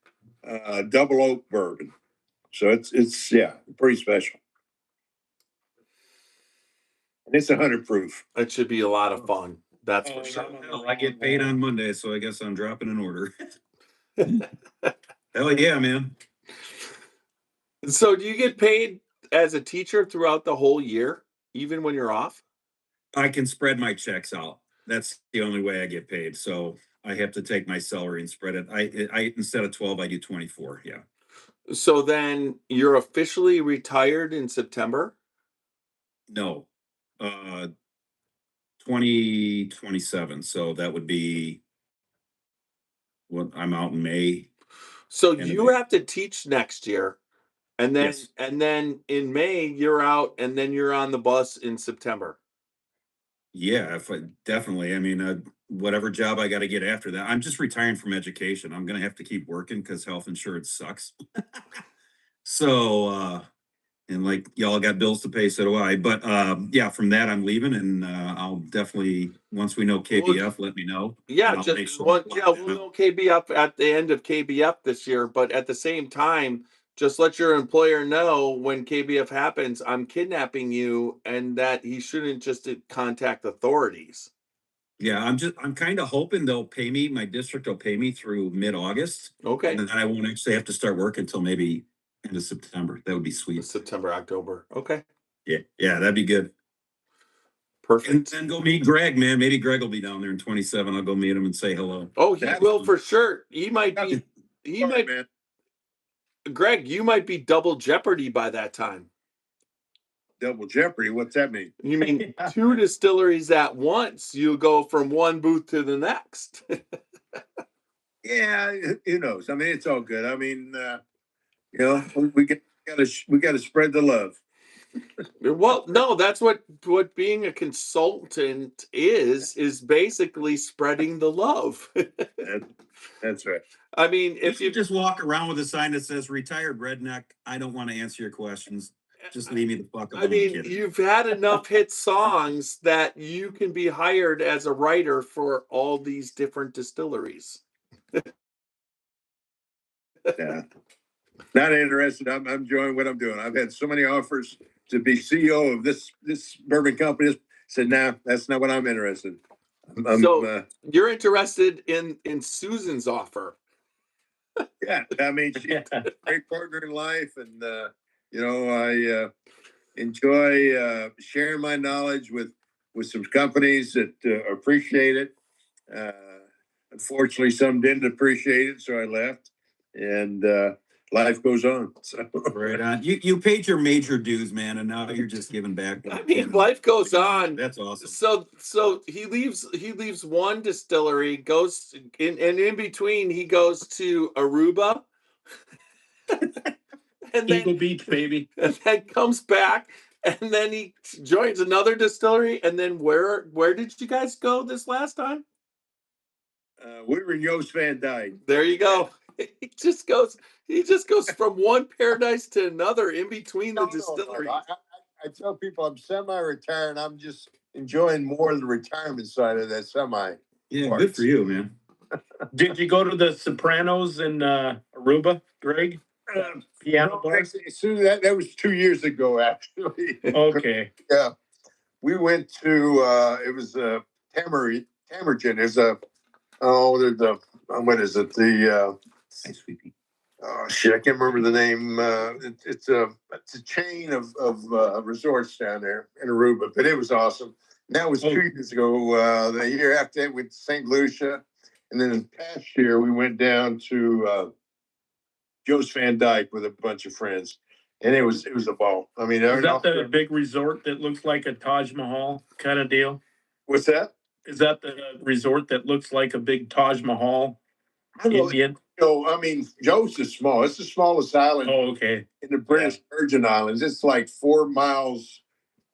double oak bourbon. So it's pretty special. And it's 100 proof. It should be a lot of fun. That's for sure. Hell, I get paid on Monday, so I guess I'm dropping an order. Hell yeah, man. So do you get paid as a teacher throughout the whole year, even when you're off? I can spread my checks out. That's the only way I get paid. So I have to take my salary and spread it. I instead of 12, I do 24. Yeah. So then you're officially retired in September? No. 2027. So that would be when I'm out in May. So you have to teach next year. And then in May you're out and then you're on the bus in September. Yeah, definitely. I mean, whatever job I got to get after that. I'm just retiring from education. I'm going to have to keep working because health insurance sucks. So, and like y'all got bills to pay, so do I. But yeah, from that I'm leaving, and I'll definitely once we know KBF, let me know. Yeah, we'll know KBF at the end of KBF this year. But at the same time, just let your employer know when KBF happens, I'm kidnapping you, and that he shouldn't just contact authorities. Yeah, I'm kind of hoping they'll pay me. My district will pay me through mid-August, Okay. and then I won't actually have to start work until maybe end of September. That would be sweet. September, October. Okay. Yeah, that'd be good. Perfect. And then go meet Greg, man. Maybe Greg will be down there in 27. I'll go meet him and say hello. Oh, he will for sure. He might be. He might. man. Greg, you might be double jeopardy by that time. Double jeopardy. What's that mean? You mean two distilleries at once? You go from one booth to the next. Yeah, who knows? I mean, it's all good. I mean, you know, we got to spread the love. Well, no, that's what being a consultant is basically spreading the love. That's right. I mean, If you just walk around with a sign that says "Retired Redneck," I don't want to answer your questions. Just leave me the fuck alone. I mean, you've had enough hit songs that you can be hired as a writer for all these different distilleries. Yeah. Not interested. I'm enjoying what I'm doing. I've had so many offers to be CEO of this bourbon company. Said, nah, that's not what I'm interested. So you're interested in Susan's offer? Yeah, I mean, she's a great partner in life, and you know, I enjoy sharing my knowledge with some companies that appreciate it. Unfortunately, some didn't appreciate it, so I left, and life goes on. So. Right on. You paid your major dues, man, and now you're just giving back. I mean, life goes on. That's awesome. So he leaves one distillery, goes in between he goes to Aruba. And Eagle Beach, baby. And then comes back, and then he joins another distillery. And then where did you guys go this last time? We were in Joost Van Dyke. There you go. He just goes from one paradise to another in between the distilleries. No. I tell people I'm semi-retired, and I'm just enjoying more of the retirement side of that semi. Yeah, parts. Good for you, man. Did you go to the Sopranos in Aruba, Greg? Piano bar? Actually, that was 2 years ago, actually. Okay. Yeah. We went to it was Tamergen. There's what is it? Oh shit, I can't remember the name. It's a chain of resorts down there in Aruba, but it was awesome. And that was 2 years ago. The year after that, we went to St. Lucia, and then the past year we went down to Joost Van Dyke with a bunch of friends, and it was a ball. I mean, is that the big resort that looks like a Taj Mahal kind of deal? What's that? Is that the resort that looks like a big Taj Mahal Indian? No, I mean, Joost is small. It's the smallest island. Oh, okay. In the British Virgin Islands. It's like 4 miles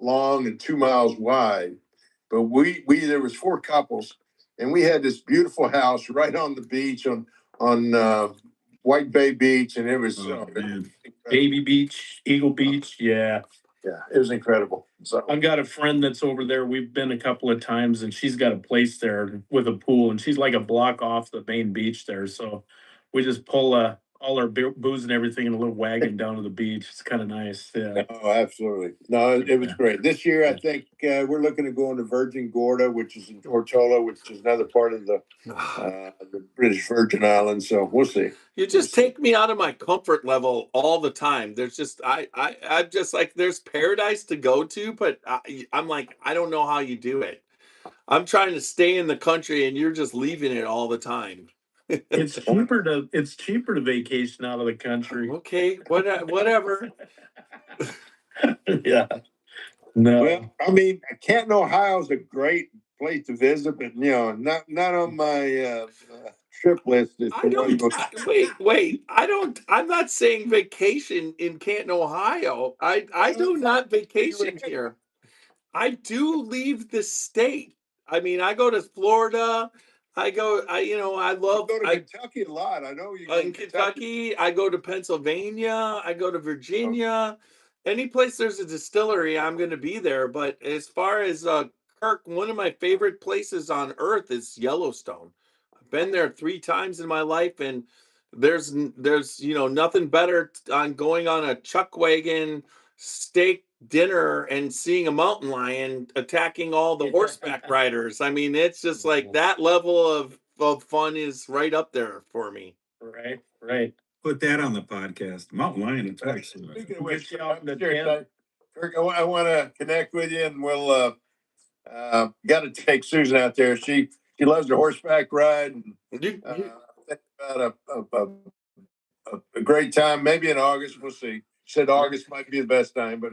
long and 2 miles wide. But we there was 4 couples, and we had this beautiful house right on the beach on White Bay Beach, and it was Baby Beach, Eagle Beach, yeah, it was incredible. So I've got a friend that's over there. We've been a couple of times, and she's got a place there with a pool, and she's like a block off the main beach there. So we just pull all our booze and everything in a little wagon down to the beach. It's kind of nice. Yeah. Oh, absolutely. No, it was great. This year, I think we're looking to go into Virgin Gorda, which is in Tortola, which is another part of the British Virgin Islands. So we'll see. You just take me out of my comfort level all the time. There's just I'm just like, there's paradise to go to, but I'm like, I don't know how you do it. I'm trying to stay in the country, and you're just leaving it all the time. It's cheaper to vacation out of the country. Okay, whatever. Yeah. No. Well, I mein Canton, Ohio is a great place to visit, but not on my trip list. Wait. I'm not saying vacation in Canton, Ohio. I do not vacation here. I do leave the state. I mean, I go to Florida. I love. You go to Kentucky a lot. I know you go in Kentucky. I go to Pennsylvania. I go to Virginia. Any place there's a distillery, I'm going to be there. But as far as Kirk, one of my favorite places on earth is Yellowstone. I've been there 3 times in my life, and there's nothing better on going on a chuck wagon steak dinner and seeing a mountain lion attacking all the horseback riders. I mean, it's just like that level of fun is right up there for me. Right. Put that on the podcast. Mountain lion attacks. Speaking of We'll which, get you out in the seriously, Kirk, I want to connect with you, and we'll got to take Susan out there. She loves the horseback ride. And, You- think about a great time. Maybe in August, we'll see. She said August might be the best time, but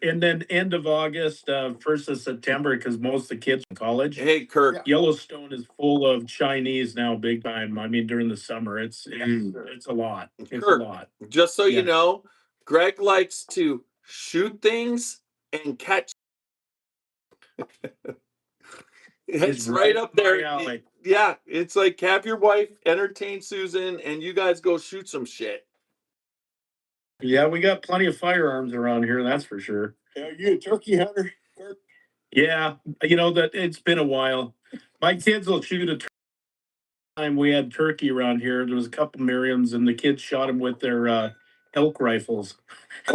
And then end of August, 1st of September, because most of the kids in college. Hey, Kirk. Yeah. Yellowstone is full of Chinese now, big time. I mean, during the summer, it's a lot. It's Kirk, a lot. just so Yeah. you know, Greg likes to shoot things and catch. It's right up there. Yeah, it's like have your wife entertain Susan, and you guys go shoot some shit. Yeah, we got plenty of firearms around here, that's for sure. are you a turkey hunter, Kirk? Yeah, that it's been a while. My kids will shoot a time we had turkey around here. There was a couple Miriams, and the kids shot them with their elk rifles.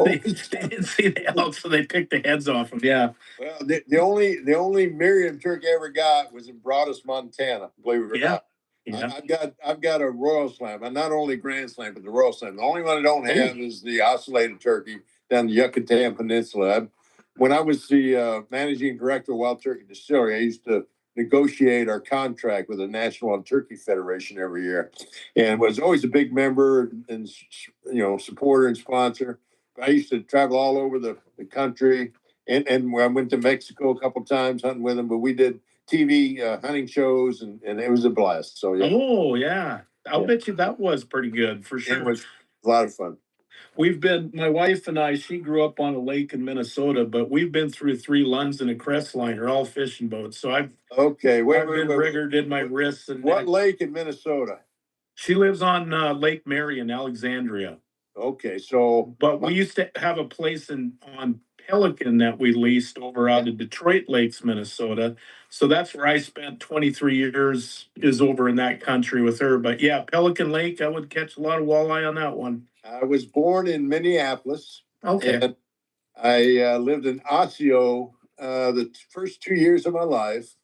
They didn't see the elk, so they picked the heads off them. Yeah. Well, the only Miriam turkey I ever got was in Broadus, Montana. Believe it or not. Yeah. I've got a Royal Slam, and not only Grand Slam, but the Royal Slam. The only one I don't have is the oscillated turkey down the Yucatan Peninsula. When I was the managing director of Wild Turkey Distillery, I used to negotiate our contract with the National Wild Turkey Federation every year, and was always a big member and supporter and sponsor. I used to travel all over the country, and I went to Mexico a couple times hunting with them. But we did TV hunting shows, and it was a blast. So yeah. Oh yeah, I'll bet you that was pretty good for sure. It was a lot of fun. My wife and I, she grew up on a lake in Minnesota, but we've been through 3 Lunds and a Crestliner, all fishing boats. So I've been riggered in my wrists. And what lake in Minnesota? She lives on Lake Mary in Alexandria. Okay, so but we used to have a place on Pelican that we leased over out of Detroit Lakes, Minnesota. So that's where I spent 23 years is over in that country with her. But yeah, Pelican Lake, I would catch a lot of walleye on that one. I was born in Minneapolis. Okay. And I lived in Osseo the first 2 years of my life.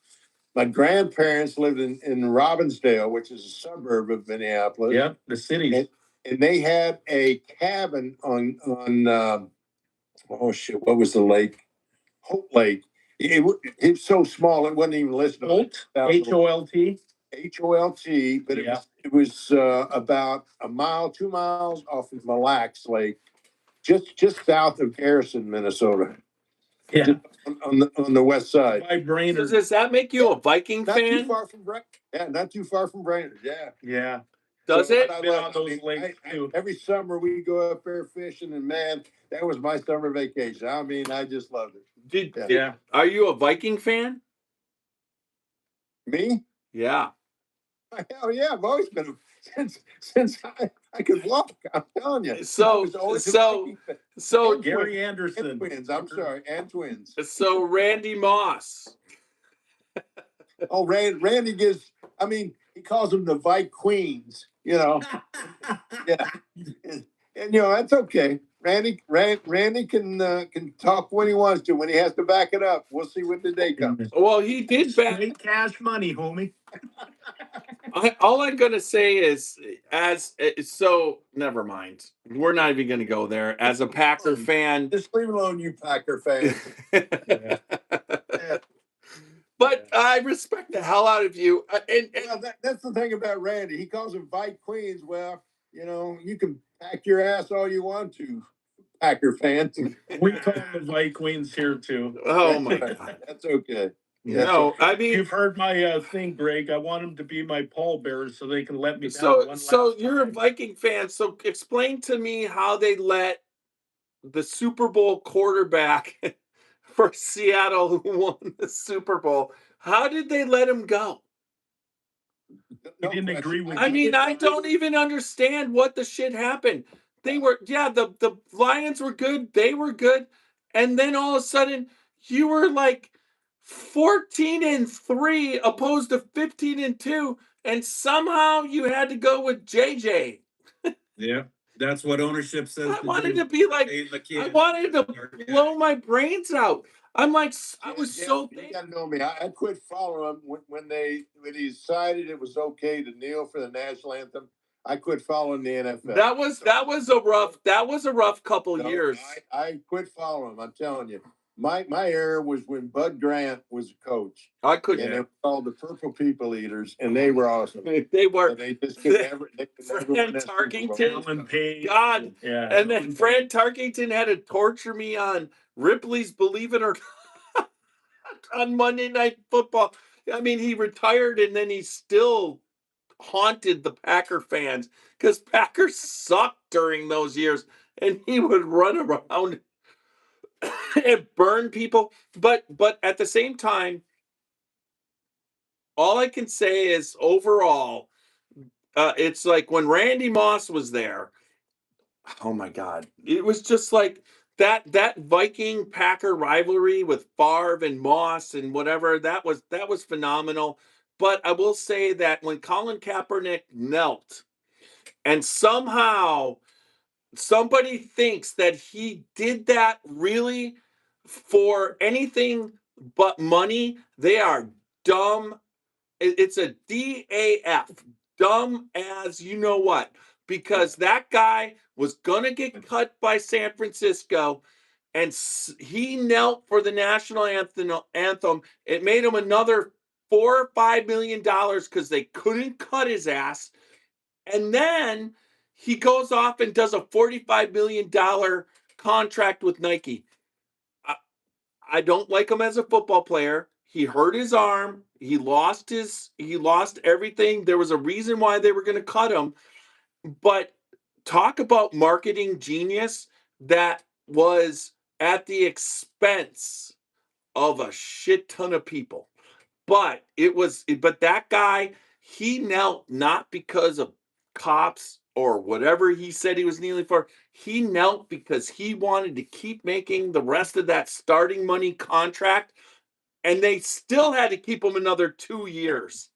My grandparents lived in Robbinsdale, which is a suburb of Minneapolis. Yeah, the city. And they had a cabin on what was the lake? Holt Lake. It's so small it wasn't even listed. Holt, H-O-L-T. H-O-L-T, but it was about a mile, 2 miles off of Mille Lacs Lake, just south of Garrison, Minnesota. Yeah, on the west side. My brain So does that make you a Viking not fan? Too far from not too far from Brainerd. Yeah. Does So, it? Every summer we go up there fishing, and man, that was my summer vacation. I mean, I just loved it. Are you a Viking fan? Me? Yeah. Hell yeah, I've always been since I could walk. I'm telling you. So Gary Anderson and twins. I'm sorry, and twins. So Randy Moss. Oh, Randy gives. I mean, he calls them the Vike Queens. Yeah, and that's okay. Randy can talk when he wants to. When he has to back it up, we'll see when the day comes. Well, he did back cash money, homie. All I'm gonna say is, never mind. We're not even gonna go there. As a Packer fan, just leave alone, you Packer fans. But I respect the hell out of you. That's the thing about Randy. He calls them Vike Queens. Well, you can pack your ass all you want to, Packer fans. We call them the Vike Queens here too. Oh my God, that's okay. Yeah. No, I mean, you've heard my thing, Greg. I want them to be my pallbearers so they can let me down. So you're a Viking fan. So explain to me how they let the Super Bowl quarterback for Seattle, who won the Super Bowl, how did they let him go? You didn't agree with. I mean, I don't even understand what the shit happened. They were, the Lions were good. They were good, and then all of a sudden, you were like 14-3 opposed to 15-2. and somehow you had to go with JJ. Yeah, that's what ownership says. I wanted to be like, I wanted to blow my brains out. I'm like, I was so You gotta know me. I quit following him when he decided it was okay to kneel for the national anthem. I quit following the NFL. That was a rough couple years. I quit following him. I'm telling you. My era was when Bud Grant was a coach. I couldn't. And it was called the Purple People Eaters, and they were awesome. They were. They just could never. They could never win Fran that Super Bowl. Tarkington, God, Yeah. and then Fran Tarkington had to torture me on Ripley's Believe It or Not on Monday Night Football. I mean, he retired and then he still haunted the Packer fans because Packers sucked during those years, and he would run around and burn people. But at the same time, all I can say is overall, it's like when Randy Moss was there. Oh my God, it was just like that Viking Packer rivalry with Favre and Moss and whatever. That was phenomenal. But I will say that when Colin Kaepernick knelt, and somehow somebody thinks that he did that really for anything but money, they are dumb. It's a DAF, dumb as you know what, because that guy was going to get cut by San Francisco, and he knelt for the national anthem. It made him another $4 or $5 million because they couldn't cut his ass. And then he goes off and does a $45 million contract with Nike. I don't like him as a football player. He hurt his arm. He lost everything. There was a reason why they were going to cut him. But talk about marketing genius that was at the expense of a shit ton of people. But that guy, he knelt not because of cops or whatever he said he was kneeling for. He knelt because he wanted to keep making the rest of that starting money contract, and they still had to keep him another 2 years.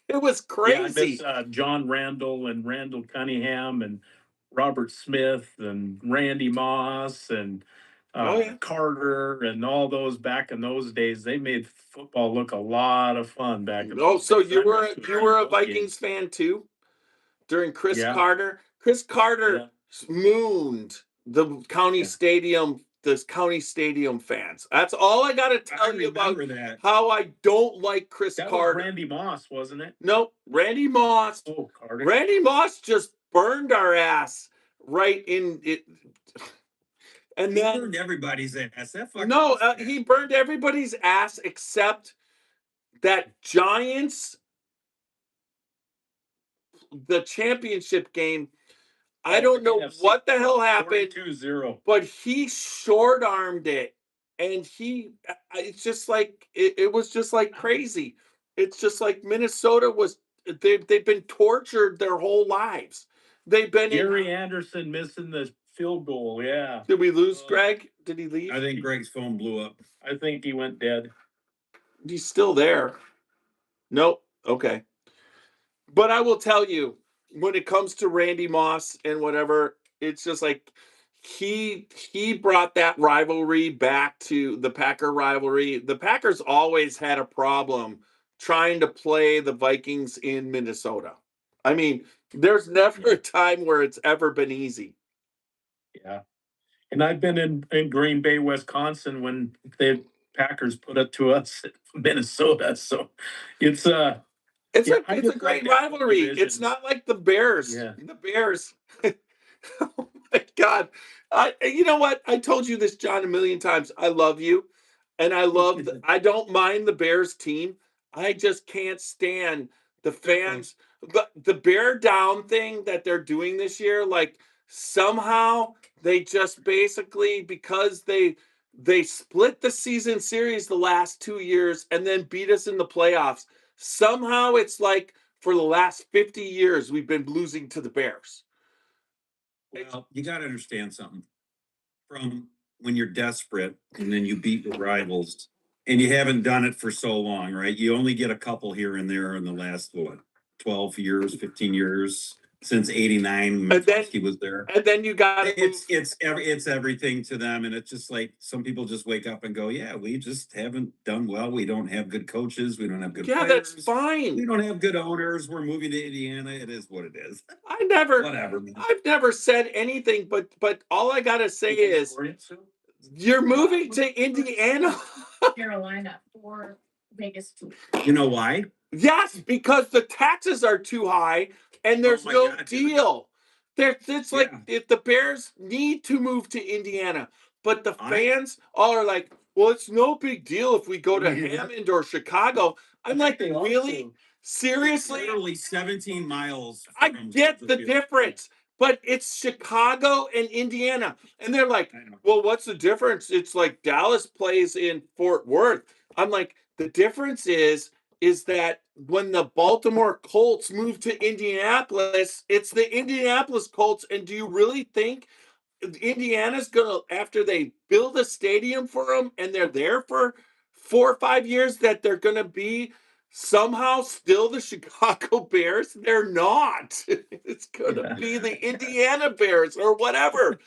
It was crazy. Yeah, John Randall and Randall Cunningham and Robert Smith and Randy Moss and Carter and all those back in those days. They made football look a lot of fun back in those So days. you were a Vikings fan too during Chris Carter? Chris Carter mooned the county stadium, county stadium fans. That's all I got to tell you about how I don't like Chris Carter. Was Randy Moss, wasn't it? No, Randy Moss. Oh, Carter. Randy Moss just burned our ass right in it. And then burned everybody's ass. He burned everybody's ass except that Giants, the championship game. I don't know what the hell happened, 42-0. but he short-armed it, and it's just like it was just like crazy. It's just like Minnesota was. They've been tortured their whole lives. They've been Gary Anderson missing the field goal. Yeah. Did we lose Greg? Did he leave? I think Greg's phone blew up. I think he went dead. He's still there. Nope. Okay. But I will tell you, when it comes to Randy Moss and whatever, it's just like he brought that rivalry back to the Packer rivalry. The Packers always had a problem trying to play the Vikings in Minnesota. I mean, there's never a time where it's ever been easy. Yeah. And I've been in Green Bay, Wisconsin when the Packers put it to us in Minnesota. So it's a great rivalry. It's not like the Bears. Yeah. The Bears. Oh my God. You know what? I told you this, John, a million times. I love you. And I don't mind the Bears team. I just can't stand the fans. The bear down thing that they're doing this year, like somehow they just basically, because they split the season series the last 2 years and then beat us in the playoffs. Somehow it's like for the last 50 years we've been losing to the Bears. Well, you got to understand something. From when you're desperate and then you beat your rivals, and you haven't done it for so long, right? You only get a couple here and there in the last, 12 years, 15 years since 89. And then he was there. And then you got It's everything to them, and it's just like some people just wake up and go, "Yeah, we just haven't done well. We don't have good coaches. We don't have good players. that's fine. We don't have good owners. We're moving to Indiana. It is what it is. Whatever. I've never said anything, but all I gotta say is you're moving to Indiana. Carolina or Vegas too. You know why? Yes, because the taxes are too high and there's no God, deal. It's like if the Bears need to move to Indiana, but the fans all are like, well, it's no big deal if we go to Hammond or Chicago. I'm like, really? Seriously? Literally 17 miles. I get the difference, but it's Chicago and Indiana. And they're like, well, what's the difference? It's like Dallas plays in Fort Worth. I'm like, the difference is that when the Baltimore Colts moved to Indianapolis, it's the Indianapolis Colts. And do you really think Indiana's gonna, after they build a stadium for them and they're there for 4 or 5 years, that they're gonna be somehow still the Chicago Bears? They're not. It's gonna be the Indiana Bears or whatever.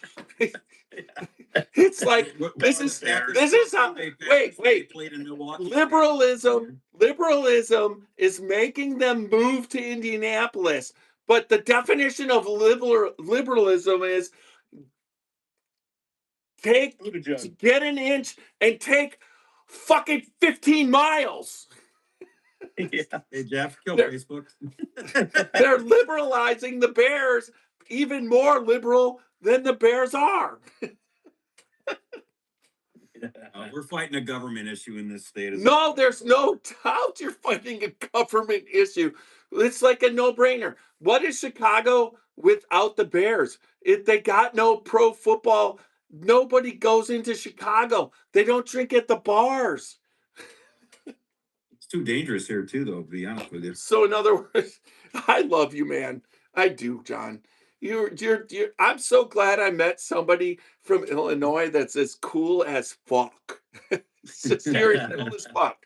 It's like this is how wait. Liberalism is making them move to Indianapolis. But the definition of liberalism is get an inch and take fucking 15 miles. Yeah. Hey Jeff, kill Facebook. They're liberalizing the Bears even more liberal than the Bears are. We're fighting a government issue in this state. No, there's no doubt you're fighting a government issue. It's like a no-brainer. What is Chicago without the Bears? They got no pro football. Nobody goes into Chicago. They don't drink at the bars. It's too dangerous here too, though, to be honest with you. So in other words, I love you, man. I do, John. You're I'm so glad I met somebody from Illinois that's as cool as fuck. You're cool as fuck.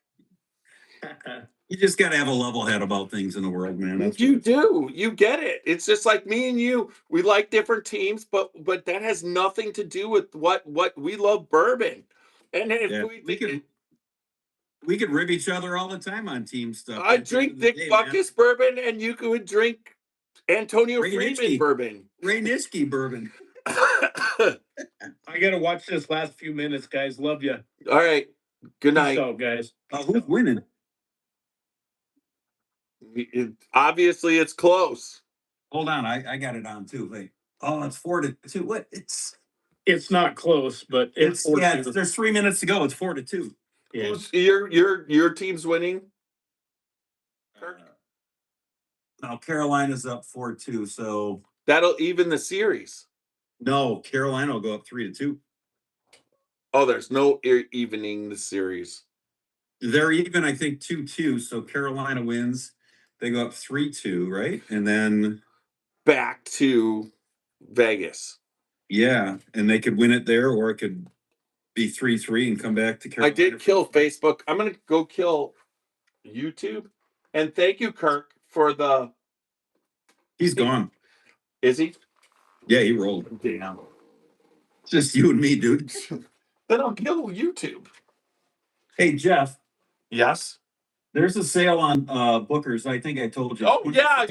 You just got to have a level head about things in the world, man. You do. You get it. It's just like me and you. We like different teams, but that has nothing to do with what we love bourbon. And if we could rib each other all the time on team stuff. I drink Dick Buckus bourbon, and you could drink Antonio Freeman bourbon. Ray Nitschke bourbon. I gotta watch this last few minutes, guys. Love you. All right. Good night. So, guys. Who's winning? Obviously, it's close. Hold on, I got it on too. Wait. Oh, it's 4-2. What? It's not close, but it's 4-2. There's 3 minutes to go. It's 4-2. Yeah. Your team's winning? Now Carolina's up 4-2, so that'll even the series. No, Carolina will go up 3-2. Oh, there's no evening the series. They're even, I think, 2-2. So Carolina wins. They go up 3-2, right? And then back to Vegas. Yeah, and they could win it there, or it could be 3-3 and come back to Carolina. I did kill Facebook. I'm gonna go kill YouTube. And thank you, Kirk, for the. He's gone. Is he? Yeah, he rolled. Damn. It's just you and me, dude. Then I'll kill YouTube. Hey, Jeff. Yes. There's a sale on Booker's. I think I told you. Oh, yeah.